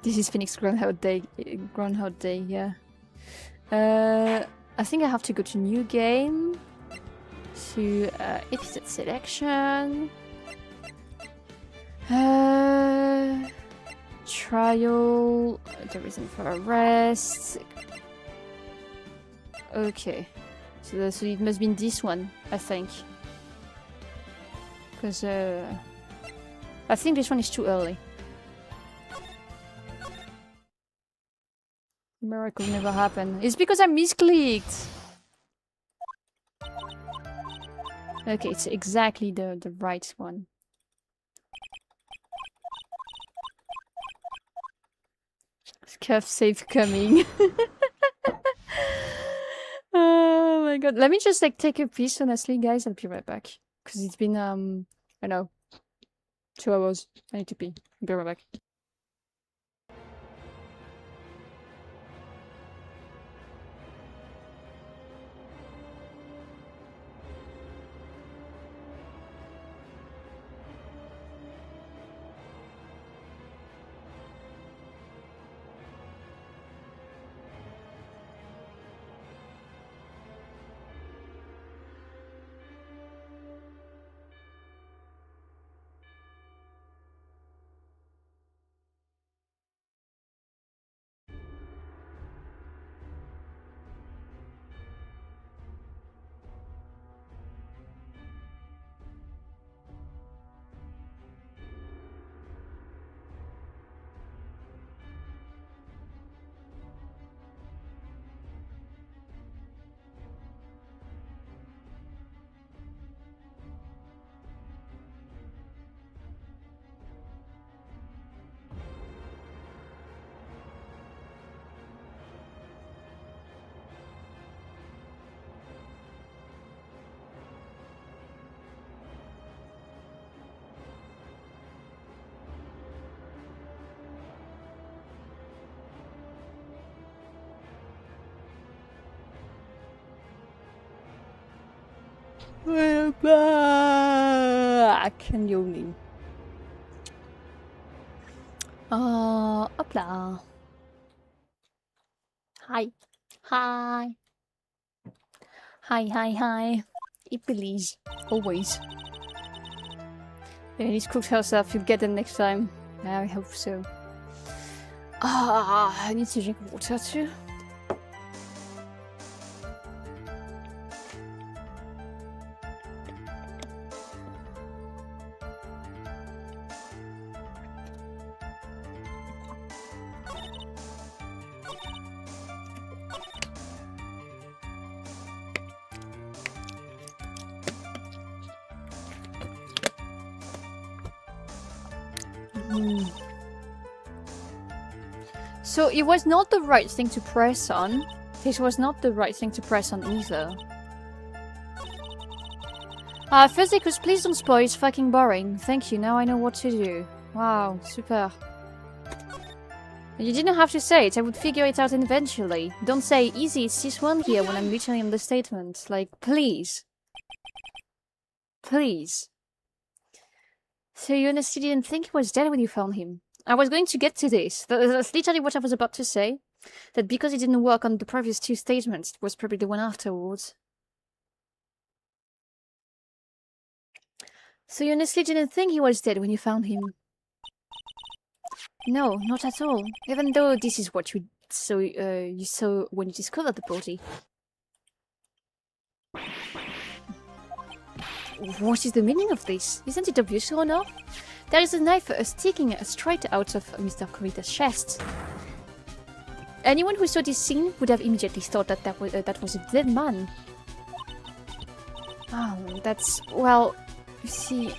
This is Phoenix Groundhog Day. Groundhog Day, yeah. I think I have to go to new game. To episode selection. Trial. The reason for arrest. Okay. So it must be in this one, I think. Because I think this one is too early. Miracle never happened. It's because I misclicked. Okay, it's exactly the right one. Scuff safe coming. Oh my god. Let me just like take a piece, honestly, guys. I'll be right back. Because it's been I know 2 hours. I need to pee. I'll be right back. We're back! And yawning. Hopla. Hi. Hi. Hi. Please. Always. Denise cooks herself. You'll get it next time. I hope so. I need to drink water too. So it was not the right thing to press on. This was not the right thing to press on either. First because please don't spoil, it's fucking boring. Thank you, now I know what to do. Wow, super. You didn't have to say it, I would figure it out eventually. Don't say, easy, it's this one here when I'm literally in the statement. Like, please. Please. So you honestly didn't think he was dead when you found him? I was going to get to this. That's literally what I was about to say. That because it didn't work on the previous 2 statements, it was probably the one afterwards. So you honestly didn't think he was dead when you found him? No, not at all. Even though this is what you saw when you discovered the body. What is the meaning of this? Isn't it obvious or no? There is a knife sticking straight out of Mr. Kurita's chest. Anyone who saw this scene would have immediately thought that that was a dead man. Oh, that's... well, you see...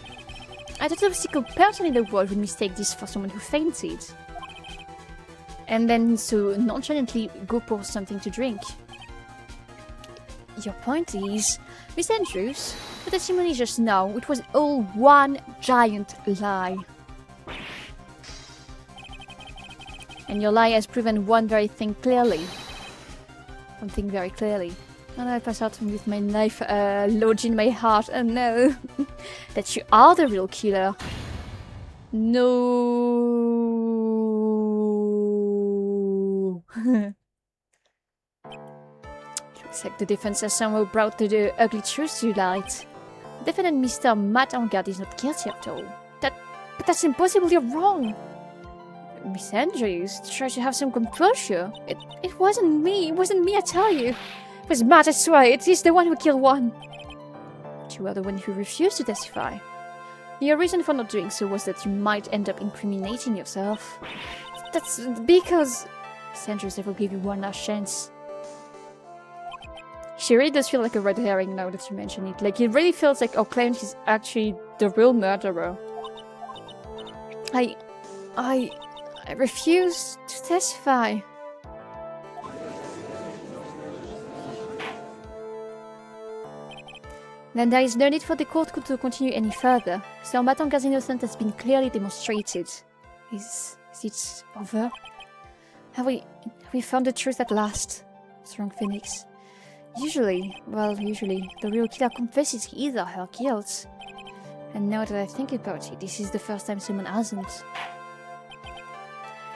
I don't know if a single person in the world would mistake this for someone who fainted. And then so nonchalantly go pour something to drink. Your point is, Miss Andrews, the testimony just now, it was all one giant lie. And your lie has proven one very thing clearly. One thing very clearly. And I pass out with my knife lodged in my heart. Oh no. that you are the real killer. No. Looks like the defense has somehow brought the ugly truth to light. Defendant Mr. Matt Angard is not guilty at all. But that's impossible, you're wrong. Miss Andrews, try to have some composure. It wasn't me, I tell you. It was Matt, I swear, it is the one who killed one. But you were the one who refused to testify. Your reason for not doing so was that you might end up incriminating yourself. That's because... Miss Andrews, I will give you one last chance. She really does feel like a red herring now that you mention it. Like, it really feels like our claim she's actually the real murderer. I refuse to testify. Then there is no need for the court to continue any further. Sir Matanga's innocence has been clearly demonstrated. Is it over? Have we found the truth at last? Strong Phoenix. Usually, the real killer confesses his or her guilt. And now that I think about it, this is the first time someone hasn't.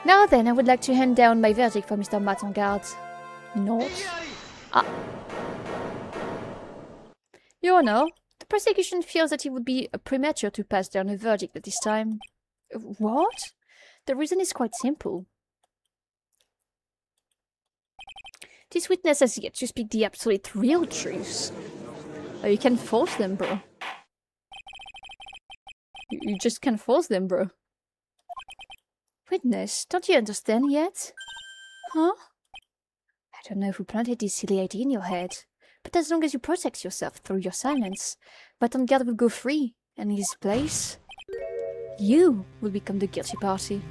Now then, I would like to hand down my verdict for Mr. Matt Angard. Not. Your Honor, the prosecution feels that it would be premature to pass down a verdict at this time. What? The reason is quite simple. This witness has yet to speak the absolute real truth. Oh, you can force them, bro. You just can't force them, bro. Witness, don't you understand yet? Huh? I don't know who planted this silly idea in your head, but as long as you protect yourself through your silence, Matt will go free, and in his place, you will become the guilty party.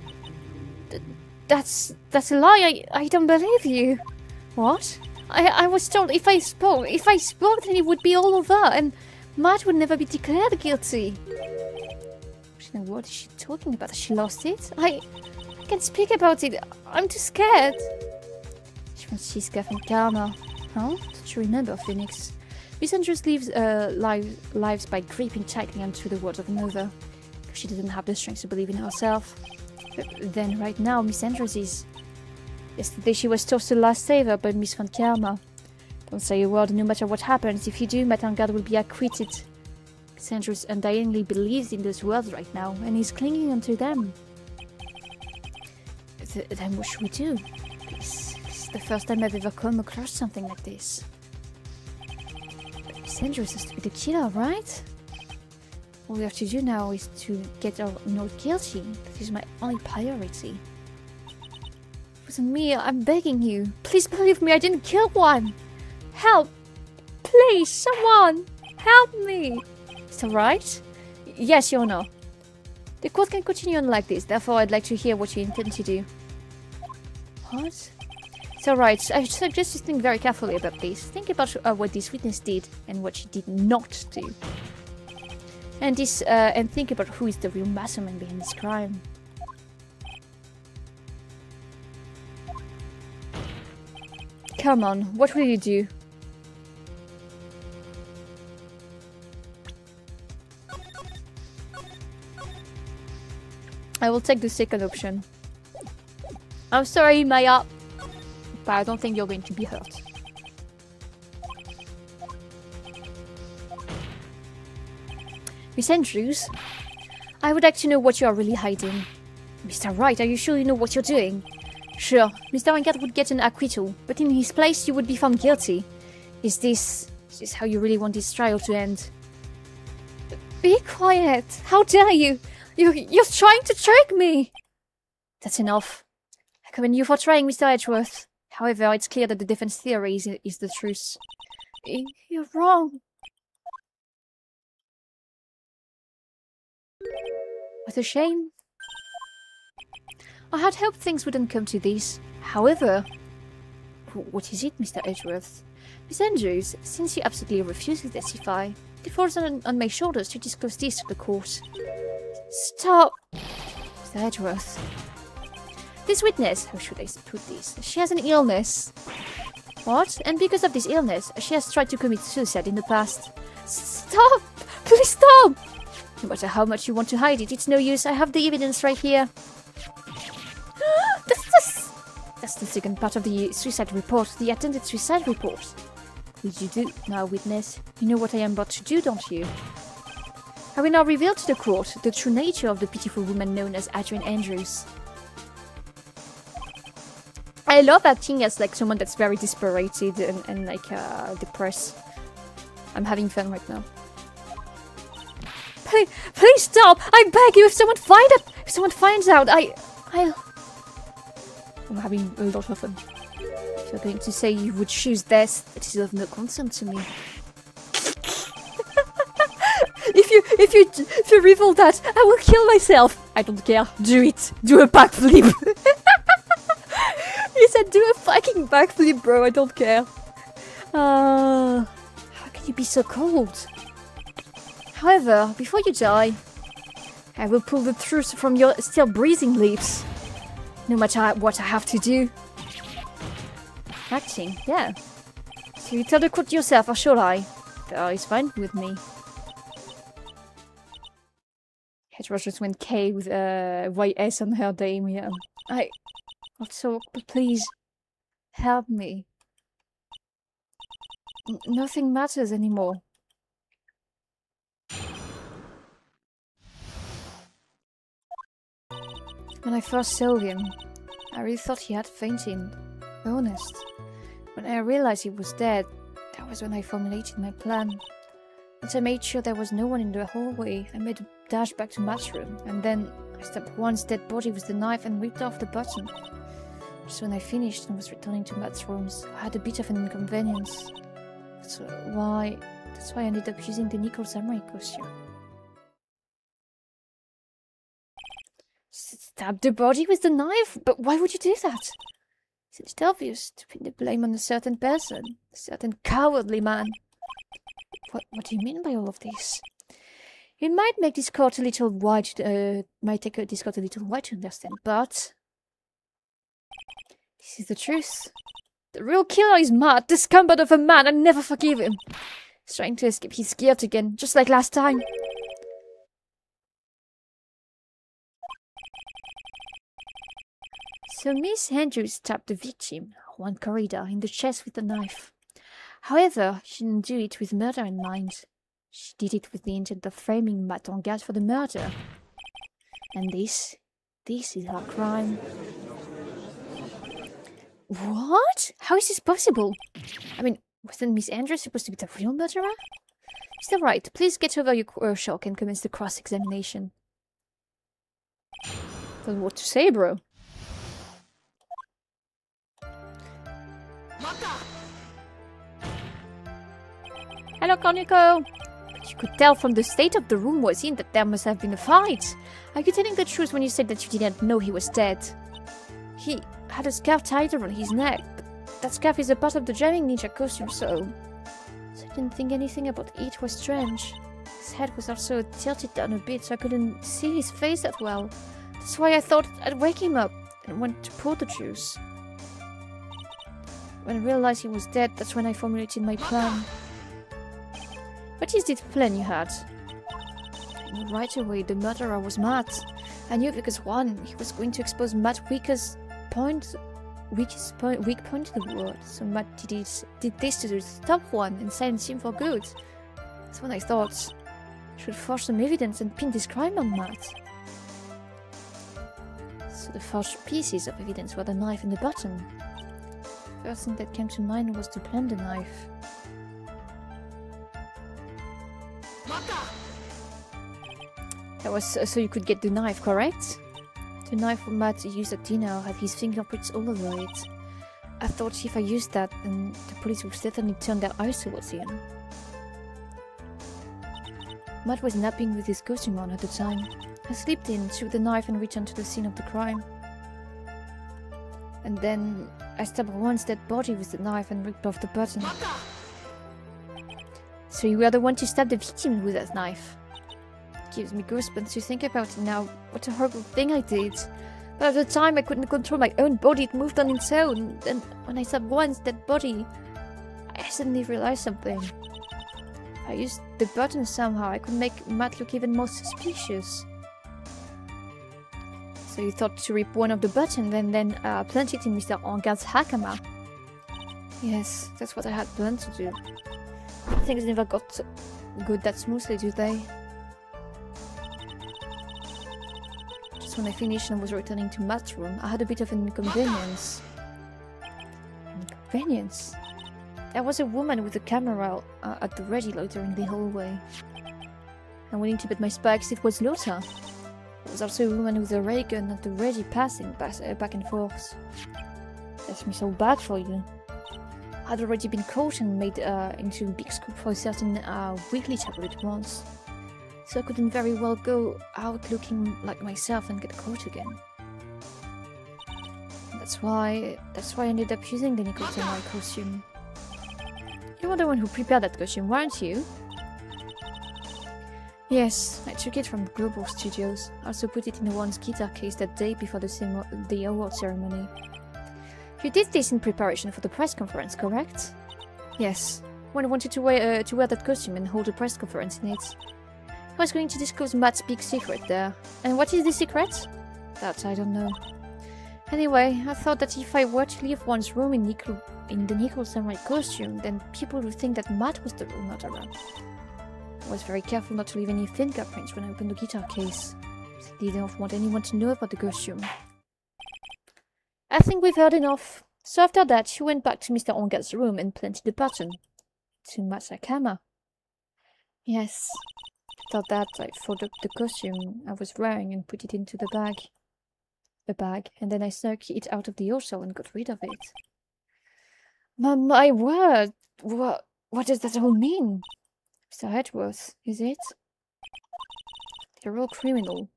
That's a lie. I don't believe you. What? I was told if I spoke, then it would be all over, and Matt would never be declared guilty. What is she talking about? Has she lost it? I can't speak about it. I'm too scared. Francisca from Karma. Huh? Don't you remember, Phoenix? Miss Andrews lives by gripping tightly onto the words of another. She doesn't have the strength to believe in herself. Then right now, Miss Andrews is... Yesterday she was tossed to the last saver by Miss Van Karma. Don't say a word, no matter what happens. If you do, Matt Angard will be acquitted. Miss Andrews undyingly believes in those words right now, and is clinging onto them. Then what should we do? This is the first time I've ever come across something like this. Miss Andrews has to be the killer, right? All we have to do now is to get her not guilty. That is my only priority. It wasn't me, I'm begging you. Please believe me, I didn't kill one. Help! Please, someone! Help me! Is that right? Yes, Your Honor. The court can continue on like this, therefore I'd like to hear what you intend to do. What? It's alright, I suggest you think very carefully about this. Think about what this witness did and what she did not do. And think about who is the real mastermind behind this crime. Come on, what will you do? I will take the second option. I'm sorry, Maya, but I don't think you're going to be hurt. Miss Andrews, I would like to know what you are really hiding. Mr. Wright, are you sure you know what you're doing? Sure, Mr. Angard would get an acquittal, but in his place you would be found guilty. Is this how you really want this trial to end? Be quiet! How dare you! You're trying to trick me! That's enough. I commend you for trying, Mr. Edgeworth. However, it's clear that the defense theory is the truth. You're wrong. What a shame. I had hoped things wouldn't come to this. However... What is it, Mr. Edgeworth? Miss Andrews, since you absolutely refuse to testify, it falls on my shoulders to disclose this to the court. Stop! Mr. Edgeworth. This witness, how should I put this? She has an illness. What? And because of this illness, she has tried to commit suicide in the past. Stop! Please stop! No matter how much you want to hide it, it's no use. I have the evidence right here. That's the second part of the suicide report, the attempted suicide report. What did you do now, witness? You know what I am about to do, don't you? I will now reveal to the court the true nature of the pitiful woman known as Adrian Andrews. I love acting as like someone that's very dispirited and like depressed. I'm having fun right now. Please stop! I beg you! If someone finds out, I'm having a lot of fun. If you're going to say you would choose death, it is of no concern to me. If you reveal that, I will kill myself. I don't care. Do it. Do a backflip. He said, do a fucking backflip, bro. I don't care. How can you be so cold? However, before you die, I will pull the truth from your still breathing lips. No matter what I have to do. Acting, yeah. So you tell the court yourself, or shall I? It's fine with me. Hedgerow just went K with YS on her name, yeah. Also, but please, help me. Nothing matters anymore. When I first saw him, I really thought he had fainted. Honest. When I realized he was dead, that was when I formulated my plan. Once I made sure there was no one in the hallway, I made a dash back to Matt's room, and then I stabbed Juan's dead body with the knife and ripped off the button. So when I finished and was returning to Matt's rooms, I had a bit of an inconvenience. That's why I ended up using the Nicole Samurai costume. Stab the body with the knife? But why would you do that? Isn't it obvious to pin the blame on a certain person? A certain cowardly man? What do you mean by all of this? It might make this court a little wide, might take this court a little wide to understand, but this is the truth. The real killer is Matt, the scumbag of a man. I never forgive him. He's trying to escape his guilt again, just like last time. So Miss Andrews stabbed the victim, Juan Corrida, in the chest with a knife. However, she didn't do it with murder in mind. She did it with the intent of framing Matt en garde for the murder. And this is her crime. What? How is this possible? I mean, wasn't Miss Andrews supposed to be the real murderer? Mr. Wright, please get over your shock and commence the cross-examination. Don't know what to say, bro. Hello, Koniko! But you could tell from the state of the room was in that there must have been a fight. Are you telling the truth when you said that you didn't know he was dead? He had a scarf tied around his neck, but that scarf is a part of the jamming ninja costume, so I didn't think anything about it was strange. His head was also tilted down a bit, so I couldn't see his face that well. That's why I thought I'd wake him up and went to pour the juice. When I realized he was dead, that's when I formulated my plan. What is this plan you had? I knew right away the murderer was Matt. I knew because one, he was going to expose Matt's weak point to the world. So Matt did this to stop one and silence him for good. That's when I thought I should forge some evidence and pin this crime on Matt. So the forged pieces of evidence were the knife and the button. The first thing that came to mind was to plant the knife. That was so you could get the knife, correct? The knife Matt used at dinner had his fingerprints all over it. I thought if I used that, then the police would certainly turn their eyes towards him. Matt was napping with his costume on at the time. I slipped in, took the knife and returned to the scene of the crime. And then I stabbed Juan's dead body with the knife and ripped off the button. So you were the one to stab the victim with that knife. It gives me goosebumps to think about it now. What a horrible thing I did. But at the time I couldn't control my own body, it moved on its own. And when I stabbed Juan's dead body, I suddenly realized something. If I used the button somehow, I could make Matt look even more suspicious. So you thought to rip one of the buttons and then plunge it in Mr. Angard's hakama? Yes, that's what I had planned to do. Things never got good that smoothly, do they? Just when I finished and was returning to Matt's room, I had a bit of an inconvenience. Inconvenience? There was a woman with a camera at the ready loitering the hallway. And willing to bet my spikes it was Lotta. There was also a woman with a ray gun at the ready passing back and forth. That's me so bad for you. I'd already been caught and made into a big scoop for a certain weekly tabloid once. So I couldn't very well go out looking like myself and get caught again. That's why I ended up using the nickel samurai costume. You were the one who prepared that costume, weren't you? Yes, I took it from Global Studios. I also put it in one's guitar case that day before the award ceremony. You did this in preparation for the press conference, correct? Yes. One wanted to wear that costume and hold a press conference in it. I was going to disclose Matt's big secret there. And what is the secret? That I don't know. Anyway, I thought that if I were to leave one's room in the nickel samurai costume, then people would think that Matt was the real murderer. I was very careful not to leave any fingerprints when I opened the guitar case. I didn't want anyone to know about the costume. I think we've heard enough. So after that, she went back to Mr. Angard's room and planted the button. To Matt's hakama. Yes. After that, I folded up the costume I was wearing and put it into the bag. A bag, and then I snuck it out of the hostel and got rid of it. My word! What does that all mean? Mr. Edgeworth, is it? The real criminal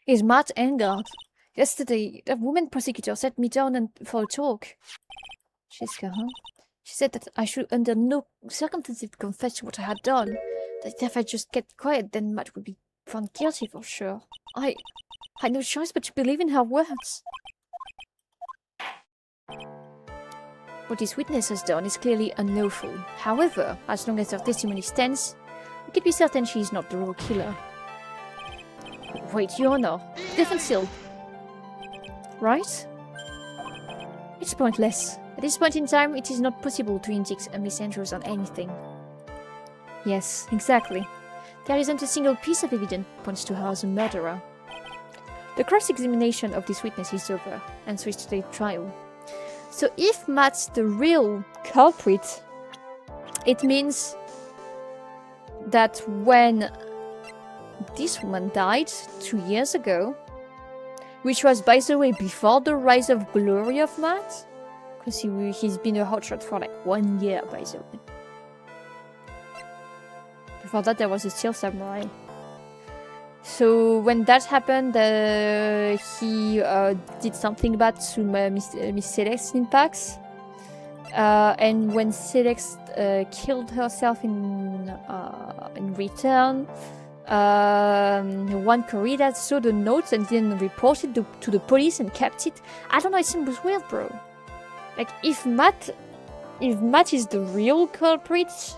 is Matt Angard. Yesterday, that woman prosecutor sat me down for a talk. Jessica, huh? She said that I should under no circumstances confess to what I had done. That if I just kept quiet, then Matt would be found guilty for sure. I had no choice but to believe in her words. What this witness has done is clearly unlawful. However, as long as her testimony stands, we can be certain she is not the real killer. Wait, Your Honor. Different still. Right? It's pointless. At this point in time, it is not possible to indict Miss Andrews on anything. Yes, exactly. There isn't a single piece of evidence points to her as a murderer. The cross-examination of this witness is over, and so is today's trial. So if Matt's the real culprit, it means that when this woman died 2 years ago, which was, by the way, before the rise of glory of Matt, because he's been a hotshot for like 1 year, by the way. Before that, there was a Steel Samurai. So when that happened, he did something bad to Miss Celeste in PAX. And when Celeste killed herself in return, one corrida saw the notes and then reported to the police and kept it. I don't know, it seems weird, bro. Like, if Matt is the real culprit,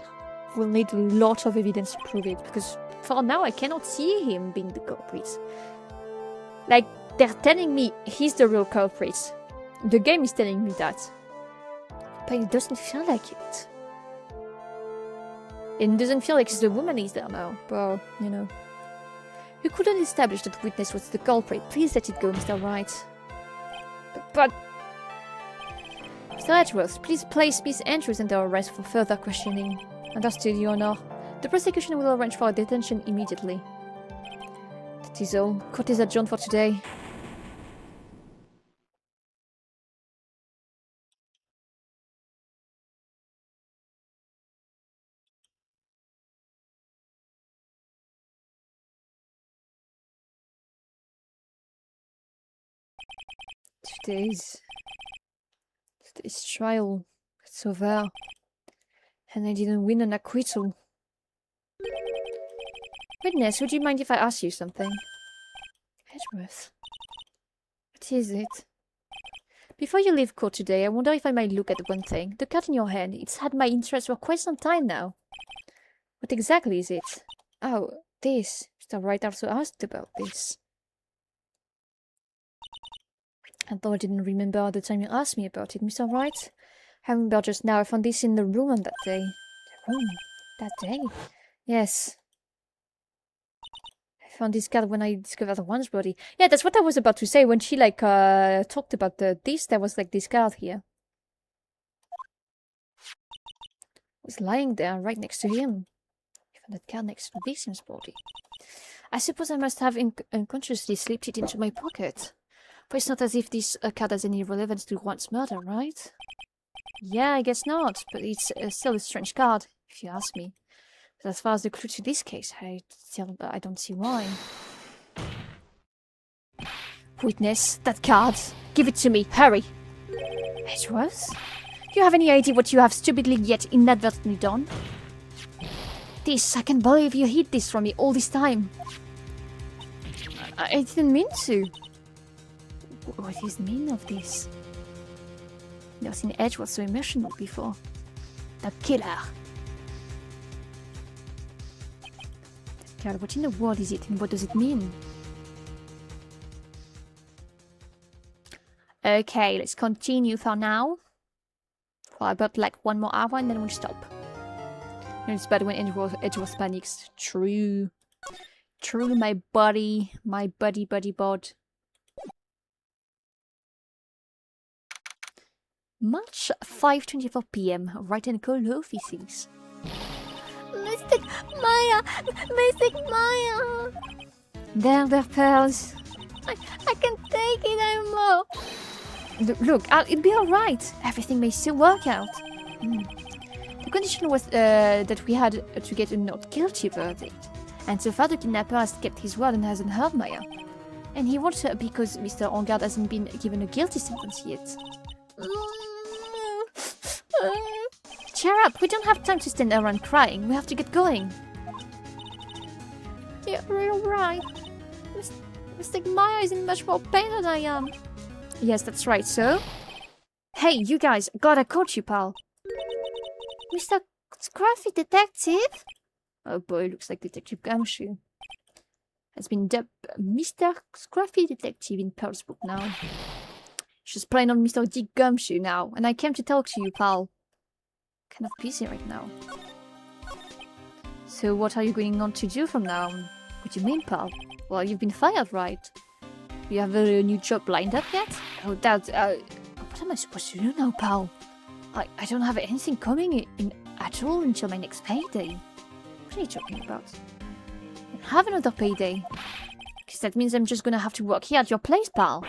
we'll need a lot of evidence to prove it, because for now I cannot see him being the culprit. Like, they're telling me he's the real culprit. The game is telling me that. But it doesn't feel like it. It doesn't feel like the woman is there now, but, you know. You couldn't establish that the witness was the culprit. Please let it go, Mr. Wright. But... Mr. Edgeworth, please place Miss Andrews under arrest for further questioning. Understood, Your Honor. The prosecution will arrange for a detention immediately. That is all. Court is adjourned for today. Today's trial. It's over. And I didn't win an acquittal. Witness, would you mind if I ask you something? Edgeworth. What is it? Before you leave court today, I wonder if I might look at one thing. The card in your hand. It's had my interest for quite some time now. What exactly is it? Oh, this. Mr. Wright also asked about this. Although I didn't remember the time you asked me about it, Mr. Wright. I remember just now I found this in the room on that day. The room? That day? Yes. I found this card when I discovered Juan's body. Yeah, that's what I was about to say. When she, like, talked about this, there was, like, this card here. It was lying there, right next to him. I found that card next to the victim's body. I suppose I must have unconsciously slipped it into my pocket. But it's not as if this card has any relevance to Juan's murder, right? Yeah, I guess not, but it's still a strange card, if you ask me. But as far as the clue to this case, I don't see why. Witness, that card. Give it to me, hurry! It was? Do you have any idea what you have stupidly yet inadvertently done? This, I can't believe you hid this from me all this time. I didn't mean to. What is the meaning of this? Never seen Edgeworth so emotional before. The killer. God, what in the world is it and what does it mean? Okay, let's continue for now. For about like 1 more hour and then we'll stop. And it's bad when Edgeworth panics. True. True, my buddy. My buddy bod. March 5:24 p.m. Right and cold offices. Mystic Maya! Mystic Maya! There, pearls. I can't take it anymore. Look, it'll be alright. Everything may still work out. The condition was that we had to get a not guilty verdict. And so far the kidnapper has kept his word and hasn't hurt Maya. And he wants her because Mr. Engard hasn't been given a guilty sentence yet. Cheer up, we don't have time to stand around crying. We have to get going. You're right. Mr. Maya is in much more pain than I am. Yes, that's right, so? Hey, you guys, God, I caught you, pal. Mr. Scruffy Detective? Oh boy, looks like Detective Gumshoe has been dubbed Mr. Scruffy Detective in Pearl's book now. She's playing on Mr. Dick Gumshoe now, and I came to talk to you, pal. Kind of busy right now. So what are you going on to do from now on? What do you mean, pal? Well, you've been fired, right? You have a new job lined up yet? Oh, Dad, what am I supposed to do now, pal? I don't have anything coming in at all until my next payday. What are you talking about? I have another payday. Because that means I'm just gonna have to work here at your place, pal.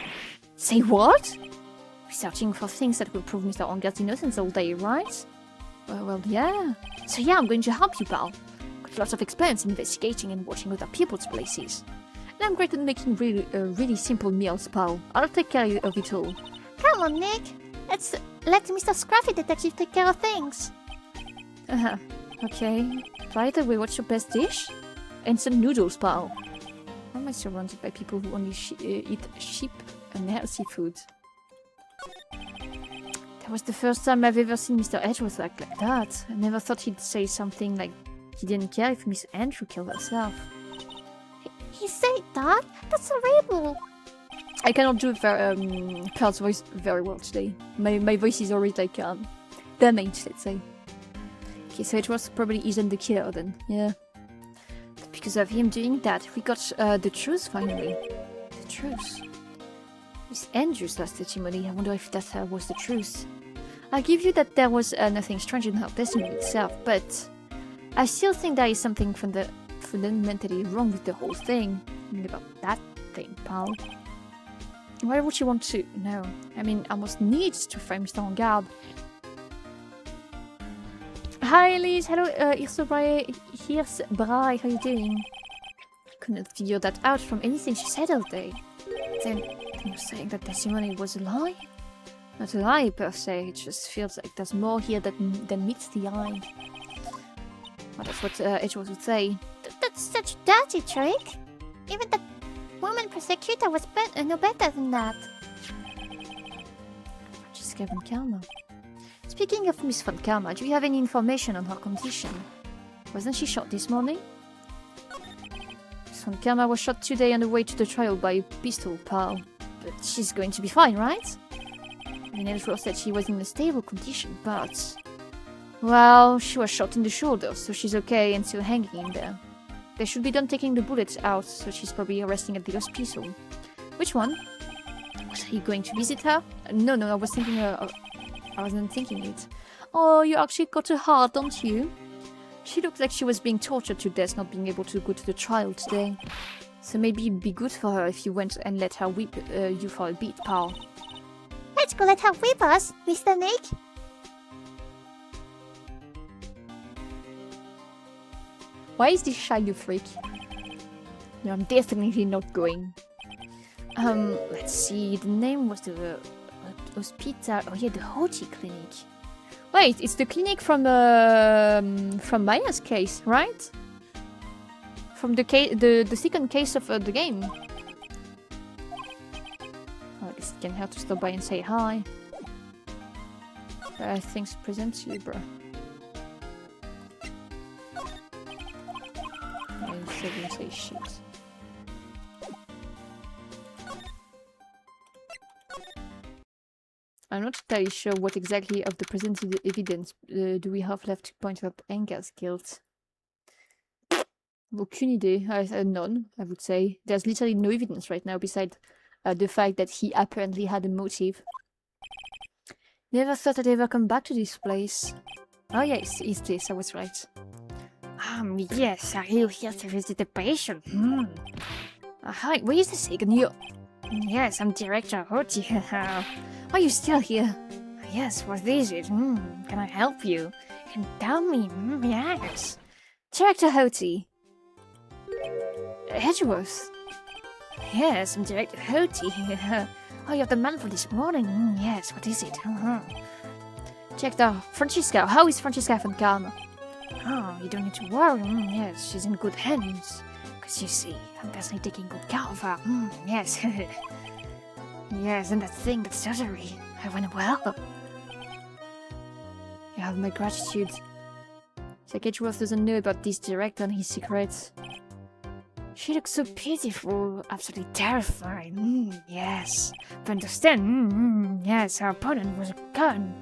Say what? We're searching for things that will prove Mr. Engard's innocence all day, right? Well, yeah. So yeah, I'm going to help you, pal. Got lots of experience investigating and watching other people's places. And I'm great at making really simple meals, pal. I'll take care of it all. Come on, Nick. Let's let Mr. Scruffy Detective take care of things. Okay. By the way, what's your best dish? Instant noodles, pal. Why am I surrounded by people who only eat cheap and healthy food? That was the first time I've ever seen Mr. Edgeworth act like that. I never thought he'd say something like he didn't care if Miss Andrew killed herself. He said that? That's horrible. I cannot do Pearl's voice very well today. My voice is already like damaged, let's say. Okay, so Edgeworth probably isn't the killer then, yeah. But because of him doing that, we got the truth finally. The truth. Miss Andrew's last testimony, I wonder if that was the truth. I'll give you that there was nothing strange in her testimony itself, but I still think there is something fundamentally wrong with the whole thing. I mean, about that thing, pal. Why would you want to know? I mean, I almost need to find Mr. Engard. Hi, Elise. Hello, here's Bri. How you doing? I couldn't figure that out from anything she said all day. Then you're saying that testimony was a lie? Not a lie per se. It just feels like there's more here than meets the eye. Well, that's what Edgeworth would say. That's such a dirty trick. Even the woman prosecutor was no better than that. Francesca Von Karma. Speaking of Miss Von Karma, do you have any information on her condition? Wasn't she shot this morning? Son Karma was shot today on the way to the trial by a pistol, pal. But she's going to be fine, right? The Edgeworth said she was in a stable condition, but... Well, she was shot in the shoulder, so she's okay and still hanging in there. They should be done taking the bullets out, so she's probably resting at the hospital. Which one? Are you going to visit her? No, I was thinking... I wasn't thinking it. Oh, you actually got her heart, don't you? She looked like she was being tortured to death not being able to go to the trial today. So maybe it'd be good for her if you went and let her whip you for a bit, pal. Let's go let her whip us, Mr. Nick. Why is this shy, you freak? No, I'm definitely not going. Let's see. The name was the hospital. Oh yeah, the Hoti Clinic. Wait, it's the clinic from Maya's case, right? From the second case of the game. Oh, I guess I can have to stop by and say hi. Thanks, present to you, bro. I didn't say shit. I'm not entirely sure what exactly of the presented evidence do we have left to point out Anga's guilt. Aucune idée. None, I would say. There's literally no evidence right now besides the fact that he apparently had a motive. Never thought I'd ever come back to this place. Oh yes, it's this, I was right. Yes, are you here to visit the patient? Hi, wait a second, you... Yes, I'm Director Hoti. Are you still here? Yes, what is it? Can I help you? Can tell me? Yes. Director Hoti. Edgeworth. Yes, I'm Director Hoti. Oh, you're the man for this morning? Yes, what is it? Director Francesca. How is Francesca von Karma? Oh, you don't need to worry. Yes, she's in good hands. Because you see, I'm definitely taking good care of her. Yes. Yes, and that thing, that surgery, it went well. You have my gratitude. Jack Edgeworth doesn't know about this director and his secrets. She looks so beautiful, absolutely terrifying. Yes. But understand, yes, her opponent was a gun.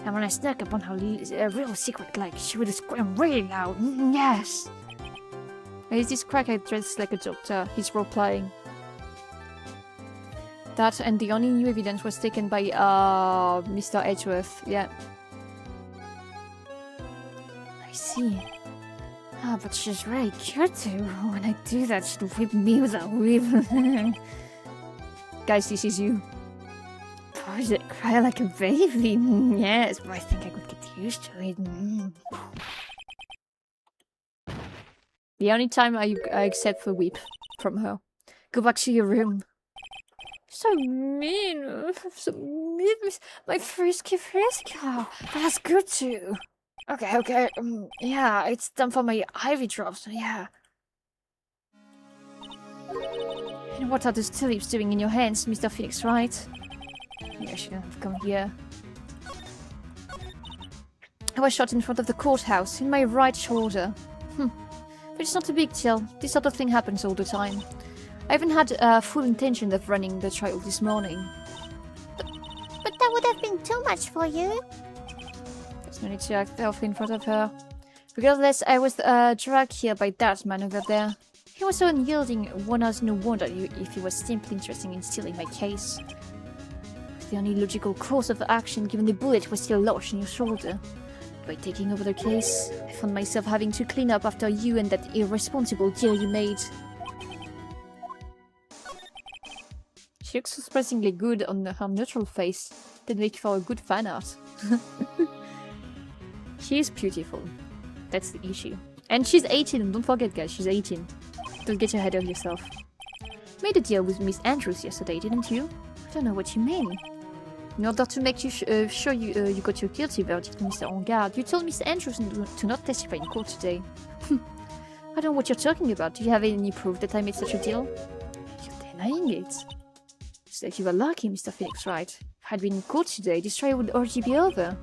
And when I snuck upon her real secret, like, she would scream really loud. Yes. Is this crackhead dressed like a doctor? He's role-playing. That and the only new evidence was taken by Mr. Edgeworth. Yeah. I see. Ah, but she's really cute too. When I do that, she'll whip me with a whip. Guys, this is you. Boy, did I cry like a baby. Yes, but I think I could get used to it. The only time I accept the whip from her. Go back to your room. So mean. So mean. My frisky. But that's good too. Okay. Yeah, it's time for my ivy drops. Yeah. And what are those tulips doing in your hands, Mr. Phoenix, right? Yeah, I shouldn't have come here. I was shot in front of the courthouse, in my right shoulder. But it's not a big deal. This sort of thing happens all the time. I haven't had full intention of running the trial this morning. But that would have been too much for you. There's no need to act off in front of her. Regardless, I was dragged here by that man over there. He was so unyielding, one has no wonder if he was simply interested in stealing my case. The only logical course of action given the bullet was still lodged in your shoulder. By taking over the case, I found myself having to clean up after you and that irresponsible deal you made. She looks surprisingly good on her neutral face. That'd make for a good fan art. She is beautiful. That's the issue. And she's 18, don't forget guys, she's 18. Don't get ahead of yourself. Made a deal with Miss Andrews yesterday, didn't you? I don't know what you mean. In order to make you sure you got your guilty verdict, Mr. Engard, you told Miss Andrews to not testify in court today. I don't know what you're talking about. Do you have any proof that I made such a deal? You're denying it. It's like you were lucky, Mr. Phoenix, right? If I had been in court today, this trial would already be over.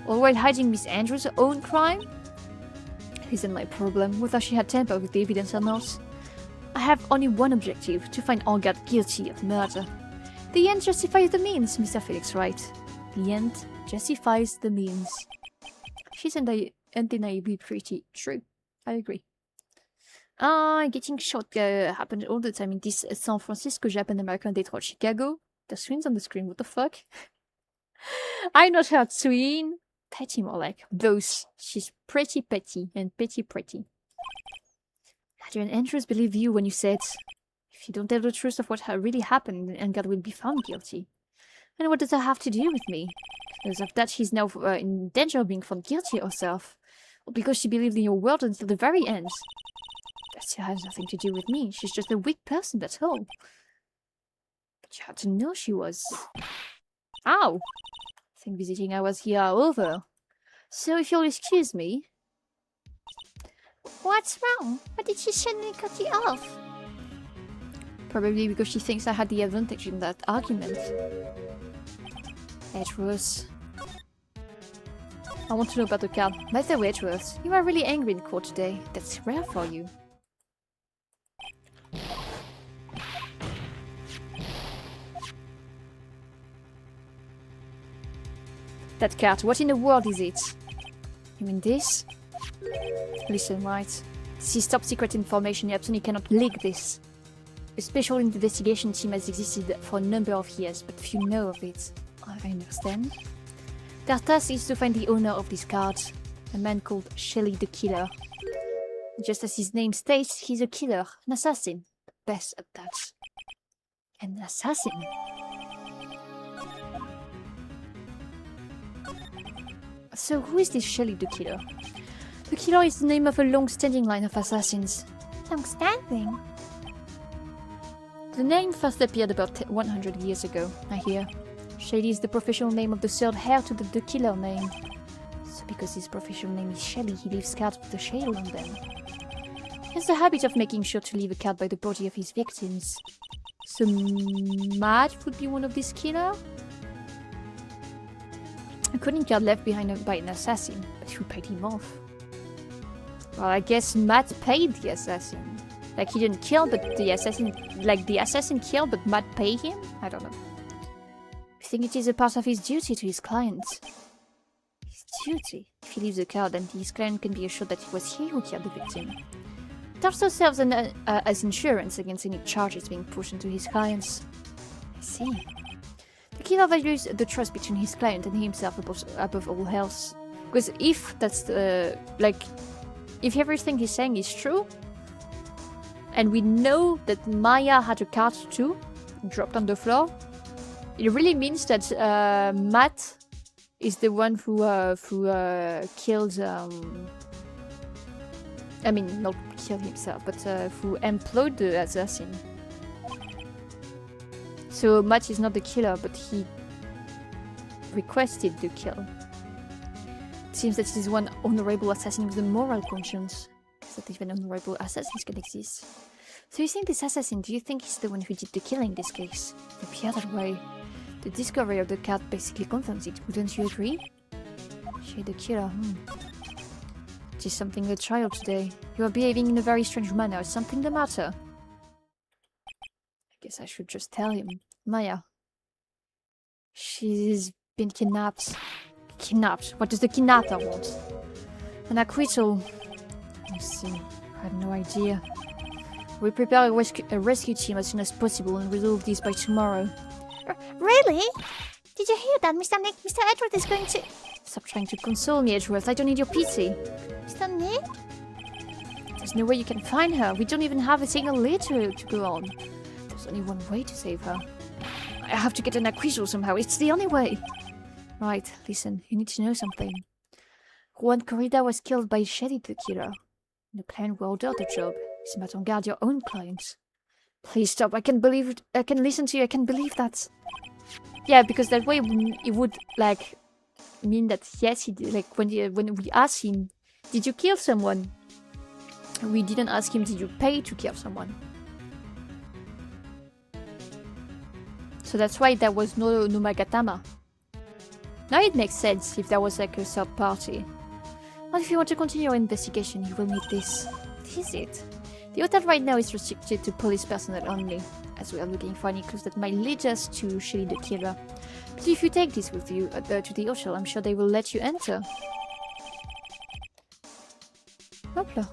all while hiding Miss Andrews' own crime? Isn't my problem whether she had tampered with the evidence or not. I have only one objective, to find Olga guilty of murder. The end justifies the means, Mr. Felix Wright. The end justifies the means. She's undeniably pretty. True. I agree. Getting shot happens all the time in this San Francisco, Japan, American, Detroit, Chicago. There's twins on the screen, what the fuck? I'm not her twin. Petty more like. Those. She's pretty petty and pretty. Adrian Andrews believed you when you said, if you don't tell the truth of what really happened, and God will be found guilty. And what does that have to do with me? Because of that, she's now in danger of being found guilty herself. Or because she believed in your word until the very end. That still has nothing to do with me. She's just a weak person, that's all. But you had to know she was. Ow! I think visiting hours here are over. So if you'll excuse me. What's wrong? Why did she suddenly cut you off? Probably because she thinks I had the advantage in that argument. Edgeworth. I want to know about the card. By the way, Edgeworth, you are really angry in court today. That's rare for you. That card, what in the world is it? You mean this? Listen, right. This is top secret information, you absolutely cannot leak this. A special investigation team has existed for a number of years, but few know of it. I understand. Their task is to find the owner of this card, a man called Shelley the Killer. Just as his name states, he's a killer, an assassin. The best at that. An assassin? So who is this Shelley the Killer? The Killer is the name of a long-standing line of assassins. Long-standing? The name first appeared about 100 years ago, I hear. Shelley is the professional name of the third heir to the Killer name. So because his professional name is Shelley, he leaves cards with the shell on them. He has the habit of making sure to leave a card by the body of his victims. So Matt would be one of these killers? A calling card left behind by an assassin, but who paid him off? Well, I guess Matt paid the assassin. Like he didn't kill, but the assassin... Like the assassin killed, but Matt paid him? I don't know. I think it is a part of his duty to his client. His duty? If he leaves a card, then his client can be assured that it was he who killed the victim. It also serves as insurance against any charges being pushed into his clients. I see. The killer values the trust between his client and himself above all else. Because if that's if everything he's saying is true, and we know that Maya had a card too, dropped on the floor, it really means that Matt is the one who killed. I mean, not killed himself, but who employed the assassin. So Matt is not the killer, but he requested the kill. It seems that he's one honorable assassin with a moral conscience. That even honorable assassins can exist. So you think this assassin, do you think he's the one who did the killing in this case? It appears that way. The discovery of the card basically confirms it, wouldn't you agree? She the killer, It is something a trial today. You are behaving in a very strange manner. Is something the matter? I guess I should just tell him. Maya. She's been kidnapped. Kidnapped? What does the kidnapper want? An acquittal. I see. I had no idea. We prepare a rescue team as soon as possible and resolve this by tomorrow. Really? Did you hear that? Mr. Edward is going to... Stop trying to console me, Edgeworth. I don't need your pity. Mr. Nick? There's no way you can find her. We don't even have a single lead to go on. There's only one way to save her. I have to get an acquittal somehow. It's the only way. Right, listen. You need to know something. Juan Corrida was killed by Shelley the Killer. The client who ordered the job is not on guard your own clients. Please stop. I can listen to you. I can believe that. Yeah, because that way it would, like, mean that, yes, he did. Like, when we asked him, did you kill someone? We didn't ask him, did you pay to kill someone? So that's why there was no Magatama. Now it makes sense if there was like a third party. Well, if you want to continue your investigation, you will need this. What is it? The hotel right now is restricted to police personnel only, as we are looking for any clues that might lead us to Shelly the killer. But if you take this with you to the hotel, I'm sure they will let you enter. Hopla.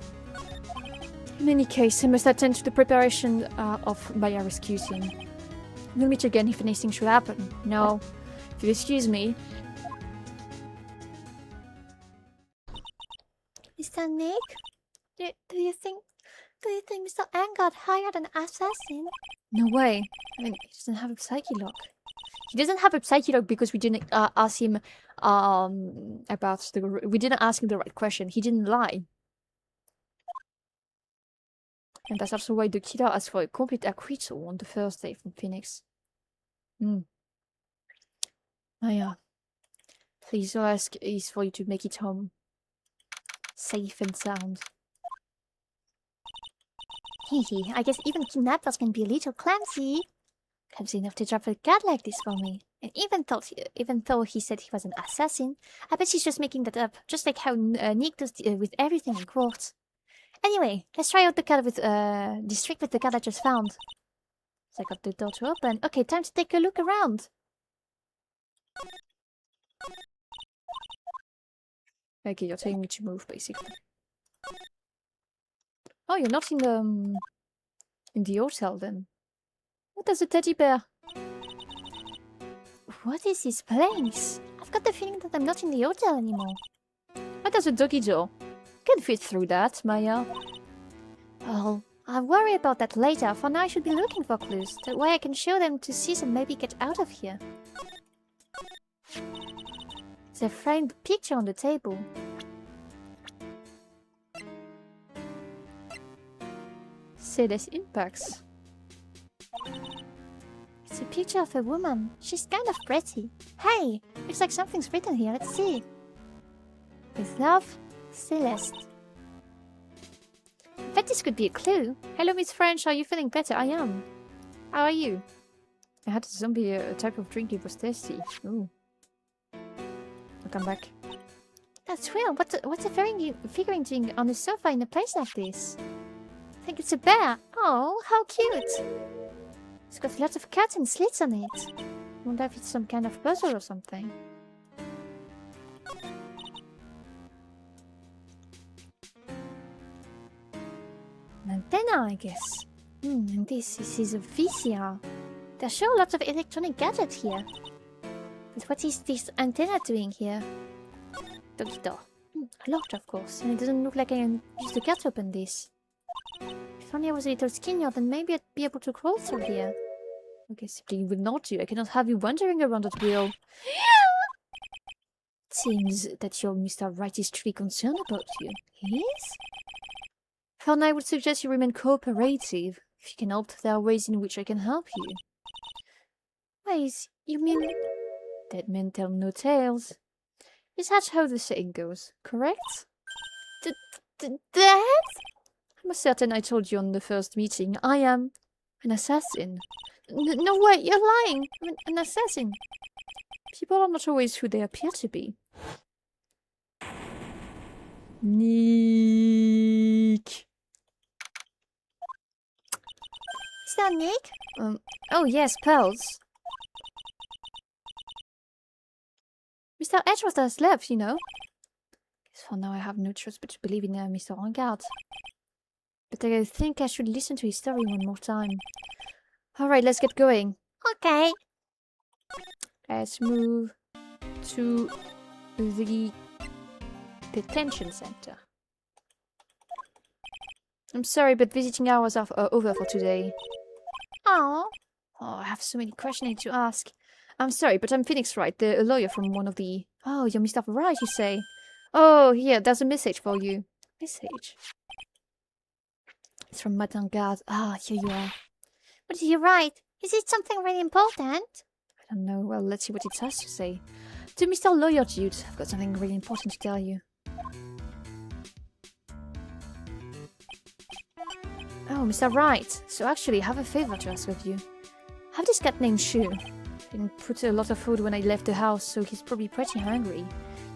In any case, I must attend to the preparation of Maya rescue team. We'll meet again if anything should happen. No. If you excuse me. Mr. Nick? Do you think Mr. Ang got hired an assassin? No way. I mean, he doesn't have a psyche lock. He doesn't have a psyche lock because we didn't ask him about the... We didn't ask him the right question. He didn't lie. And that's also why the killer asked for a complete acquittal on the first day from Phoenix. Maya, please, all I ask is for you to make it home. Safe and sound. Hehe, I guess even kidnappers can be a little clumsy. Clumsy enough to drop a card like this for me. And even though he said he was an assassin, I bet he's just making that up, just like how Nick does with everything in court. Anyway, let's try out the card with this trick with the card I just found. So I got the door to open. Okay, time to take a look around. Okay, you're telling me to move, basically. Oh, you're not in the hotel then. What does a teddy bear? What is this place? I've got the feeling that I'm not in the hotel anymore. What does a doggy door? Can fit through that, Maya. Well, I'll worry about that later. For now, I should be looking for clues. That way I can show them to Sis and maybe get out of here. There's a framed picture on the table. Celeste impacts. It's a picture of a woman. She's kind of pretty. Hey, looks like something's written here. Let's see. With love, Celeste. I bet this could be a clue. Hello, Miss French. Are you feeling better? I am. How are you? I had a zombie a type of drink. It was tasty. Ooh. I'll come back. That's real. What's a figurine doing on a sofa in a place like this? I think it's a bear. Oh, how cute. It's got lots of cuts and slits on it. I wonder if it's some kind of puzzle or something. An antenna, I guess. And this is a VCR. There's sure lots of electronic gadgets here. But what is this antenna doing here? Doggy door. Locked, of course. And it doesn't look like I can use the cat to open this. If only I was a little skinnier, then maybe I'd be able to crawl through here. Okay, simply you will not do. I cannot have you wandering around that wheel. It seems that your Mr. Wright is truly concerned about you. Yes? For now, I would suggest you remain cooperative. If you can help, there are ways in which I can help you. Ways? You mean... Dead men tell no tales. Is that how the saying goes, correct? Dead? I'm certain I told you on the first meeting. I am an assassin. No way, you're lying! I'm an assassin. People are not always who they appear to be. Nick. Is that Nick? Oh yes, pearls. Mr. Edgeworth has left, you know. Guess for now I have no choice but to believe in Mr. Rangard. But I think I should listen to his story one more time. Alright, let's get going. Okay. Let's move to the detention center. I'm sorry, but visiting hours are over for today. Oh, I have so many questions I need to ask. I'm sorry, but I'm Phoenix Wright, the lawyer from one of the... Oh, you're Mr. Wright, you say? Oh, here, there's a message for you. Message? It's from Madame Garde. Ah, here you are. what did he write? Is it something really important? I don't know. Well, let's see what it has to say. To Mr. Lawyer Jude, I've got something really important to tell you. Oh, Mr. Wright. So actually, I have a favor to ask of you. I have this cat named Shu. Didn't put a lot of food when I left the house, so he's probably pretty hungry.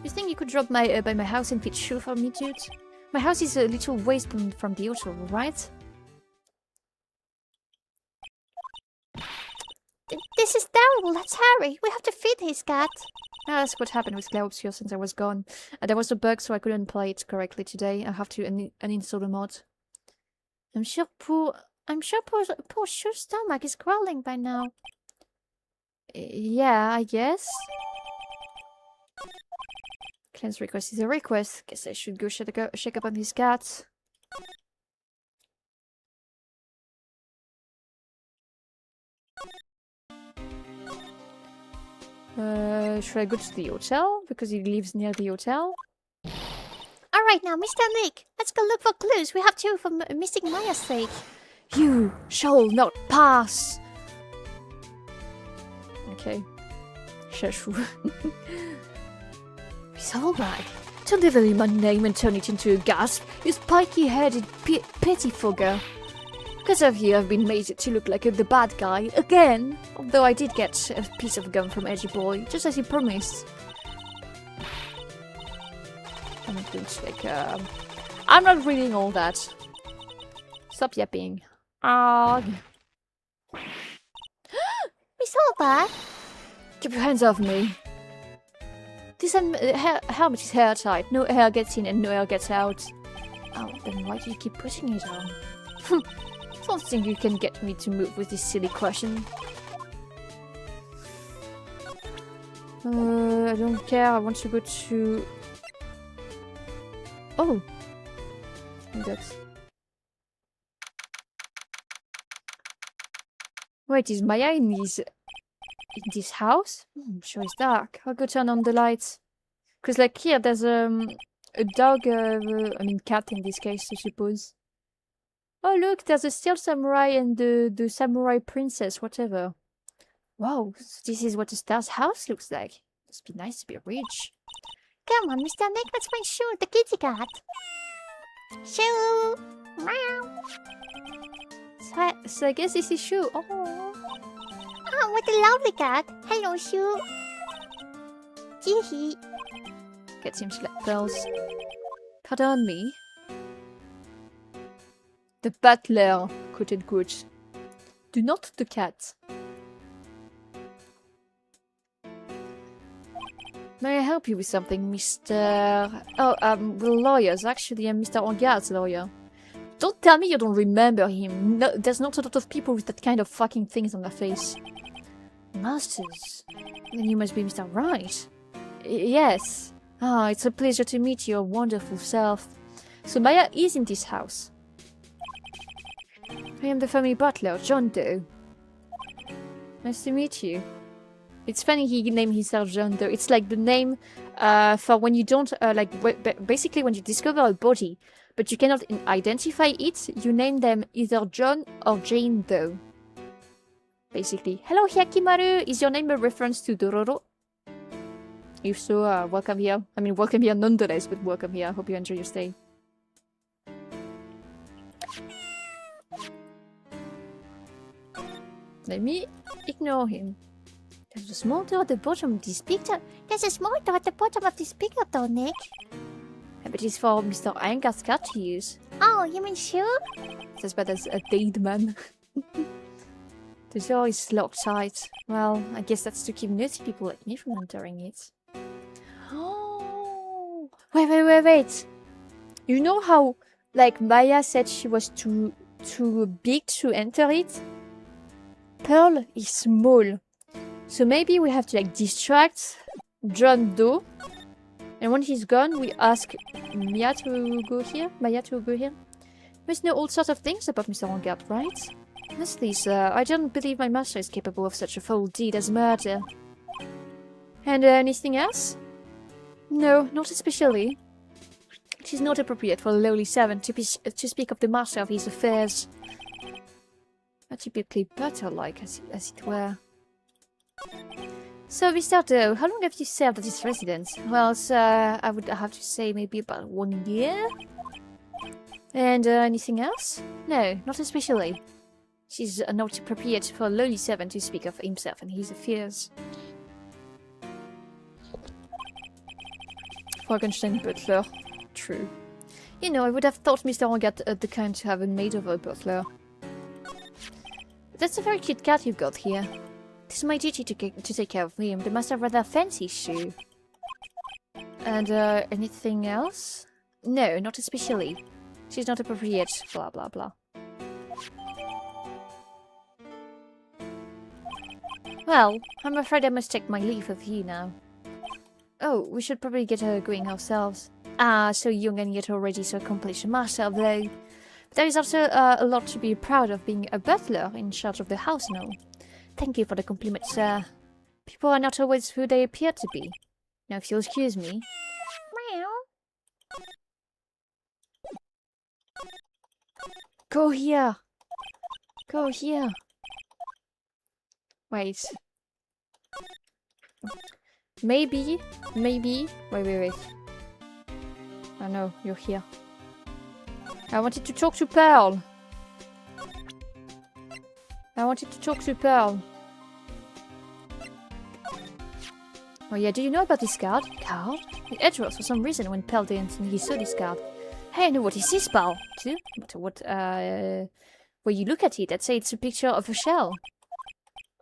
You think you could drop by my house and feed shoe for me, dude? My house is a little ways from the hotel, right? This is terrible. Let's hurry. We have to feed his cat. Ah, that's what happened with Claire Obscure since I was gone. There was a bug, so I couldn't play it correctly today. I have to uninstall the mod. I'm sure poor Shoe's stomach is growling by now. Yeah, I guess. Cleanse request is a request. Guess I should go check up on his cat. Should I go to the hotel? Because he lives near the hotel? Alright now, Mr. Nick. Let's go look for clues. We have to for missing Maya's sake. You shall not pass! Okay. Shashu. He's alright. Don't deliver my name and turn it into a gasp, you spiky-headed pettifogger. Because of you, I've been made to look like the bad guy, again! Although I did get a piece of gum from Edgy Boy, just as he promised. I'm not going to like, I'm not reading all that. Stop yapping. Arg. Miss Holbert! Keep your hands off me. This helmet is airtight. No air gets in and no air gets out. Oh, then why do you keep putting it on? Don't think you can get me to move with this silly question. I don't care. I want to go to... Oh! That's... Wait, is Maya in this house? Sure it's dark. I'll go turn on the lights. Because like here, there's a dog, I mean cat in this case, I suppose. Oh look, there's a steel samurai and the samurai princess, whatever. Wow, so this is what a star's house looks like. Must be nice to be rich. Come on, Mr. Nick, let's find Shoe, the kitty cat. Shoe! Meow! So I guess this is Shoe. Oh, oh, what a lovely cat. Hello, Shoe. Hee. get him slap bells. Pardon me. The butler, quote unquote. Do not the cat. May I help you with something, Mr... Oh, the lawyers. Actually, I'm Mr. Angard's lawyer. Don't tell me you don't remember him. No, there's not a lot of people with that kind of fucking things on their face. Masters. Then you must be Mr. Wright. Yes. Ah, it's a pleasure to meet your wonderful self. So Maya is in this house. I am the family butler, John Doe. Nice to meet you. It's funny he named himself John Doe. It's like the name for when you don't, basically when you discover a body, but you cannot identify it, you name them either John or Jane Doe. Basically. Hello Hyakimaru! Is your name a reference to Dororo? If so, welcome here. I mean, welcome here nonetheless, but welcome here. I hope you enjoy your stay. Let me ignore him. There's a small door at the bottom of this picture. There's a small door at the bottom of this picture, though, Nick. I bet it's for Mr. Angard's cat to use. Oh, you mean Shoe? It's as bad as a dead man. The door is locked tight. Well, I guess that's to keep naughty people like me from entering it. Oh! Wait! You know how, like, Maya said she was too big to enter it? Pearl is small. So maybe we have to, like, distract John Doe. And when he's gone, we ask Maya to go here? You must know all sorts of things about Mr. Angard, right? Honestly, sir, I don't believe my master is capable of such a foul deed as murder. And anything else? No, not especially. It is not appropriate for a lowly servant to speak of the master of his affairs. Typically butler-like, as it were. So, Mr. Doe, how long have you served at this residence? Well, sir, I would have to say maybe about 1 year. And anything else? No, not especially. She's not appropriate for a lowly servant to speak of himself and his affairs. Frankenstein butler. True. You know, I would have thought Mr. Hogarth the kind to have a maid of a butler. That's a very cute cat you've got here. It is my duty to take care of him. They must have rather fancy shoe. And, anything else? No, not especially. She's not appropriate, blah blah blah. Well, I'm afraid I must take my leave of you now. Oh, we should probably get her going ourselves. Ah, so young and yet already so accomplished a master, though. But there is also a lot to be proud of being a butler in charge of the house now. Thank you for the compliment, sir. People are not always who they appear to be. Now, if you'll excuse me. Meow. Go here. Go here. Wait. Maybe. Wait. Oh no, you're here. I wanted to talk to Pearl. Oh yeah, do you know about this card? Card? The Edgeworth for some reason when Pearl didn't he saw this card. Hey, I know what is this, pal? Too? But what, when you look at it, I'd say it's a picture of a shell.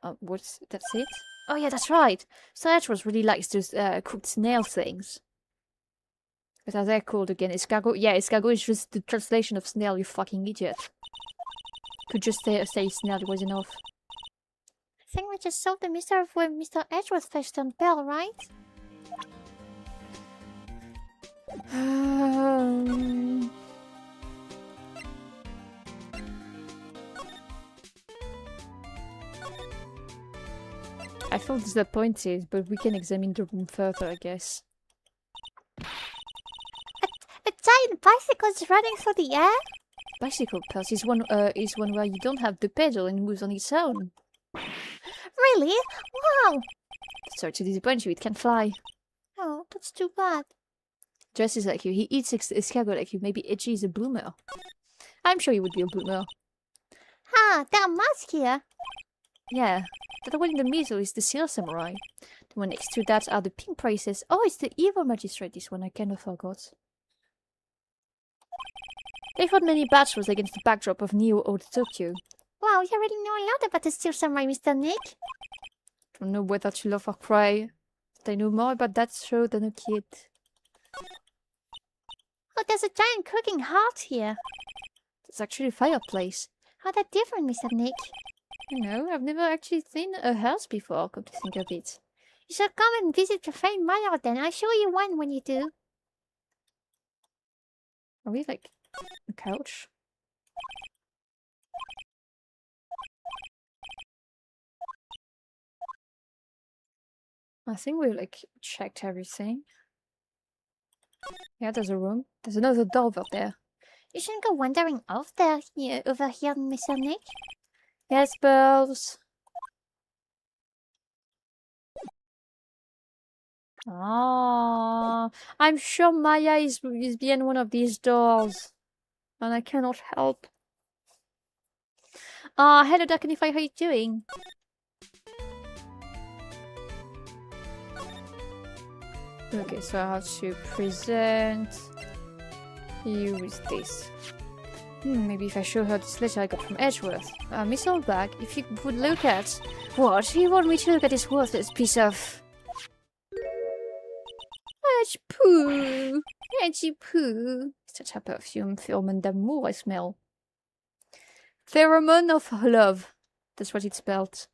That's it? Oh yeah, that's right. So Edgeworth really likes those, cooked snail things. What are they called again? Escargot? Yeah, escargot is just the translation of snail, you fucking idiot. Could just say snail, it was enough. I think we just solved the mystery of where Mr. Edgeworth fetched on Bell, right? I feel disappointed, but we can examine the room further, I guess. A giant bicycle is running through the air? Bicycle pass is one where you don't have the pedal and moves on its own. Really? Wow! Sorry to disappoint you, it can fly. Oh, that's too bad. Dresses like you, he eats escargot like you, maybe Edgy is a bloomer. I'm sure he would be a bloomer. Ah, that mask here. Yeah, that one in the middle is the Seal Samurai. The one next to that are the pink princess. Oh, it's the evil magistrate, this one, I kind of forgot. They fought many battles against the backdrop of Neo-Old Tokyo. Wow, you really know a lot about the Steel Samurai, Mr. Nick. Don't know whether to laugh or cry. But I know more about that show than a kid. Oh, there's a giant cooking heart here. It's actually a fireplace. How that different, Mr. Nick? You know, I've never actually seen a house before, come to think of it. You should come and visit your famed mother then. I'll show you one when you do. Are we like a couch? I think we like checked everything. Yeah, there's a room. There's another door over there. You shouldn't go wandering off there, over here, Mr. Nick. Yes, Bells. Ah, I'm sure Maya is behind one of these doors, and I cannot help. Ah, hello, Darkenify. How are you doing? Okay, so I have to present you with this. Maybe if I show her this letter I got from Edgeworth. Miss Oldbag, if you would look at... What? You want me to look at this worthless piece of... Edge poo! Edgy poo! Such a perfume, pheromone d'amour I smell. Pheromone of love. That's what it's spelled.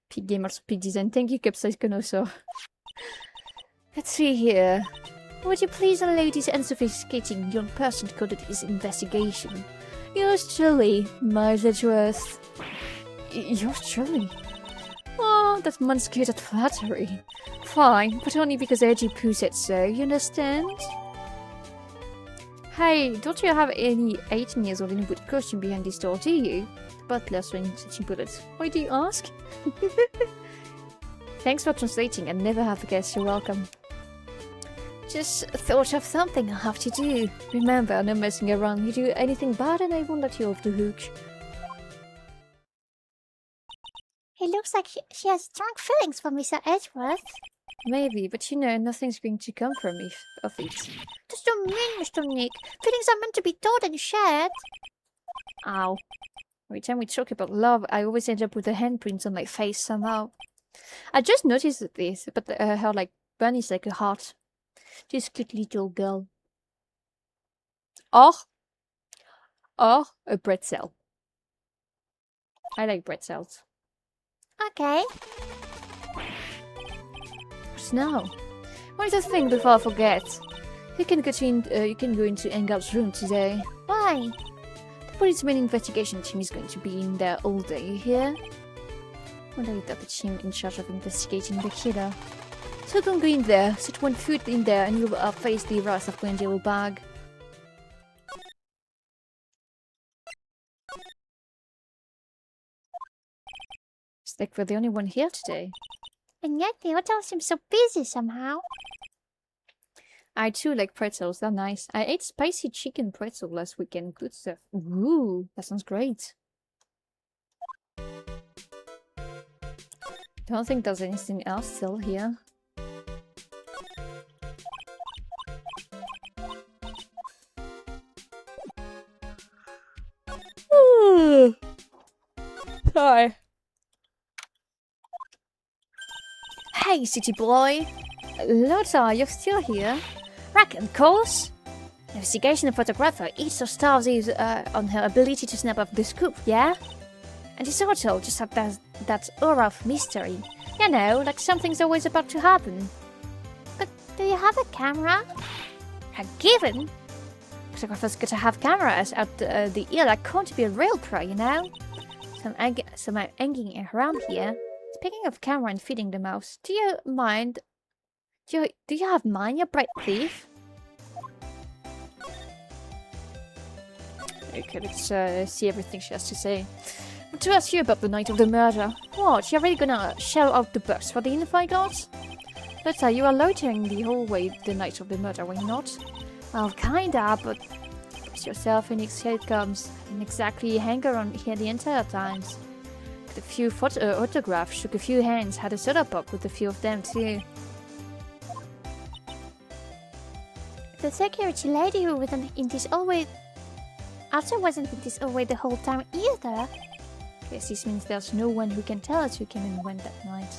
Pig game, also pig design. Thank you, Capsize Connoisseur. Let's see here. Would you please allow this unsophisticated young person to conduct his investigation? Yours truly, Miles Edgeworth. Yours truly? Oh, that man's good at flattery. Fine, but only because Edgy Poo said so, you understand? Hey, don't you have any 18 years old in a good costume behind this door, do you? The butler swings such a bullet. Why do you ask? Thanks for translating, and never have a guess, you're welcome. Just thought of something I have to do. Remember, no messing around. You do anything bad and I won't let you off the hook. Looks like she has strong feelings for Mr. Edgeworth. Maybe, but you know, nothing's going to come from of it. Does you mean, Mr. Nick? Feelings are meant to be told and shared. Ow. Every time we talk about love, I always end up with a handprint on my face somehow. I just noticed this, but her like bun is like a heart. This cute little girl. Or a pretzel. I like pretzels. Okay. What's now? One other thing before I forget. You can go into Engel's room today. Why? The police main investigation team is going to be in there all day, you hear? Well, I got the team in charge of investigating the killer. So don't go in there, sit one foot in there and you'll face the wrath of Gwendoline Bag. It's like we're the only one here today. And yet the hotel seems so busy somehow. I too like pretzels, they're nice. I ate spicy chicken pretzel last weekend, good stuff. Ooh, that sounds great. Don't think there's anything else still here. Sorry. Hey, city boy! Lotta, you're still here? Reckon, course! Investigation photographer eats her stars on her ability to snap up the scoop, yeah? And this hotel just had that aura of mystery. You know, like something's always about to happen. But do you have a camera? A given? Photographers gotta have cameras out the ear that can't be a real pro, you know? So I'm hanging around here. Speaking of camera and feeding the mouse, do you mind? Do you have mine, you bright thief? Okay, let's see everything she has to say. But to ask you about the night of the murder. What, you're really gonna shell out the bucks for the info guards? Lotta, you are loitering the hallway the night of the murder, were you not? Well, kinda, but brace yourself and here it comes. I didn't exactly hang around here the entire times. Got a few autographs, shook a few hands, had a soda pop with a few of them too. The security lady who wasn't in this hallway also wasn't in this hallway the whole time either. Guess this means there's no one who can tell us who came and went that night.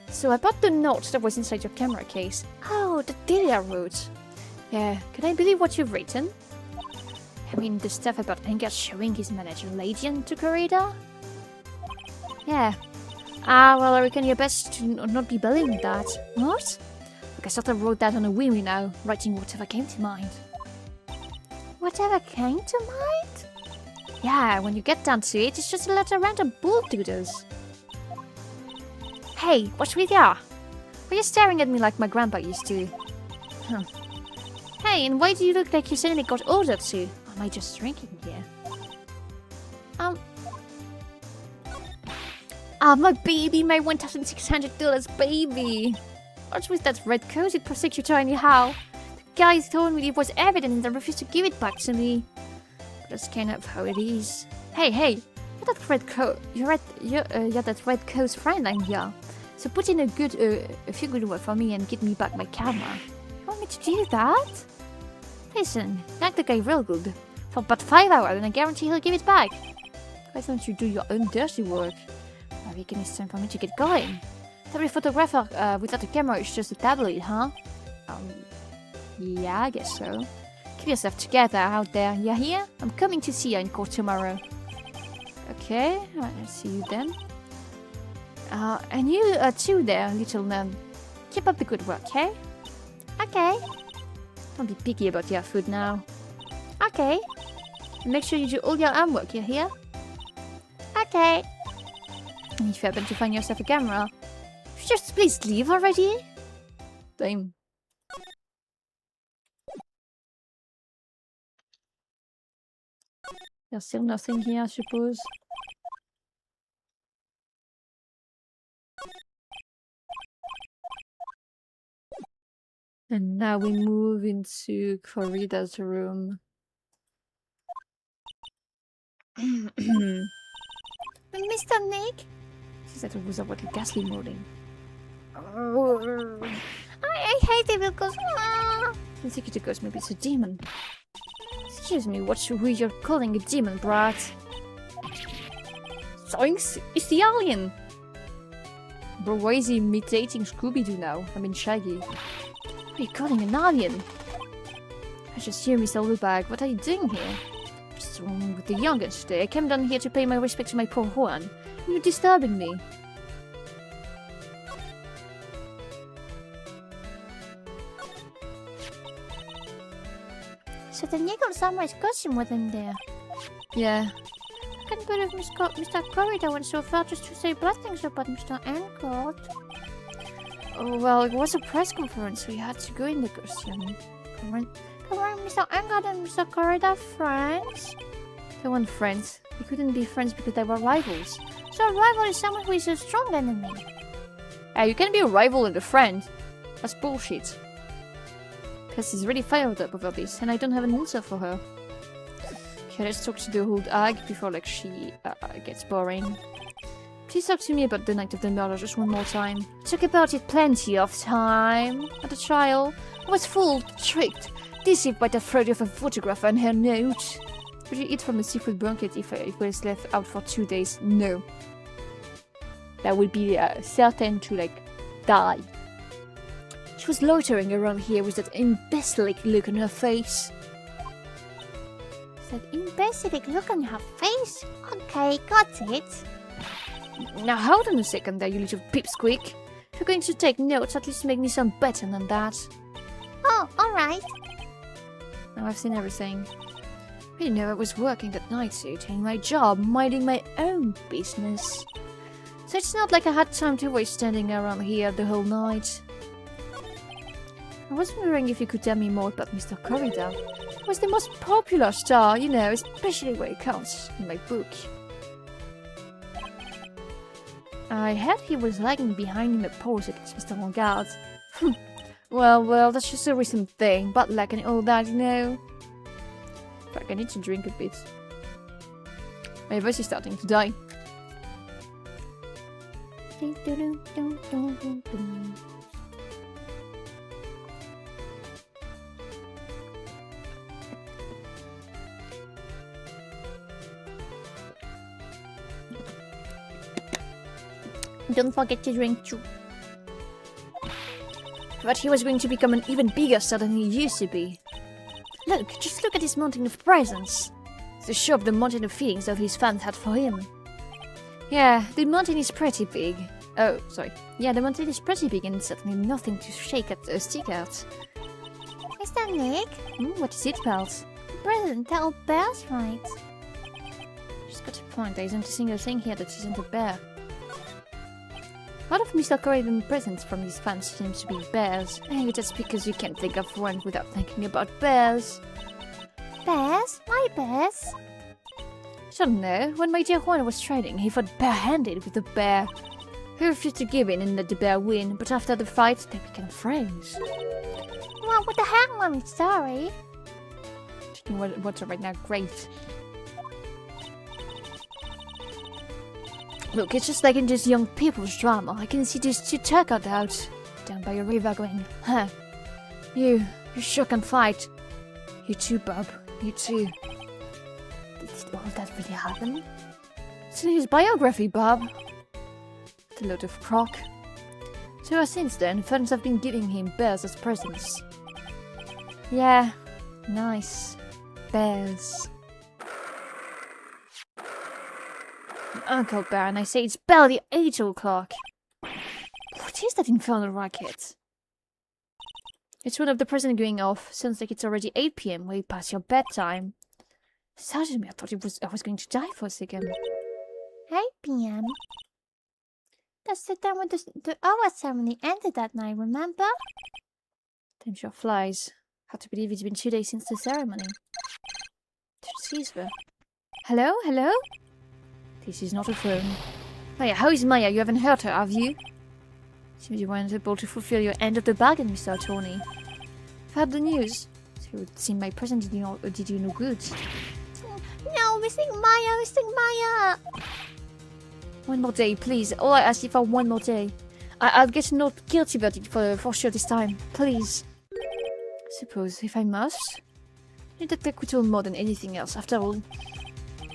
So about the note that was inside your camera case. Oh, the Delia wrote. Yeah, can I believe what you've written? I mean, the stuff about Engel showing his manager Lady into corridor? Yeah. Well, I reckon you're best to not be believing that. What? Look, I sort of wrote that on a whim, you know, writing whatever came to mind. Whatever came to mind? Yeah, when you get down to it, it's just a lot of random bull doodles. Hey, what's with ya? Why are you staring at me like my grandpa used to? Huh. Hey, and why do you look like you suddenly got ordered to? Or am I just drinking here? My baby, my $1,600 baby. What's with that red-coated prosecutor anyhow? The guy told me it was evidence and refused to give it back to me. That's kind of how it is. Hey, you're that red coat. You're that red coat's friend I'm here. So put in a few good words for me and get me back my camera. You want me to do that? Listen, like the guy real good. For about 5 hours and I guarantee he'll give it back. Why don't you do your own dirty work? I reckon it's time for me to get going. Every photographer without a camera is just a tabloid, huh? Yeah, I guess so. Keep yourself together out there, you hear? I'm coming to see you in court tomorrow. Okay, I'll see you then. And you too there, little nun. Keep up the good work, okay? Okay. Don't be picky about your food now. Okay. And make sure you do all your homework, you hear? Okay. And if you happen to find yourself a camera, just please leave already. Damn. There's still nothing here, I suppose. And now we move into Corrida's room. Mr. Nick, She said it was a little ghastly morning. I hate it because... I think it goes, maybe it's a demon. Excuse me, who you're calling a demon, brat? Zoinks! It's the alien! Bro, why is he imitating Scooby-Doo now? I mean Shaggy. What are you calling an alien? I just hear Mr. Lubag. What are you doing here? What's wrong with the youngest today? I came down here to pay my respect to my poor Juan. You're disturbing me. So the Nickel Samurai's costume was in there. Yeah. I can't believe Mr. Corridor went so far just to say bad things about Mr. Engard. Oh, well, it was a press conference, so you had to go in the costume. Come on, Mr. Engard and Mr. Corridor friends? They weren't friends. They couldn't be friends because they were rivals. So a rival is someone who is a strong enemy. You can be a rival and a friend. That's bullshit. Because he's really fired up over this, and I don't have an answer for her. Okay, let's talk to the old hag before she gets boring. Please talk to me about the night of the murder just one more time. Talk about it plenty of time. At the trial, I was fooled, tricked, deceived by the fraud of a photographer and her note. Would you eat from a seafood banquet if it was left out for 2 days? No. That would be certain to, die. She was loitering around here with that imbecilic look on her face. That imbecilic look on her face? Okay, got it. Now hold on a second there, you little pipsqueak. If you're going to take notes, at least make me sound better than that. Oh, alright. Now I've seen everything. You know, I was working that night suit, doing my job, minding my own business. So it's not like I had time to waste standing around here the whole night. I was wondering if you could tell me more about Mr. Corridor. He was the most popular star, you know, especially where it counts in my book. I heard he was lagging behind in the polls against Mr. Langard. Well, that's just a recent thing, bad luck and all that, you know. Fuck, I need to drink a bit. My voice is starting to die. Don't forget to drink too. But he was going to become an even bigger star than he used to be. Just look at this mountain of presents. To show up the mountain of feelings that his fans had for him. Yeah, the mountain is pretty big. Oh, sorry. Yeah, the mountain is pretty big and certainly nothing to stick at. Mr. Nick? What is it, pals? Present, they're all bears, right? She's got a point. There isn't a single thing here that isn't a bear. All of Mr. Corridor's presents from his fans seems to be bears. Maybe that's because you can't think of one without thinking about bears. Bears? My bears? I don't know. When my dear Juan was training, he fought barehanded with the bear. He refused to give in and let the bear win, but after the fight, they became friends. Well, what the heck, Mommy? Sorry. Drinking water right now, great. Look, it's just like in this young people's drama. I can see these two turkeys out down by a river going, huh? You sure can fight. You too, Bob. You too. Did all that really happen? It's in his biography, Bob. It's a load of crock. So since then, fans have been giving him bears as presents. Yeah, nice. Bears. Uncle Baron, I say it's barely 8 o'clock. What is that infernal racket? It's one of the presents going off. Sounds like it's already 8 p.m. way past your bedtime. Suddenly, I thought I was going to die for a second. 8 p.m.? That's the time when the hour ceremony ended that night, remember? Time sure flies. Hard to believe it's been 2 days since the ceremony. She's there. Hello? Hello? This is not a phone. Maya, how is Maya? You haven't heard her, have you? Seems you weren't able to fulfill your end of the bargain, Mr. Attorney. I've heard the news. So it would seem my present did you no good. No, missing Maya, missing Maya! One more day, please. All I ask is for one more day. I'll get not guilty verdict for sure this time. Please. Suppose, if I must. Need that acquittal more than anything else, after all.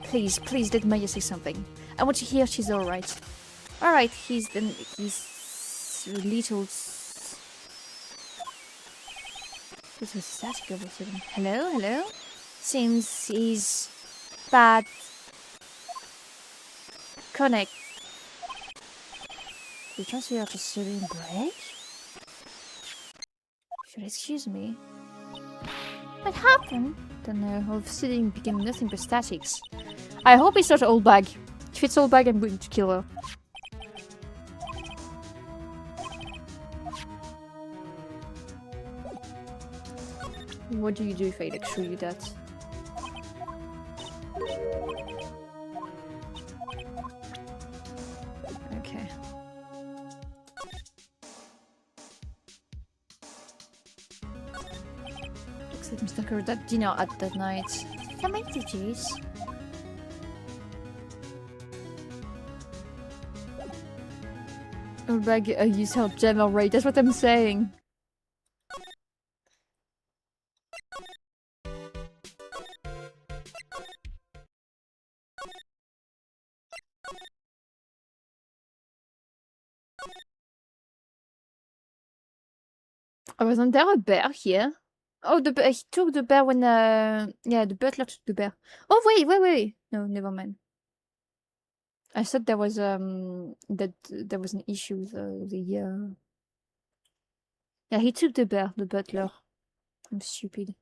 Please, please let Maya say something. I want to hear she's alright. Alright, he's little static over a sudden. Hello, hello? Seems he's bad. Connect. We transfer out to study break? Should excuse me. What happened? Don't know. All of sitting became nothing but statics. I hope it's not old bag. If it's old bag, I'm going to kill her. What do you do if I like show you that? Okay. Looks like Mr. Kerr at dinner at that night. Tomato juice. Old bag use her gem already. That's what I'm saying. Oh, wasn't there a bear here? Oh, the bear, he took the bear when, yeah, the butler took the bear. Oh, wait. No, never mind. I thought there was, that there was an issue with, yeah, he took the bear, the butler. I'm stupid.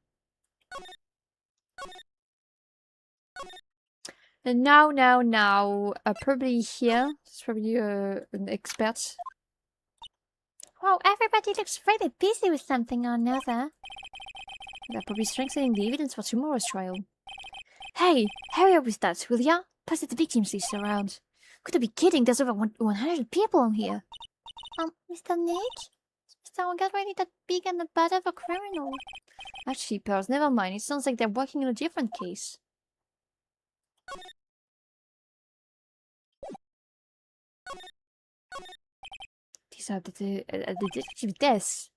And now, probably here, it's probably, an expert. Wow, everybody looks really busy with something or another. They're probably strengthening the evidence for tomorrow's trial. Hey, hurry up with that, will ya? Pass the victims list around. Could I be kidding? There's over 100 people on here. Mr. Nick? Mr. Ogre really that big and bad of a criminal? Actually, Pearls, never mind. It sounds like they're working on a different case. These are the detective desks.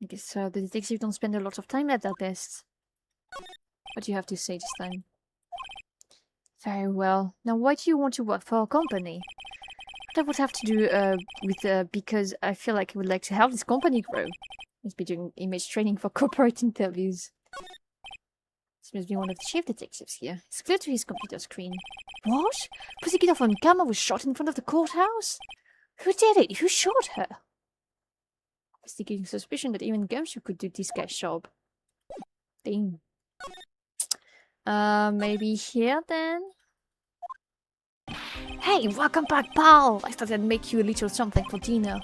I guess the detectives don't spend a lot of time at their desks. What do you have to say this time? Very well. Now, why do you want to work for our company? What I would have to do with because I feel like I would like to help this company grow. Must be doing image training for corporate interviews. This must be one of the chief detectives here. It's glued to his computer screen. What? Prosecutor on camera was shot in front of the courthouse? Who did it? Who shot her? Investigating suspicion that even Gumshoe could do this guy's job. Dang. Maybe here then? Hey, welcome back, pal! I thought I'd make you a little something for dinner.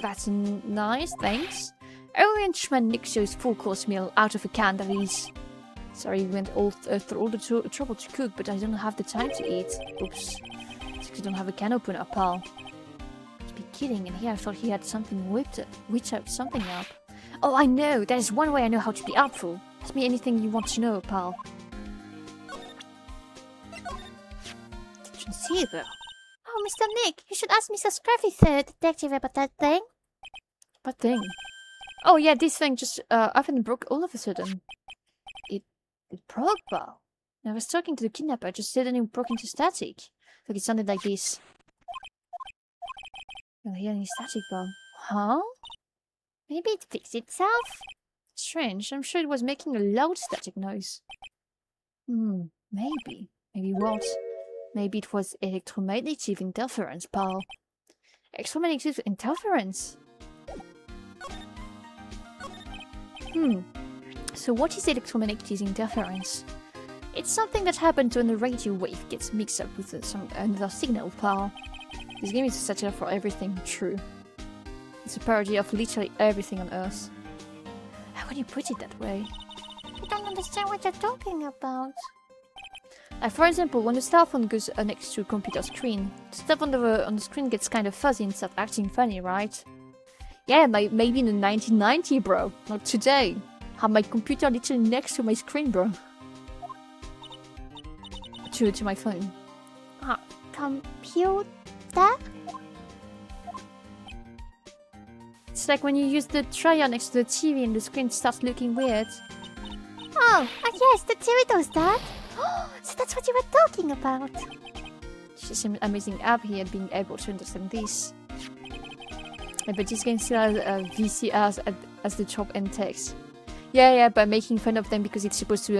That's nice, thanks. Orangeman Nick shows full course meal out of a can, that is. Sorry, we went through all the trouble to cook, but I don't have the time to eat. Oops. It's because I don't have a can opener, pal. Be kidding, and here I thought he had something whipped out something up. Oh, I know! There's one way I know how to be helpful. Ask me anything you want to know, pal. Consider. Oh, Mr. Nick, you should ask Mr. Scruffy, the detective, about that thing. What thing? Oh yeah, this thing just up and broke all of a sudden. It broke, pal. I was talking to the kidnapper, just suddenly broke into static. Like it sounded like this. I don't hear any static, pal. Huh? Maybe it fixed itself? Strange, I'm sure it was making a loud static noise. Maybe. Maybe what? Maybe it was electromagnetic interference, pal. Electromagnetic interference? So what is electromagnetic interference? It's something that happens when the radio wave gets mixed up with another signal, pal. This game is a satire for everything true. It's a parody of literally everything on Earth. How can you put it that way? I don't understand what you're talking about. For example, when the cell phone goes next to a computer screen, the stuff on the screen gets kind of fuzzy and starts acting funny, right? Yeah, maybe in the 1990, bro. Not today. Have my computer literally next to my screen, bro. To my phone. computer? It's like when you use the dryer next to the TV and the screen starts looking weird. Oh, yes, the TV does that. So that's what you were talking about. She's an amazing app here at being able to understand this. Yeah, but this game still has VCRs as the top end text. Yeah, but making fun of them because it's supposed to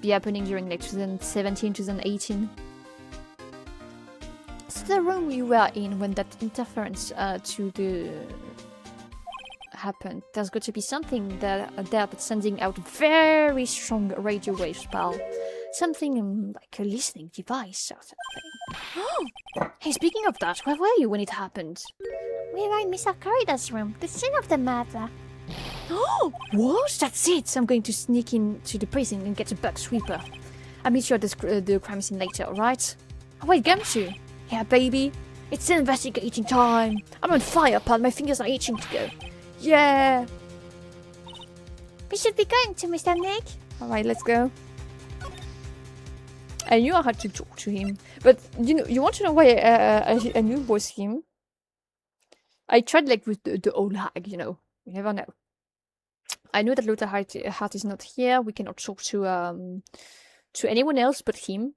be happening during like 2017, 2018. So the room you were in when that interference to the happened, there's got to be something there that's sending out very strong radio waves, pal. Something like a listening device or something. Hey, speaking of that, where were you when it happened? We were in Mr. Corrida's room, the scene of the matter. Oh, what? That's it! I'm going to sneak into the prison and get a bug sweeper. I'll meet you at the crime scene later, alright? Oh, wait, Gumshoe! Yeah, baby. It's investigating time. I'm on fire, pal. My fingers are itching to go. Yeah! We should be going to Mr. Nick. Alright, let's go. I knew I had to talk to him. But, you want to know why I knew it was him? I tried, like, with the old hag, You never know. I know that Lothar Hart is not here. We cannot talk to anyone else but him.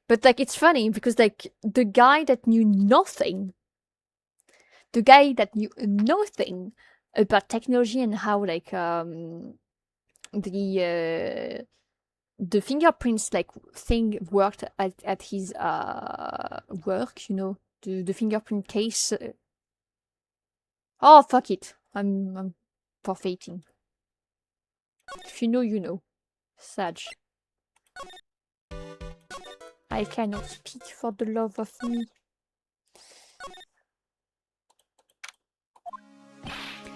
But, like, it's funny because, like, the guy that knew nothing about technology and how, like, the fingerprints, like, thing worked at his work, the fingerprint case. Oh, fuck it. I'm forfeiting. If you know, you know. Sag. I cannot speak for the love of me.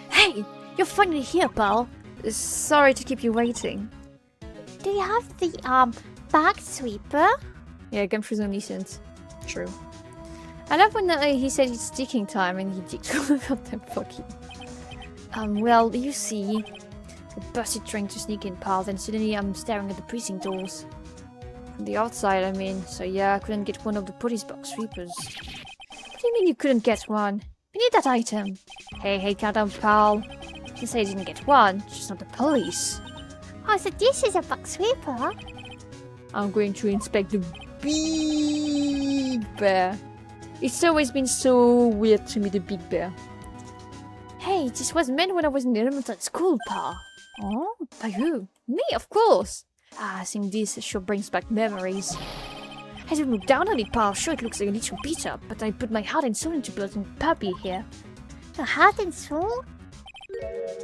Hey! You're finally here, pal. Sorry to keep you waiting. Do you have the, bag sweeper? Yeah, Gumshoe's only sent. True. I love when he said it's sticking time and he dicked all about them fucking. Well, you see, I busted trying to sneak in, pal, then suddenly I'm staring at the precinct doors. From the outside, I mean, so yeah, I couldn't get one of the police box sweepers. What do you mean you couldn't get one? We need that item. Hey, calm down, pal. You say you didn't get one, just not the police. Oh, so this is a bag sweeper? I'm going to inspect the big bear. It's always been so weird to me, the big bear. Hey, this was meant when I was in elementary school, pal. Oh, by who? Me, of course. I think this sure brings back memories. I don't look down on it, pal. Sure, it looks like a little beat up, but I put my heart and soul into building puppy here. Your heart and soul?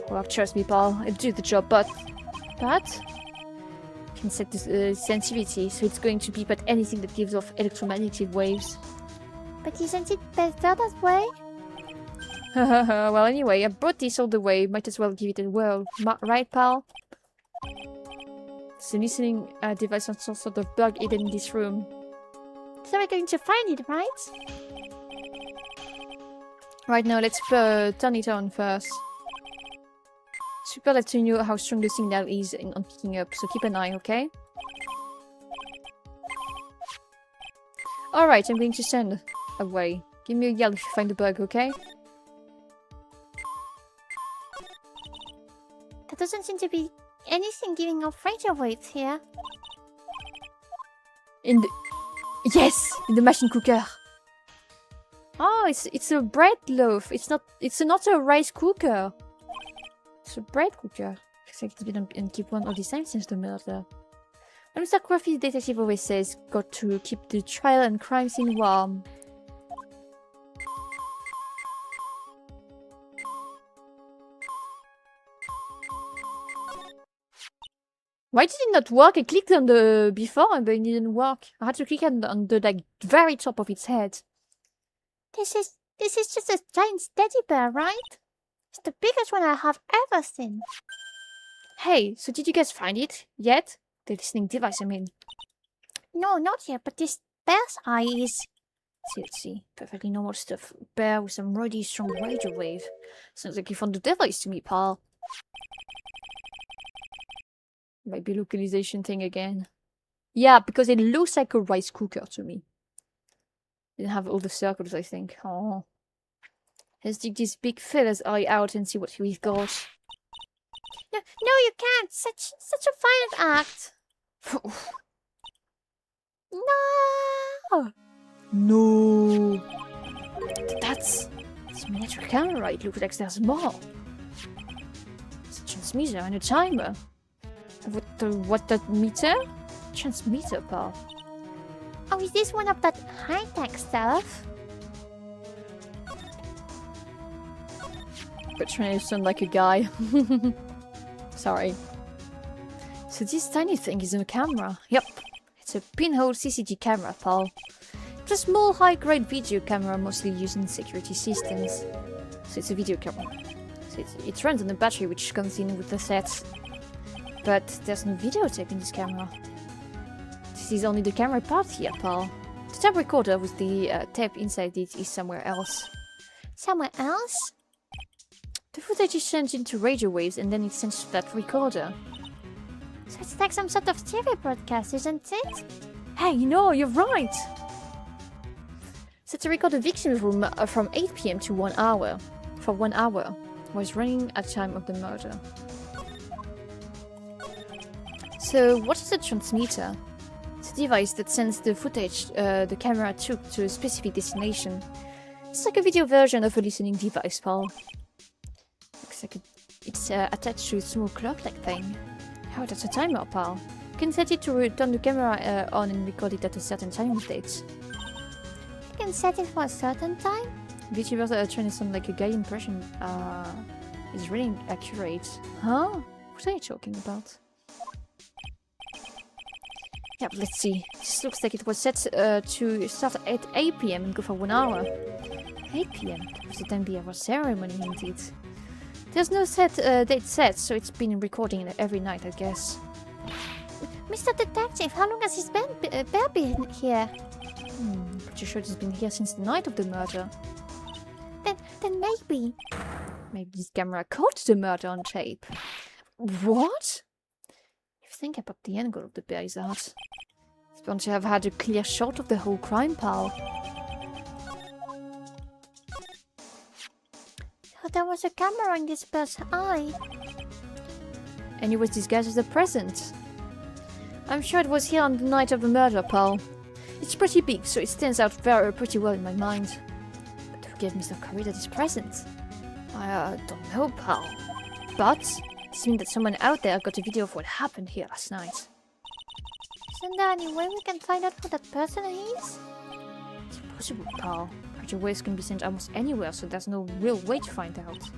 Well, trust me, pal. It'll do the job, but can set the sensitivity, so it's going to beep at anything that gives off electromagnetic waves. But isn't it better that way? Well, anyway, I brought this all the way. Might as well give it a whirl. Right, pal? It's a listening device on some sort of bug hidden in this room. So we're going to find it, right? Right now, let's turn it on first. Super lets you know how strong the signal is on picking up, so keep an eye, okay? Alright, I'm going to send away. Give me a yell if you find the bug, okay? There doesn't seem to be anything giving off radio waves here. In the... Yes! In the machine cooker! Oh, it's a bread loaf. It's not a rice cooker. It's a bread cooker. Looks like it's been in keep one all this time since the murder. And Mr. Crawford's detective always says, got to keep the trial and crime scene warm. Why did it not work? I clicked on the before but it didn't work. I had to click on the like very top of its head. This is just a giant teddy bear, right? It's the biggest one I have ever seen. Hey, so did you guys find it yet? The listening device, I mean. No, not yet, but this bear's eye is... Let's see. Perfectly normal stuff. Bear with some really strong radio wave. Sounds like you found the device to me, pal. Might be localization thing again. Yeah, because it looks like a rice cooker to me. Didn't have all the circles, I think. Oh. Let's dig this big fella's eye out and see what we've got. No, you can't. Such a violent act. No. No! That's a miniature camera. It looks like there's more. It's a transmitter and a timer. What that meter? Transmitter, pal. Oh, is this one of that high-tech stuff? But trying to sound like a guy. Sorry. So this tiny thing is a camera. Yep. It's a pinhole CCD camera, pal. It's a small, high-grade video camera mostly used in security systems. So it's a video camera. So it runs on a battery which comes in with the set. But there's no videotape in this camera. This is only the camera part here, pal. The tape recorder with the tape inside it is somewhere else. Somewhere else? The footage is sent into radio waves and then it's sent to that recorder. So it's like some sort of TV broadcast, isn't it? Hey, no, you're right! So to record the victim's room from 8 PM to 1 hour. For 1 hour. Was running at time of the murder. So what is a transmitter? It's a device that sends the footage the camera took to a specific destination. It's like a video version of a listening device, pal. Looks like it's attached to a small clock-like thing. Oh, that's a timer, pal. You can set it to turn the camera on and record it at a certain time and date. You can set it for a certain time? VTubers are trying to sound like a guy impression. Is really accurate. Huh? What are you talking about? Yeah, but let's see. This looks like it was set to start at 8 PM and go for 1 hour. 8 PM? That was the time the hour ceremony, indeed. There's no date set, so it's been recording every night, I guess. Mr. Detective, how long has this bear been here? Pretty sure it's been here since the night of the murder. Then maybe. Maybe this camera caught the murder on tape. What? You think about the angle of the bear is out. It's bound to have had a clear shot of the whole crime, pal. So there was a camera in this bear's eye. And it was disguised as a present. I'm sure it was here on the night of the murder, pal. It's pretty big, so it stands out pretty well in my mind. But who gave Mr. Corrida this present? I don't know, pal. But this means that someone out there got a video of what happened here last night. Isn't there any way we can find out who that person is? It's impossible, pal. Radio waves can be sent almost anywhere, so there's no real way to find out.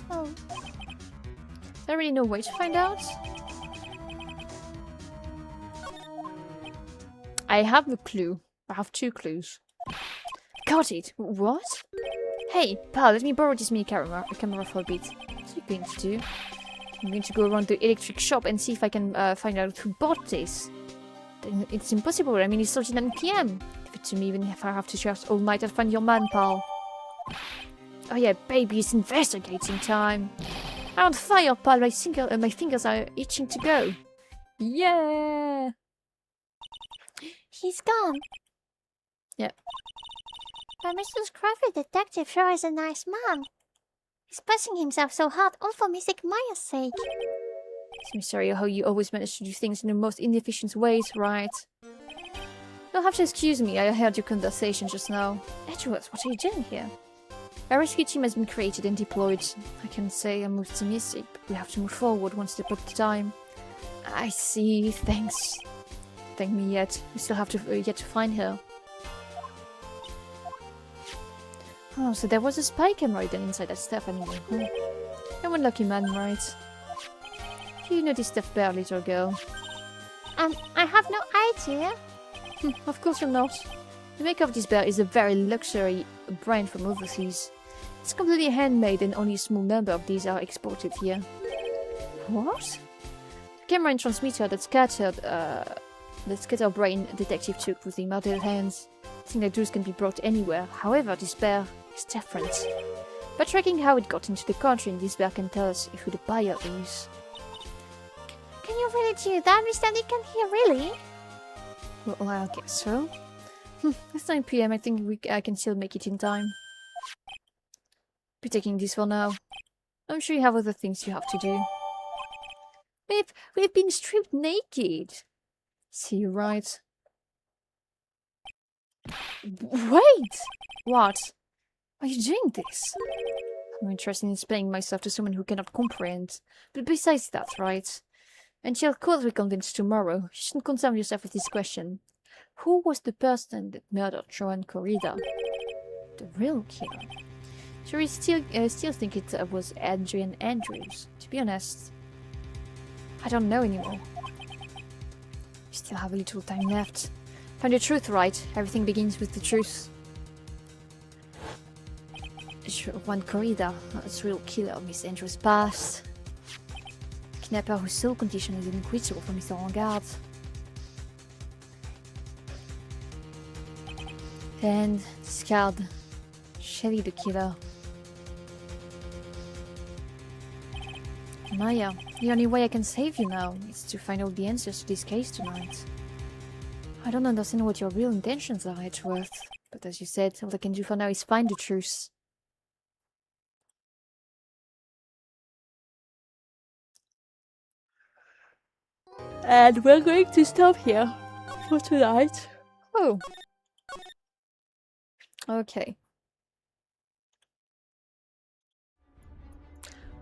Oh. Is there really no way to find out? I have a clue. I have 2 clues. Got it! What? Hey, pal, let me borrow this mini camera for a bit. What are you going to do? I'm going to go around the electric shop and see if I can find out who bought this. It's impossible. I mean, it's 39 PM. Give it to me, even if I have to search all night and find your man, pal. Oh yeah, baby, it's investigating time. I'm on fire, pal. My fingers are itching to go. Yeah! He's gone. Yeah. But Mr. Scruffy Detective sure is a nice man. He's pushing himself so hard all for Mystic Maya's sake. I'm sorry how you always manage to do things in the most inefficient ways, right? You'll have to excuse me, I heard your conversation just now. Edgeworth, what are you doing here? A rescue team has been created and deployed. I can say I'm optimistic, but we have to move forward one step at a time. I see, thanks. Thank me yet. We still have to yet to find her. Oh, so there was a spy camera hidden inside that stuff anyway. I'm a lucky man, right? You know this stuff better, little girl. I have no idea. Of course you're not. The maker of this bear is a very luxury brand from overseas. It's completely handmade and only a small number of these are exported here. What? The camera and transmitter that scatterbrain detective took with the murdered hands. I think that those can be brought anywhere. However, this bear is different. By tracking how it got into the country, this bear can tell us who the buyer is. Can you really do that, Mr. Deacon here, really? Well, I guess so. It's 9 p.m. I think I can still make it in time. Be taking this for now. I'm sure you have other things you have to do. We've been stripped naked. See, you're right. Wait! What? Are you doing this? I'm interested in explaining myself to someone who cannot comprehend. But besides that, right? Until court we're convinced tomorrow, you shouldn't concern yourself with this question. Who was the person that murdered Joan Corrida? The real killer? Sure, I still think it was Adrian Andrews. To be honest, I don't know anymore. We still have a little time left. Find the truth, right? Everything begins with the truth. Juan Corrida, a real killer, Miss Andrews' past. Kidnapper whose sole condition is an acquittal from Mr. Rangard. And scarred Shelly the killer. Maya, the only way I can save you now is to find out the answers to this case tonight. I don't understand what your real intentions are, Edgeworth, but as you said, all I can do for now is find the truth. And we're going to stop here for tonight. Oh. Okay.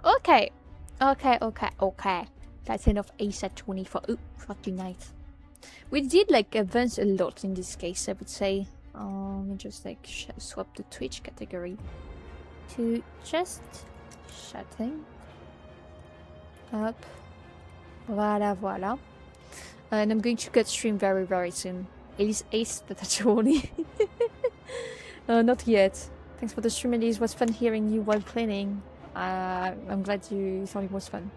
Okay. That's enough ASAP 20 for tonight. We did like advance a lot in this case, I would say. Let me just like swap the Twitch category to just shutting up. Voila. And I'm going to cut stream very soon. Elise Ace, that's only. Not yet. Thanks for the stream, Elise. It was fun hearing you while playing. I'm glad you thought it was fun.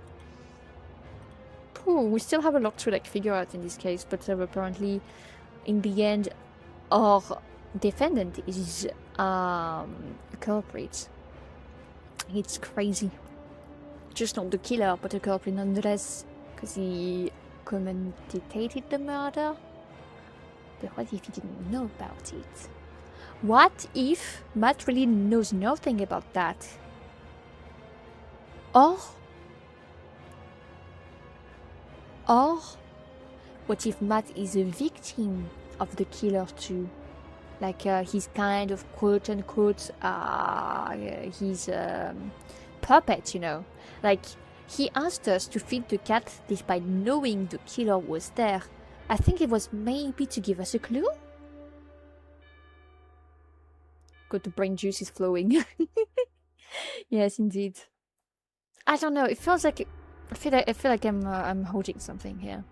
Ooh, we still have a lot to like figure out in this case, but apparently, in the end, our defendant is a culprit. It's crazy. Just not the killer, but a culprit nonetheless, because he commentated the murder. But what if he didn't know about it? What if Matt really knows nothing about that? Or what if Matt is a victim of the killer too? Like he's kind of quote unquote his puppet, you know? Like he asked us to feed the cat despite knowing the killer was there. I think it was maybe to give us a clue? God, the brain juice is flowing. Yes, indeed. I don't know. It feels like I feel like I'm holding something here.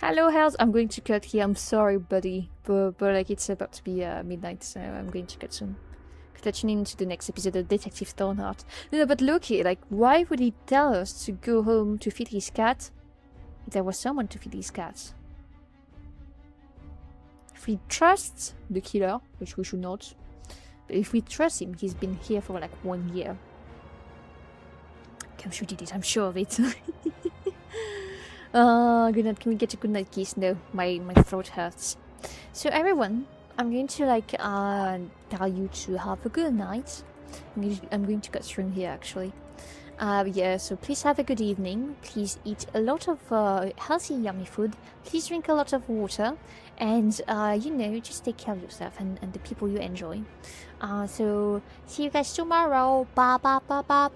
Hello, Hells. I'm going to cut here. I'm sorry, buddy, but like it's about to be midnight, so I'm going to cut soon. Could tune into the next episode of Detective Thornheart. No, but Loki, like, why would he tell us to go home to feed his cat if there was someone to feed his cat? If we trust the killer, which we should not, but if we trust him, he's been here for like 1 year. I'm sure he did it. I'm sure of it. Good night. Can we get a good night kiss? No, my throat hurts. So everyone, I'm going to like tell you to have a good night. I'm going to cut through here actually. Yeah, so please have a good evening. Please eat a lot of healthy, yummy food. Please drink a lot of water. And, you know, just take care of yourself and the people you enjoy. So, see you guys tomorrow. Bye.